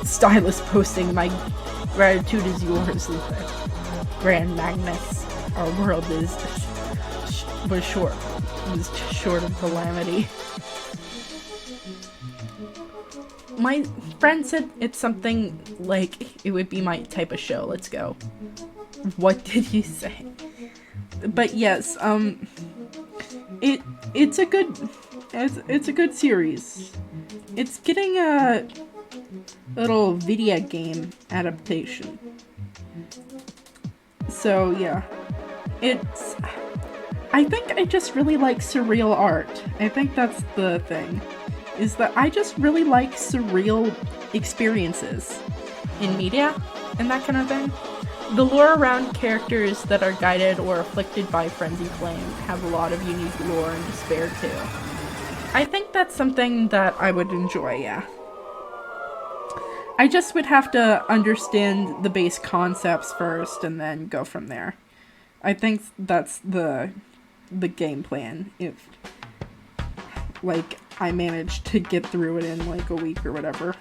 Stylus posting, my gratitude is yours, Grand Magnus. Our world was short of calamity. My friend said it's something like it would be my type of show. Let's go. What did you say? But yes, it's a good series. It's getting a little video game adaptation. So yeah, I think I just really like surreal art. I think that's the thing. Is that I just really like surreal experiences in media and that kind of thing. The lore around characters that are guided or afflicted by frenzy flame have a lot of unique lore and despair too. I think that's something that I would enjoy, yeah. I just would have to understand the base concepts first and then go from there. I think that's the game plan. If, like, I manage to get through it in, like, a week or whatever.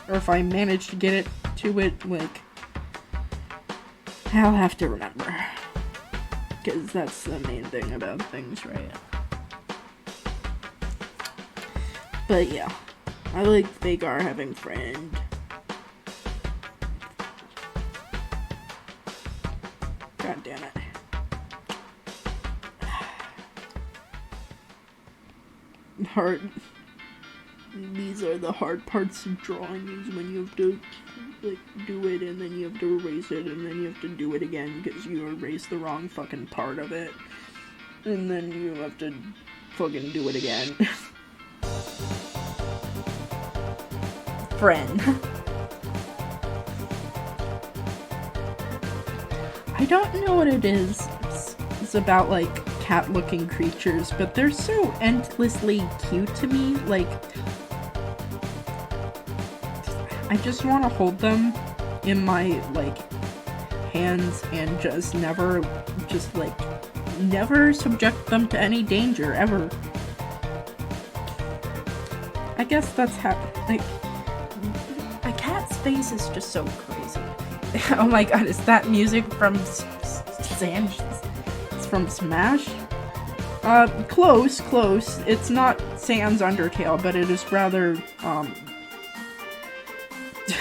Or if I manage to get to it, like, I'll have to remember. Because that's the main thing about things, right? But yeah, I like Vagar having friend. God damn it. These are the hard parts of drawing, is when you have to, like, do it and then you have to erase it and then you have to do it again because you erased the wrong fucking part of it. And then you have to fucking do it again. Friend. I don't know what it is. It's about, like, cat-looking creatures, but they're so endlessly cute to me. Like, I just want to hold them in my, like, hands and just never subject them to any danger, ever. I guess that's how, like, a cat's face is just so crazy. Oh my god, is that music from It's from Smash? Close. It's not Sans Undertale, but it is rather,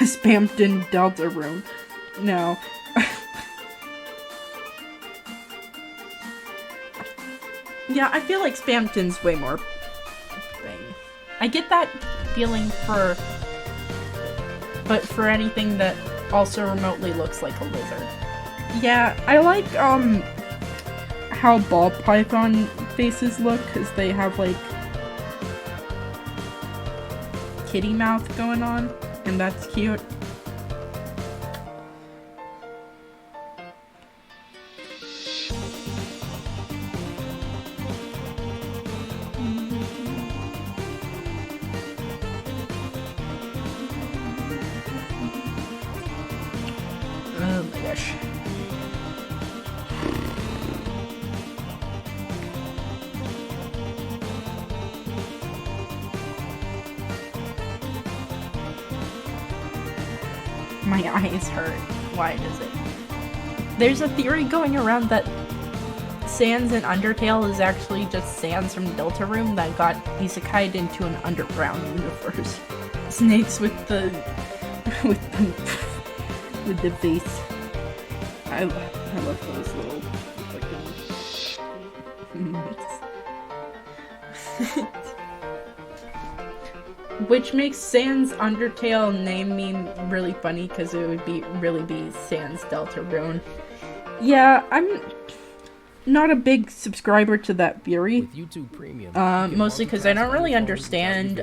Spamped in Deltarune. No. Yeah, I feel like Spampton's way more thing. I get that feeling but for anything that also remotely looks like a lizard. Yeah, I like, how ball python faces look, because they have, like, kitty mouth going on, and that's cute. Oh my gosh. My eyes hurt. Why does it? There's a theory going around that Sans in Undertale is actually just Sans from Deltarune that got isekai'd into an underground universe. Snakes with the face. I love those little fucking which makes Sans Undertale name me really funny because it would really be Sans Deltarune. Yeah, I'm not a big subscriber to that theory. With YouTube Premium, Mostly because I don't really understand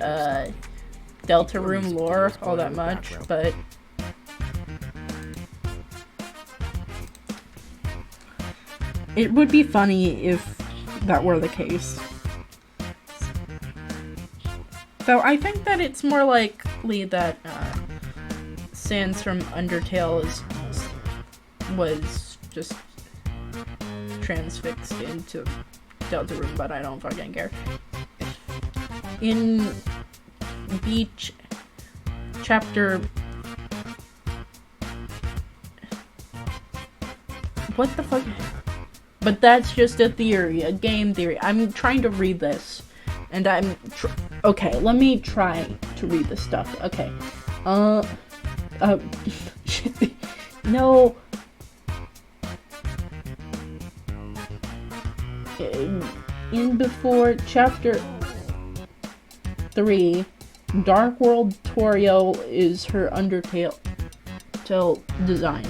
Deltarune lore all that much, but it would be funny if that were the case. Though I think that it's more likely that Sans from Undertale was just transfixed into Deltarune, but I don't fucking care. In Beach chapter... What the fuck? But that's just a theory, a game theory. I'm trying to read this. And I'm... Okay, let me try to read this stuff. Okay. No. In before chapter 3, Dark World Torio is her Undertale design.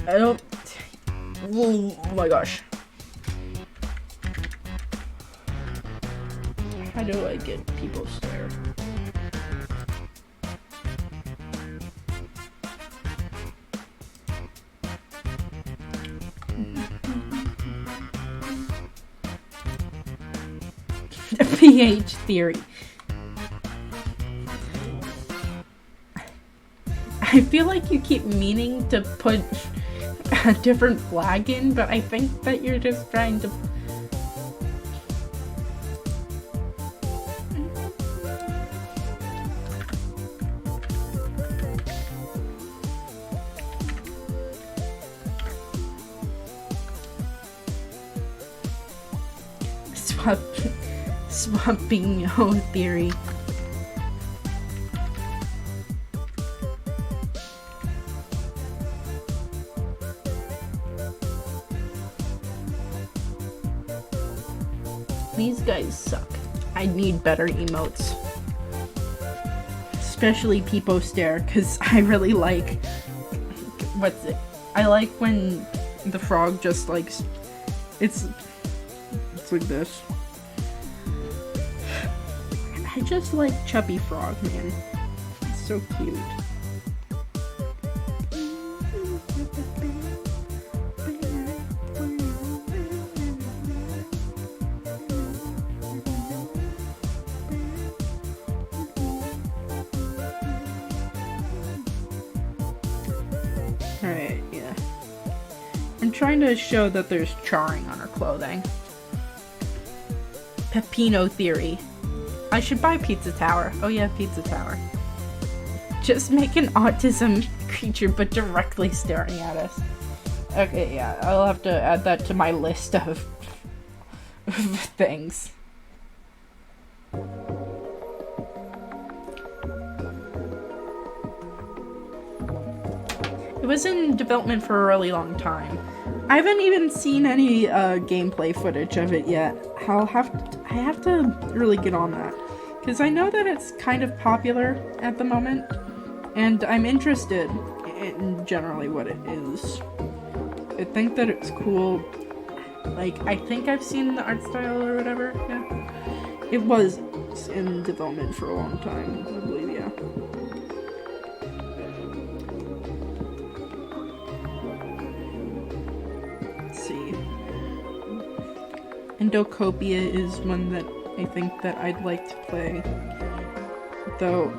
I don't... Oh my gosh. How do I get people's stare? pH theory. I feel like you keep meaning to put a different flag in, but I think that you're just trying to... Swapping theory. These guys suck. I need better emotes. Especially Peepo Stare, because I really like... What's it? I like when the frog just like... It's like this. I just like Chubby Frog, man. It's so cute. Alright, yeah. I'm trying to show that there's charring on her clothing. Pepino theory. I should buy Pizza Tower. Oh yeah, Pizza Tower. Just make an autism creature but directly staring at us. Okay, yeah, I'll have to add that to my list of things. It was in development for a really long time. I haven't even seen any gameplay footage of it yet. I have to really get on that. Because I know that it's kind of popular at the moment. And I'm interested in generally what it is. I think that it's cool. Like, I think I've seen the art style or whatever. Yeah. It was in development for a long time, I believe, yeah. See. Endocopia is one that I think that I'd like to play. Though,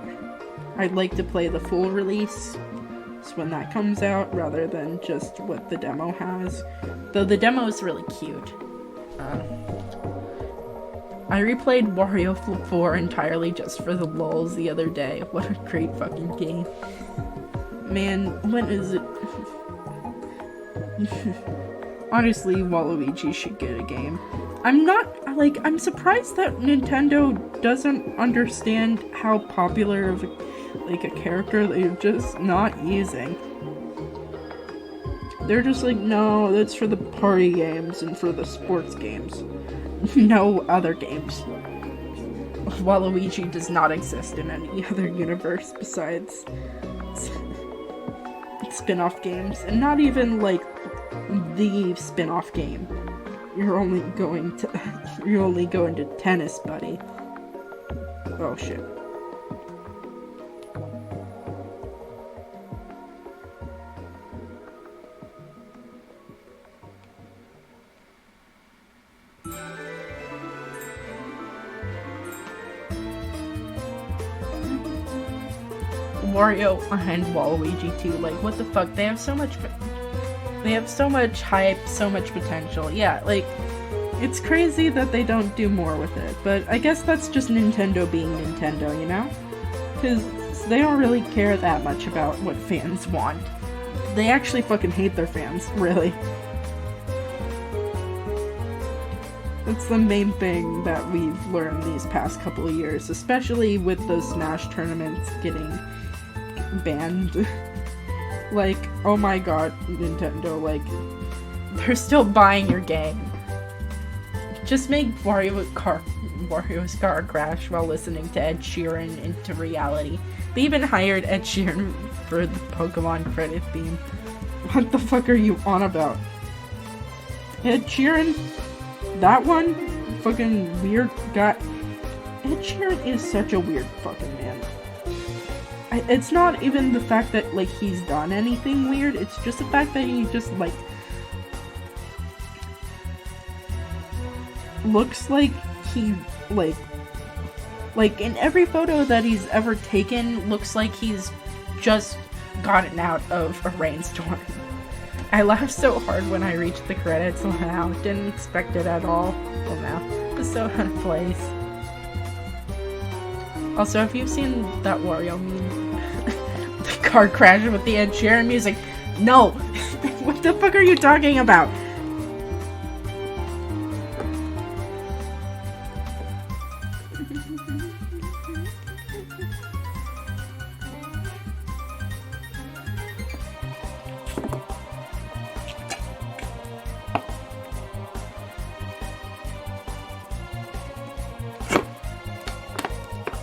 I'd like to play the full release when that comes out, rather than just what the demo has. Though the demo is really cute. I replayed Wario Flip 4 entirely just for the lulz the other day. What a great fucking game. Man, when is it? Honestly, Waluigi should get a game. I'm surprised that Nintendo doesn't understand how popular of a character they're just not using. They're just like, no, that's for the party games and for the sports games. No other games. Waluigi does not exist in any other universe besides spin-off games, and not even like the spin-off game. You're only going to tennis, buddy. Oh shit. Wario and Waluigi too, like, what the fuck? They have so much hype, so much potential. Yeah, like, it's crazy that they don't do more with it, but I guess that's just Nintendo being Nintendo, you know? Because they don't really care that much about what fans want. They actually fucking hate their fans, really. That's the main thing that we've learned these past couple of years, especially with those Smash tournaments getting banned. Like, oh my god, Nintendo, like, they're still buying your game. Just make Wario's car crash while listening to Ed Sheeran into reality. They even hired Ed Sheeran for the Pokemon credit theme. What the fuck are you on about? Ed Sheeran? That one? Fucking weird guy. Ed Sheeran is such a weird fucking man. It's not even the fact that, like, he's done anything weird, it's just the fact that he just, like, looks like he like in every photo that he's ever taken, looks like he's just gotten out of a rainstorm. I laughed so hard when I reached the credits. Wow, didn't expect it at all. Well, now it was so out of place. Also, have you seen that Wario meme? The car crash with the Ed Sheeran music? No! What the fuck are you talking about?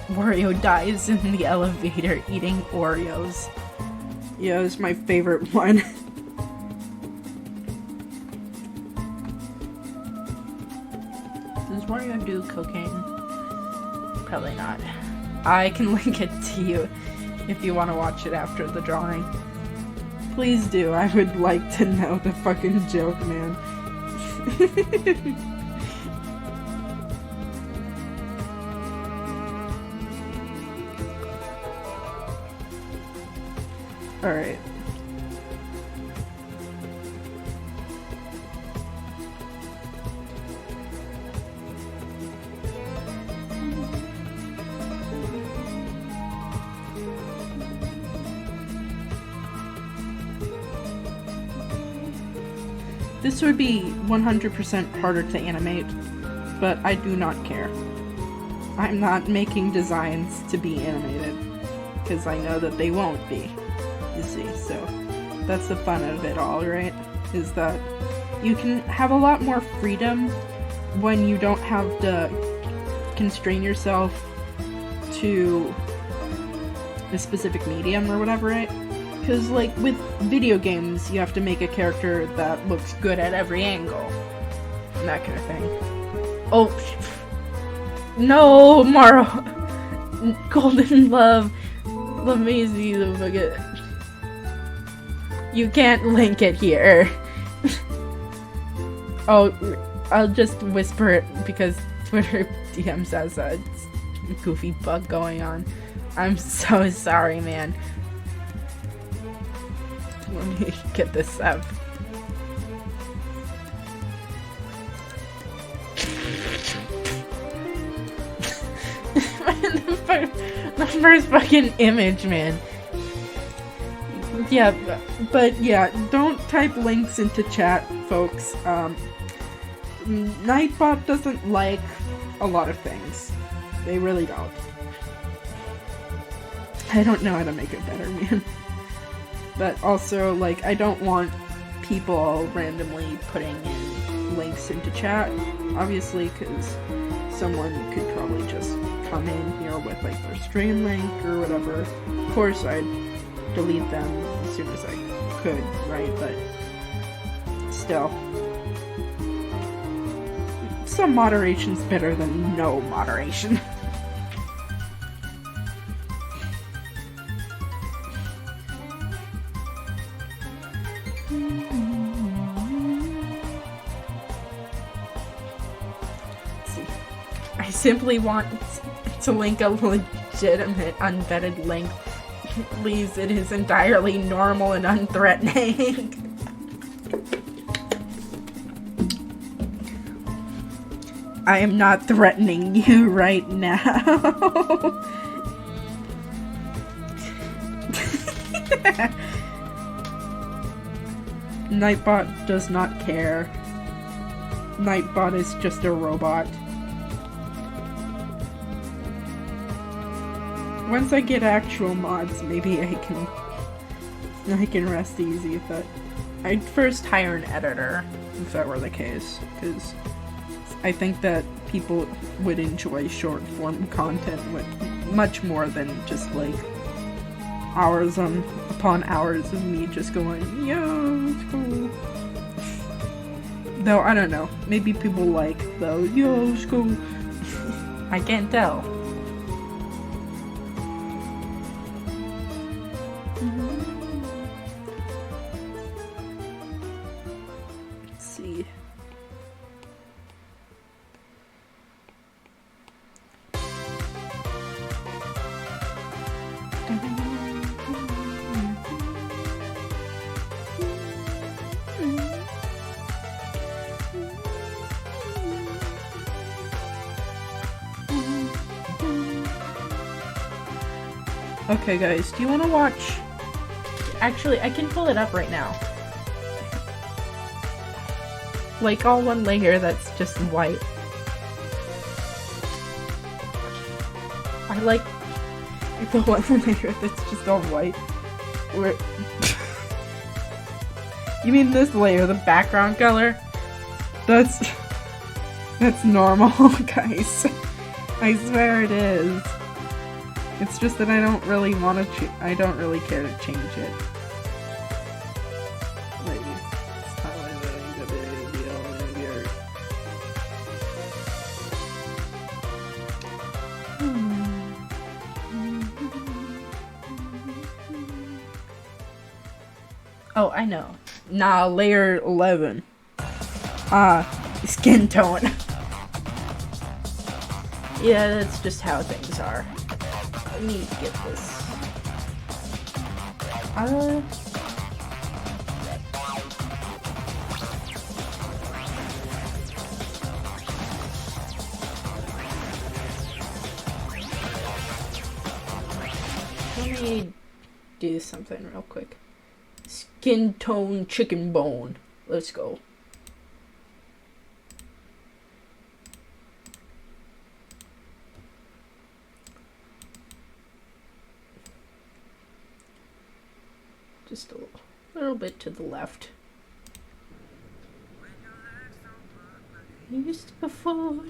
Wario dies in the elevator eating Oreos. Yeah, it's my favorite one. Does Wario do cocaine? Probably not. I can link it to you if you want to watch it after the drawing. Please do, I would like to know the fucking joke, man. Alright. This would be 100% harder to animate, but I do not care. I'm not making designs to be animated, because I know that they won't be, you see, so that's the fun of it all, right? Is that you can have a lot more freedom when you don't have to constrain yourself to a specific medium or whatever, right? Because, like, with video games, you have to make a character that looks good at every angle. And that kind of thing. Oh, no, Maro! Golden Love. Let me see the fucking... You can't link it here. Oh, I'll just whisper it because Twitter DMs has a goofy bug going on. I'm so sorry, man. Let me get this up. The first fucking image, man. Yeah, but yeah, don't type links into chat, folks. Nightbot doesn't like a lot of things. They really don't. I don't know how to make it better, man. But also, like, I don't want people randomly putting in links into chat, obviously, because someone could probably just come in here with, like, their stream link or whatever. Of course, I'd delete them as soon as I could, right? But still. Some moderation's better than no moderation. I simply want to link a legitimate unvetted link. Please, it is entirely normal and unthreatening. I am not threatening you right now. Nightbot does not care. Nightbot is just a robot. Once I get actual mods, maybe I can rest easy, but I'd first hire an editor, if that were the case, because I think that people would enjoy short form content with much more than just like hours upon hours of me just going, yo, it's cool. Though, I don't know, maybe people like the, yo, it's cool. I can't tell. Let's see. Okay, guys, do you want to watch? Actually, I can pull it up right now. Like all one layer that's just white. I like the one layer that's just all white. Where you mean this layer, the background color? That's normal, guys. I swear it is. It's just that I don't really want to. I don't really care to change it. Oh, I know. Nah, layer 11. Skin tone. Yeah, that's just how things are. Let me get this. Let me do something real quick. Skin tone chicken bone. Let's go. Just a little bit to the left. Used before. Oh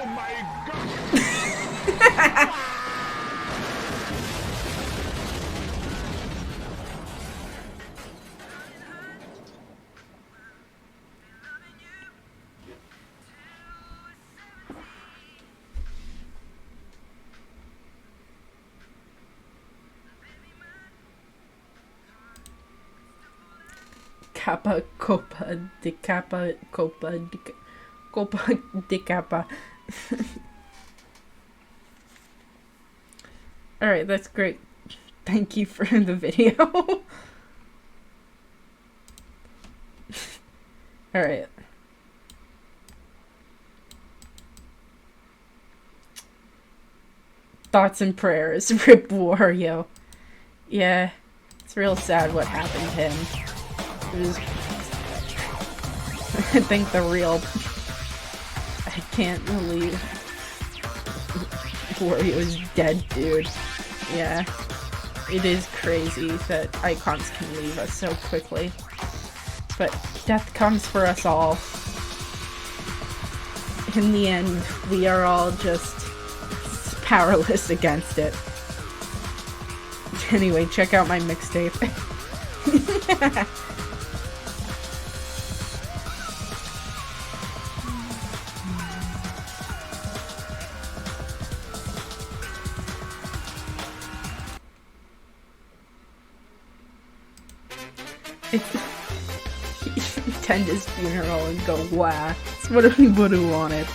my god! Kappa Copa de Kappa Copa de Copa de Kappa. Alright, that's great. Thank you for the video. Alright. Thoughts and prayers. Rip Wario. Yeah, it's real sad what happened to him. It was, I think the real, I can't believe Wario's dead, dude. Yeah, it is crazy that icons can leave us so quickly. But death comes for us all. In the end, we are all just powerless against it. Anyway, check out my mixtape. Attend his funeral and go, wow, that's what he would have wanted.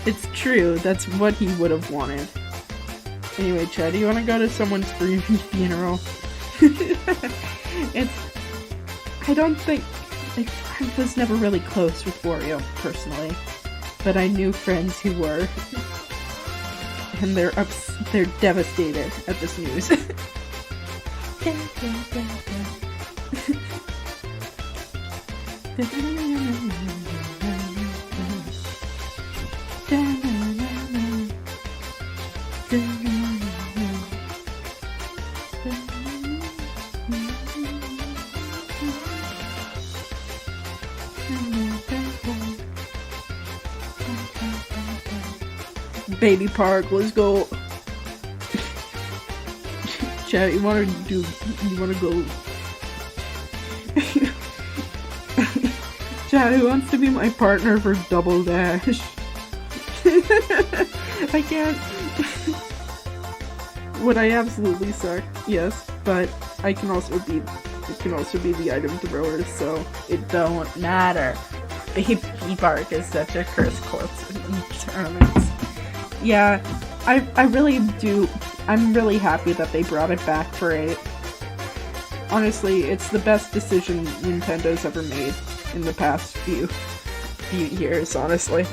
It's true, that's what he would have wanted. Anyway, Chad, do you want to go to someone's funeral? I don't think, I was never really close with Wario, personally. But I knew friends who were. And they're devastated at this news. Baby Park, let's go. Chat, you wanna go? Chat, who wants to be my partner for Double Dash? I can't. Would I absolutely suck? Yes, but I can also be. It can also be the item thrower, so it don't matter. Baby Bark is such a cursed corpse in tournaments. Yeah, I really do. I'm really happy that they brought it back for 8. Honestly, it's the best decision Nintendo's ever made in the past few years, honestly.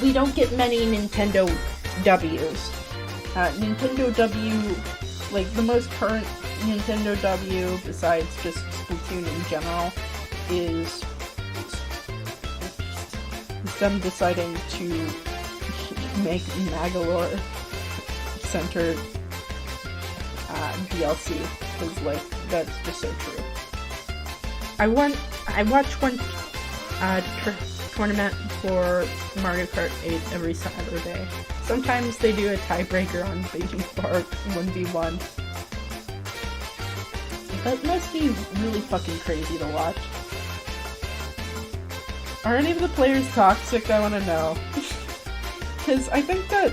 We don't get many Nintendo W's. Nintendo W, like the most current Nintendo W, besides just Splatoon in general, is them deciding to make Magalore centered DLC, because like that's just so true. I watch one tournament for Mario Kart 8 every Saturday. Sometimes they do a tiebreaker on Baby Bark 1v1. That must be really fucking crazy to watch. Are any of the players toxic? I want to know. Because I think that,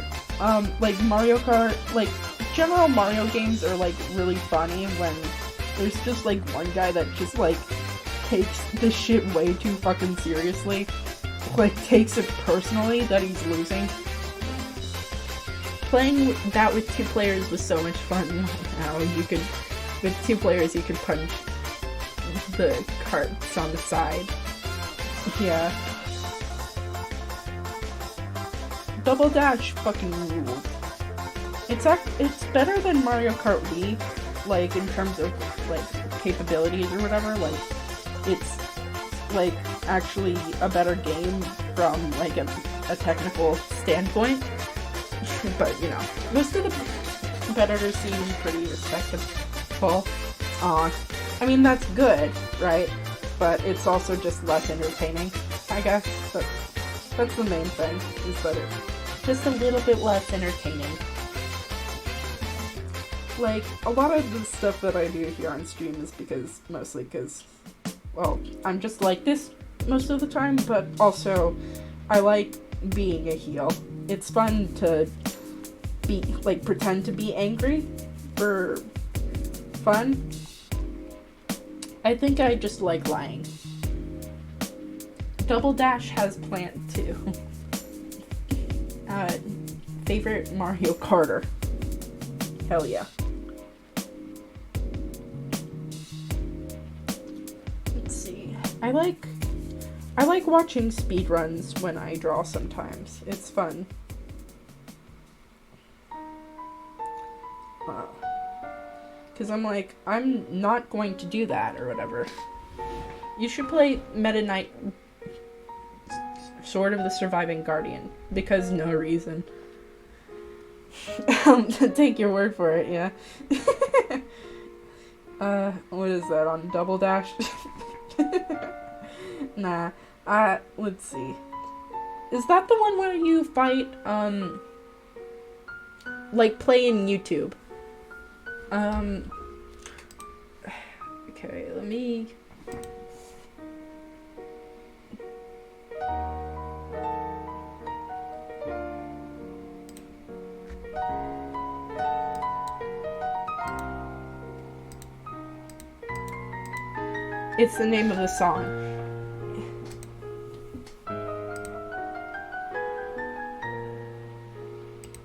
like, Mario Kart, like, general Mario games are, like, really funny when there's just, like, one guy that just, like, takes the shit way too fucking seriously. Like, takes it personally that he's losing. Playing that with 2 players was so much fun. Now you could, with 2 players, you could punch the carts on the side. Yeah. Double Dash fucking ruled. It's better than Mario Kart Wii, like, in terms of, like, capabilities or whatever. Like, it's, like, actually a better game from, like, a technical standpoint. But, you know, most of the competitors seem pretty respectable. I mean, that's good, right? But it's also just less entertaining, I guess. But that's the main thing, is that it's just a little bit less entertaining. Like, a lot of the stuff that I do here on stream is mostly because, well, I'm just like this most of the time, but also I like being a heel. It's fun to be, like, pretend to be angry for fun. I think I just like lying. Double Dash has Plant too. Favorite Mario Karter. Hell yeah. Let's see. I like watching speedruns when I draw sometimes. It's fun. Because I'm like, I'm not going to do that or whatever. You should play Meta Knight Sword of the Surviving Guardian. Because no reason. Take your word for it, yeah. What is that, on Double Dash? Nah. Let's see. Is that the one where you fight, like, play in YouTube? Okay, let me... It's the name of the song.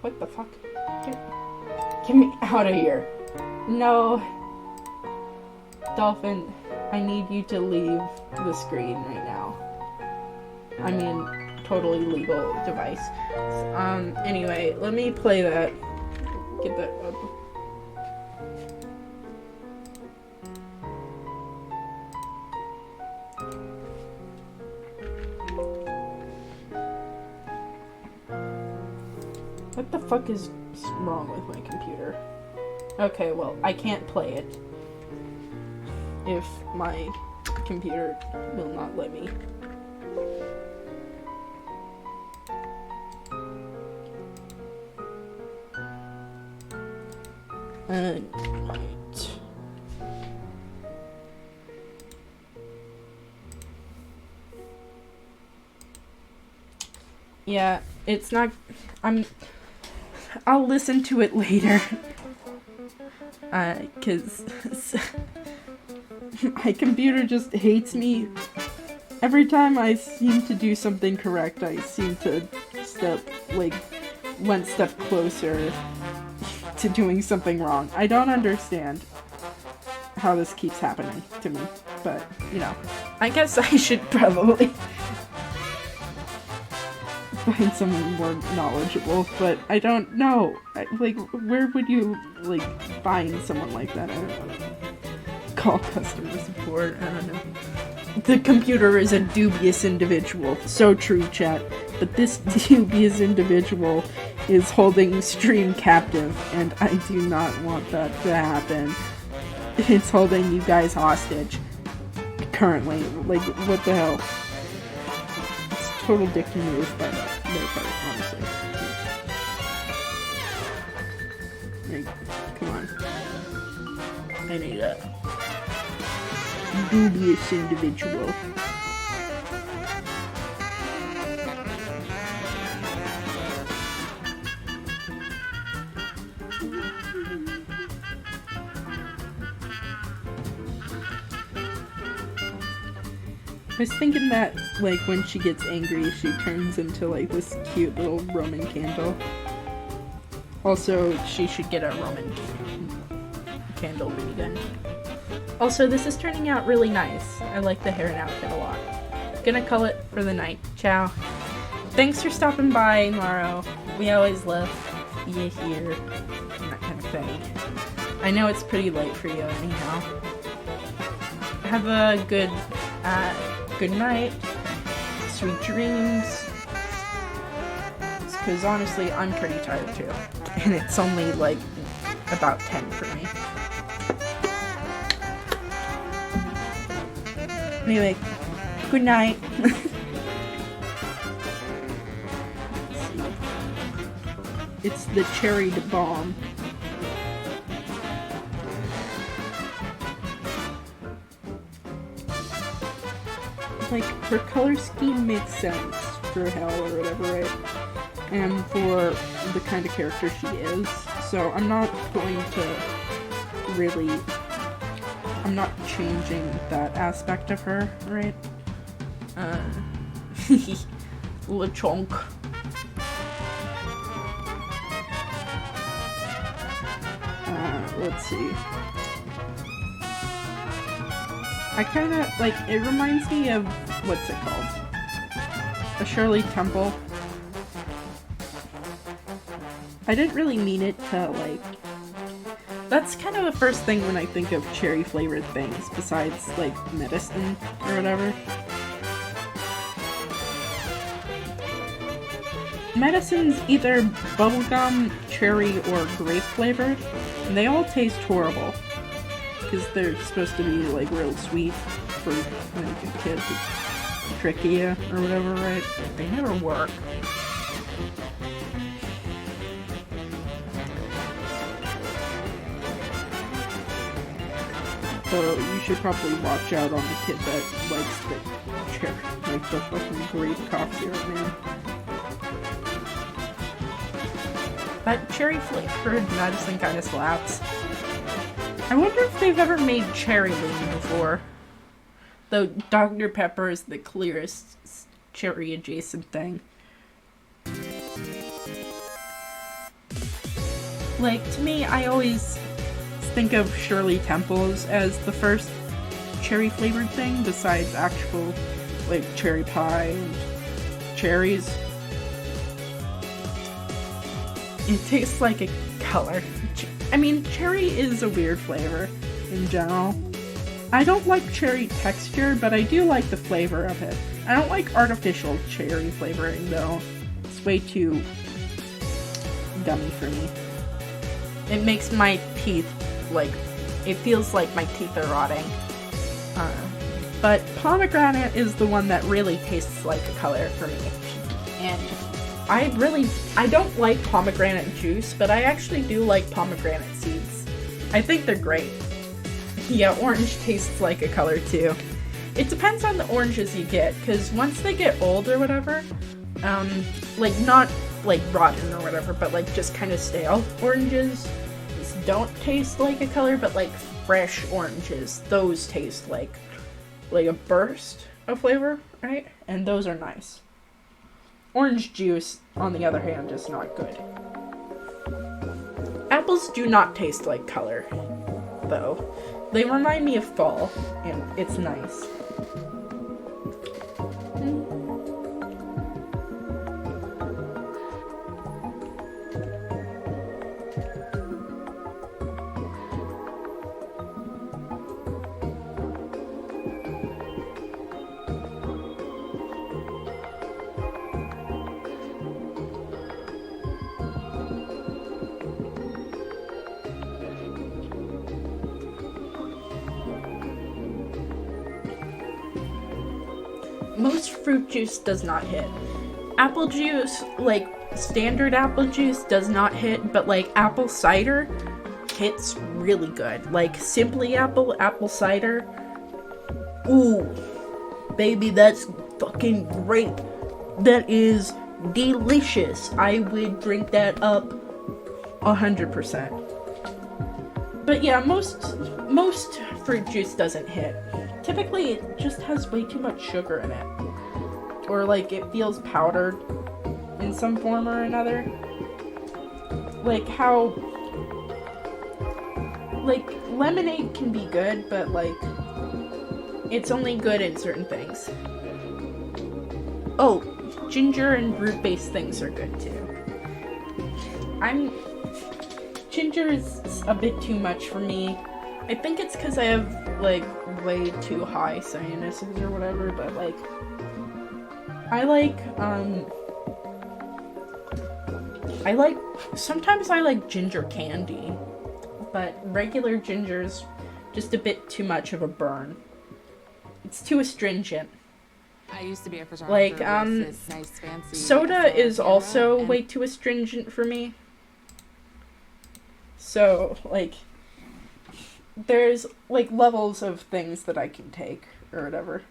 What the fuck? Get me out of here. No. Dolphin, I need you to leave the screen right now. I mean, totally legal device. Anyway, let me play that. Get that up. What the fuck is wrong with my computer? Okay, well, I can't play it if my computer will not let me. Right. Yeah, it's not... I'll listen to it later. 'Cause my computer just hates me Every time I seem to do something correct, I seem to step, like, one step closer to doing something wrong. I don't understand how this keeps happening to me, but, you know, I guess I should probably find someone more knowledgeable, but I don't know. Like, where would you, like, find someone like that? I don't know. Call customer support, I don't know. The computer is a dubious individual. So true, chat. But this dubious individual is holding stream captive, and I do not want that to happen. It's holding you guys hostage. Currently. Like, what the hell? It's a total dick move by their part, honestly. Like, come on. I need that. Dubious individual. I was thinking that, like, when she gets angry, she turns into, like, this cute little Roman candle. Also, she should get a Roman candle reading. Also, this is turning out really nice. I like the hair and outfit a lot. Gonna call it for the night. Ciao. Thanks for stopping by, Maro. We always love you here. And that kind of thing. I know it's pretty late for you anyhow. Have a good night. Sweet dreams. Because honestly, I'm pretty tired too. And it's only like about 10 for me. Anyway, good night. It's the Cherri de bomb. Like, her color scheme makes sense for Hell or whatever, right? And for the kind of character she is. So I'm not going to really... I'm not changing that aspect of her, right? LeChonk. Let's see. I kinda, like, it reminds me of, what's it called? A Shirley Temple. I didn't really mean it to, like... That's kind of the first thing when I think of cherry-flavored things, besides, like, medicine or whatever. Medicine's either bubblegum, cherry, or grape-flavored, and they all taste horrible. Because they're supposed to be, like, real sweet for, like, a kid to trick you, or whatever, right? They never work. So you should probably watch out on the kid that likes the cherry, like the fucking grape cough syrup, man. That cherry flavored medicine kind of slaps. I wonder if they've ever made cherry lean before. Though Dr. Pepper is the clearest cherry adjacent thing. Like, to me, I always think of Shirley Temples as the first cherry flavored thing besides actual, like, cherry pie and cherries. It tastes like a color. I mean, cherry is a weird flavor in general. I don't like cherry texture, but I do like the flavor of it. I don't like artificial cherry flavoring, though. It's way too gummy for me. It makes my teeth, like, it feels like my teeth are rotting. But pomegranate is the one that really tastes like a color for me. And I don't like pomegranate juice, but I actually do like pomegranate seeds. I think they're great. Yeah, orange tastes like a color too. It depends on the oranges you get, because once they get old or whatever, like not like rotten or whatever, but like just kind of stale oranges don't taste like a color, but like fresh oranges, those taste like a burst a flavor, right? And those are nice. Orange juice, on the other hand, is not good. Apples do not taste like color, though. They remind me of fall, and it's nice. Most fruit juice does not hit. Apple juice, like standard apple juice, does not hit, but like apple cider hits really good. Like Simply apple cider. Ooh, baby, that's fucking great. That is delicious. I would drink that up 100%. But yeah, most fruit juice doesn't hit. Typically, it just has way too much sugar in it. Or, like, it feels powdered in some form or another. Like, how... Like, lemonade can be good, but, like, it's only good in certain things. Oh, ginger and root-based things are good, too. Ginger is a bit too much for me. I think it's because I have, like, way too high sinuses or whatever, but, like, sometimes I like ginger candy, but regular ginger is just a bit too much of a burn. It's too astringent. I used to be a photographer. Like, with this nice fancy soda is camera, also and way too astringent for me. So, like, there's, like, levels of things that I can take, or whatever.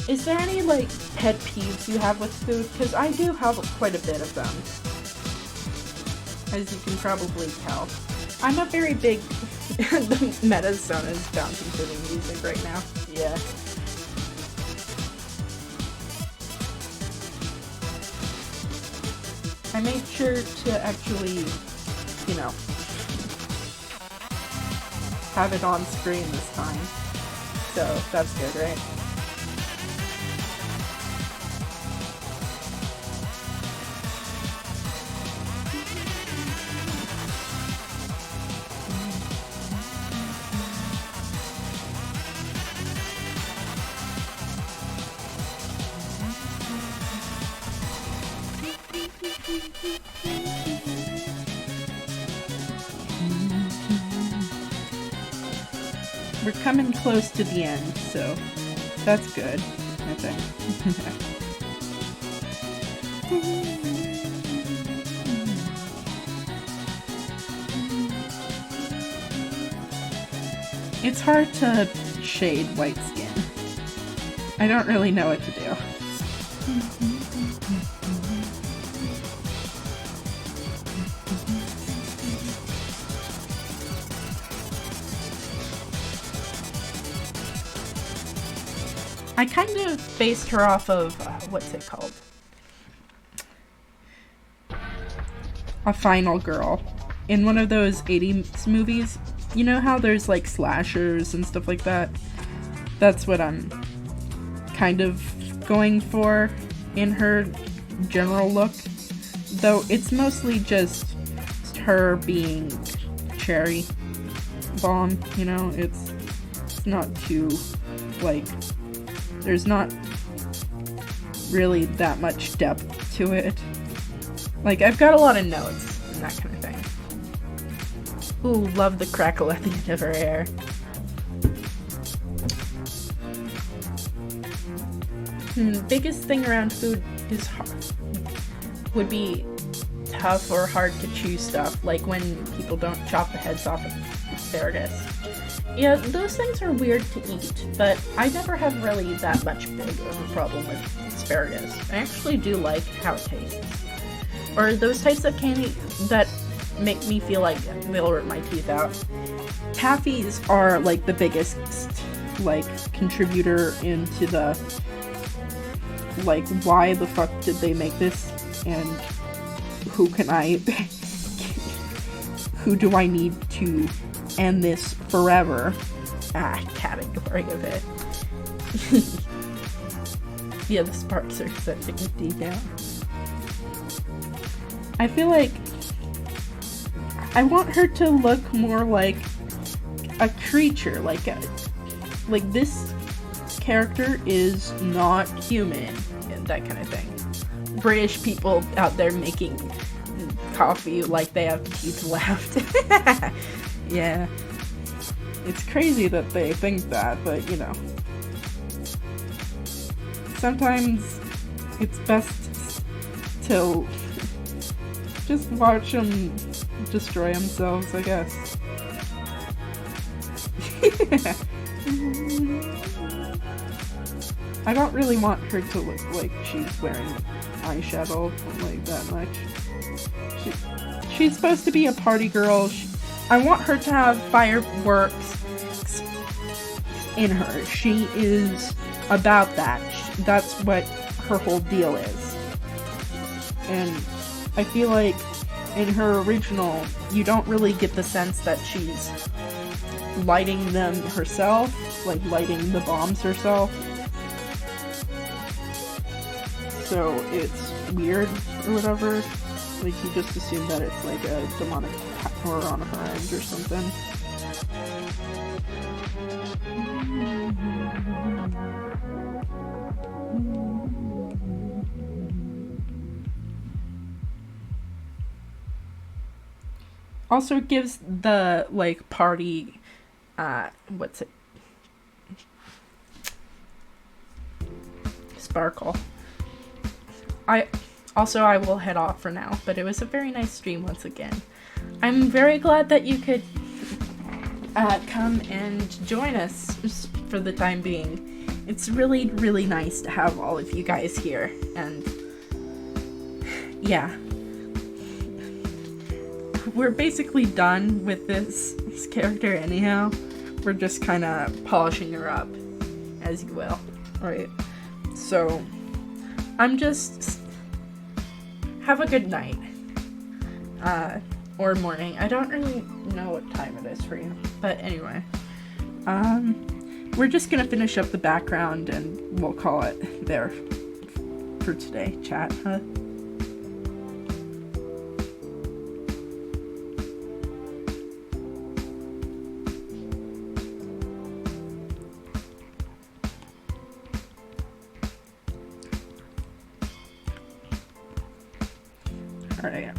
Is there any, like, pet peeves you have with food? Because I do have quite a bit of them. As you can probably tell. I'm a very big... The meta zone is bouncing to the music right now. Yeah. I made sure to actually, you know, have it on screen this time. So, that's good, right? We're coming close to the end, so that's good, I think. It's hard to shade white skin. I don't really know what to do. I kind of based her off of, what's it called? A Final Girl. In one of those 80s movies. You know how there's, like, slashers and stuff like that? That's what I'm kind of going for in her general look. Though it's mostly just her being Cherry Bomb, you know, it's not too, like, there's not really that much depth to it. Like, I've got a lot of notes and that kind of thing. Ooh, love the crackle at the end of her hair. Biggest thing around food is would be tough or hard to chew stuff, like when people don't chop the heads off of asparagus. Yeah, those things are weird to eat, but I never have really that much big of a problem with asparagus. I actually do like how it tastes. Or those types of candy that make me feel like they'll rip my teeth out. Taffies are like the biggest, like, contributor into the, like, why the fuck did they make this, and who can I, who do I need to end this forever category of it. Yeah, the sparks are such a good detail. I feel like I want her to look more like a creature, like this character is not human, and that kind of thing. British people out there making coffee like they have teeth left. Yeah. It's crazy that they think that, but you know. Sometimes it's best to just watch them destroy themselves, I guess. I don't really want her to look like she's wearing eyeshadow like that much. She's supposed to be a party girl. I want her to have fireworks in her. She is about that. That's what her whole deal is. And I feel like in her original, you don't really get the sense that she's lighting them herself, like lighting the bombs herself. So it's weird or whatever. Like, you just assume that it's like a demonic power on her end or something. Also, it gives the, like, party, what's it? Sparkle. I will head off for now, but it was a very nice stream once again. I'm very glad that you could come and join us for the time being. It's really, really nice to have all of you guys here, and yeah. We're basically done with this character anyhow. We're just kind of polishing her up, as you will. Alright, so I'm just... have a good night. Or morning. I don't really know what time it is for you. But anyway. We're just gonna finish up the background and we'll call it there for today, chat, huh? Alright.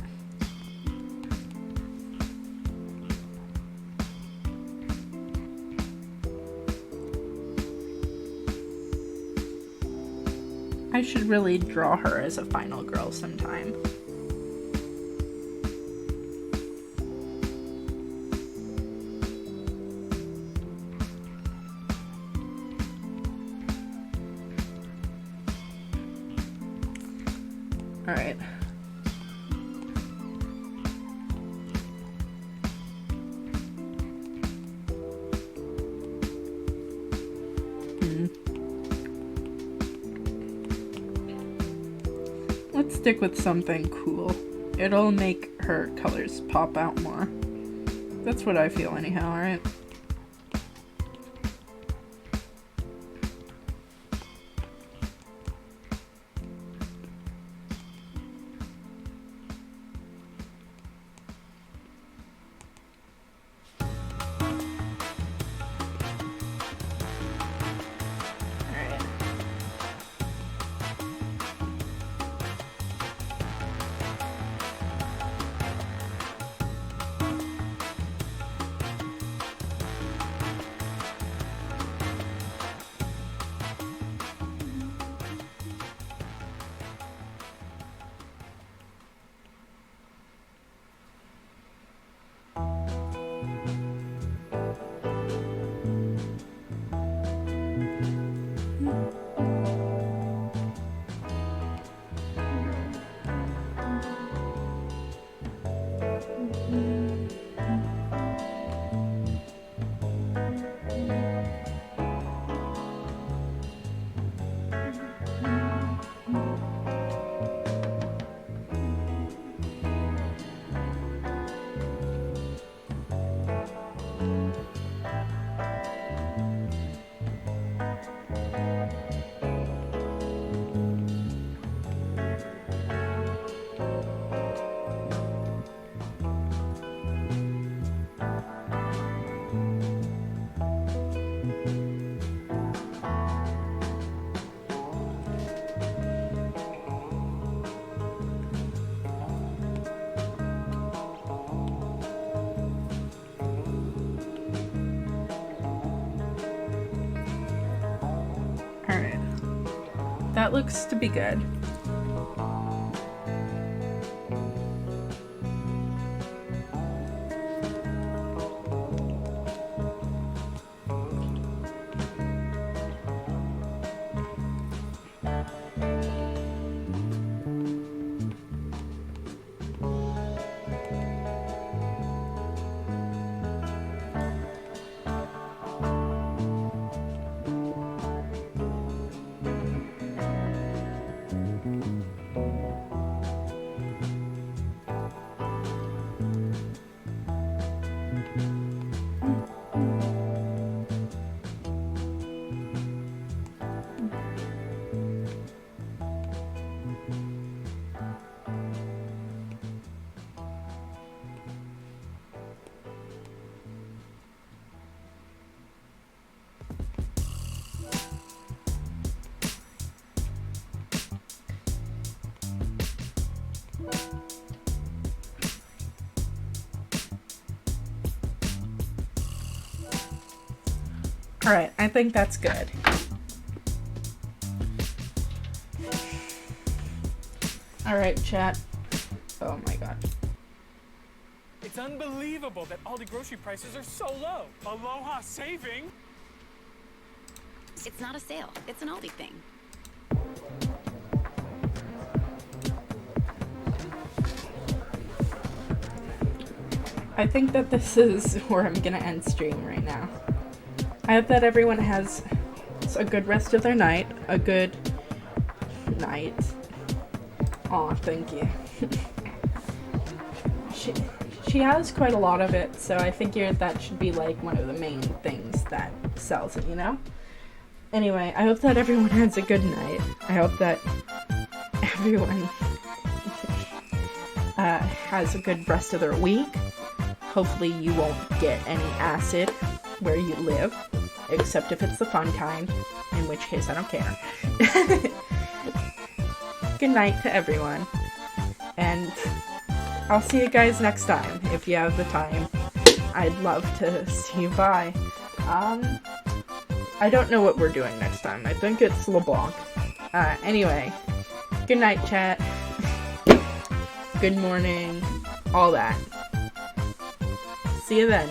I should really draw her as a final girl sometime. Alright. Let's stick with something cool. It'll make her colors pop out more. That's what I feel anyhow, right? That looks to be good. Alright, I think that's good. Alright, chat. Oh my god. It's unbelievable that all the grocery prices are so low. Aloha saving. It's not a sale. It's an Aldi thing. I think that this is where I'm gonna end stream right now. I hope that everyone has a good rest of their night. A good night. Aw, thank you. She has quite a lot of it, so I figured that should be like one of the main things that sells it, you know? Anyway, I hope that everyone has a good night. I hope that everyone has a good rest of their week. Hopefully you won't get any acid where you live, except if it's the fun kind, in which case I don't care. Good night to everyone, and I'll see you guys next time if you have the time. I'd love to see you. Bye. I don't know what we're doing next time. I think it's LeBlanc. Anyway, good night, chat. Good morning, all that. See you then.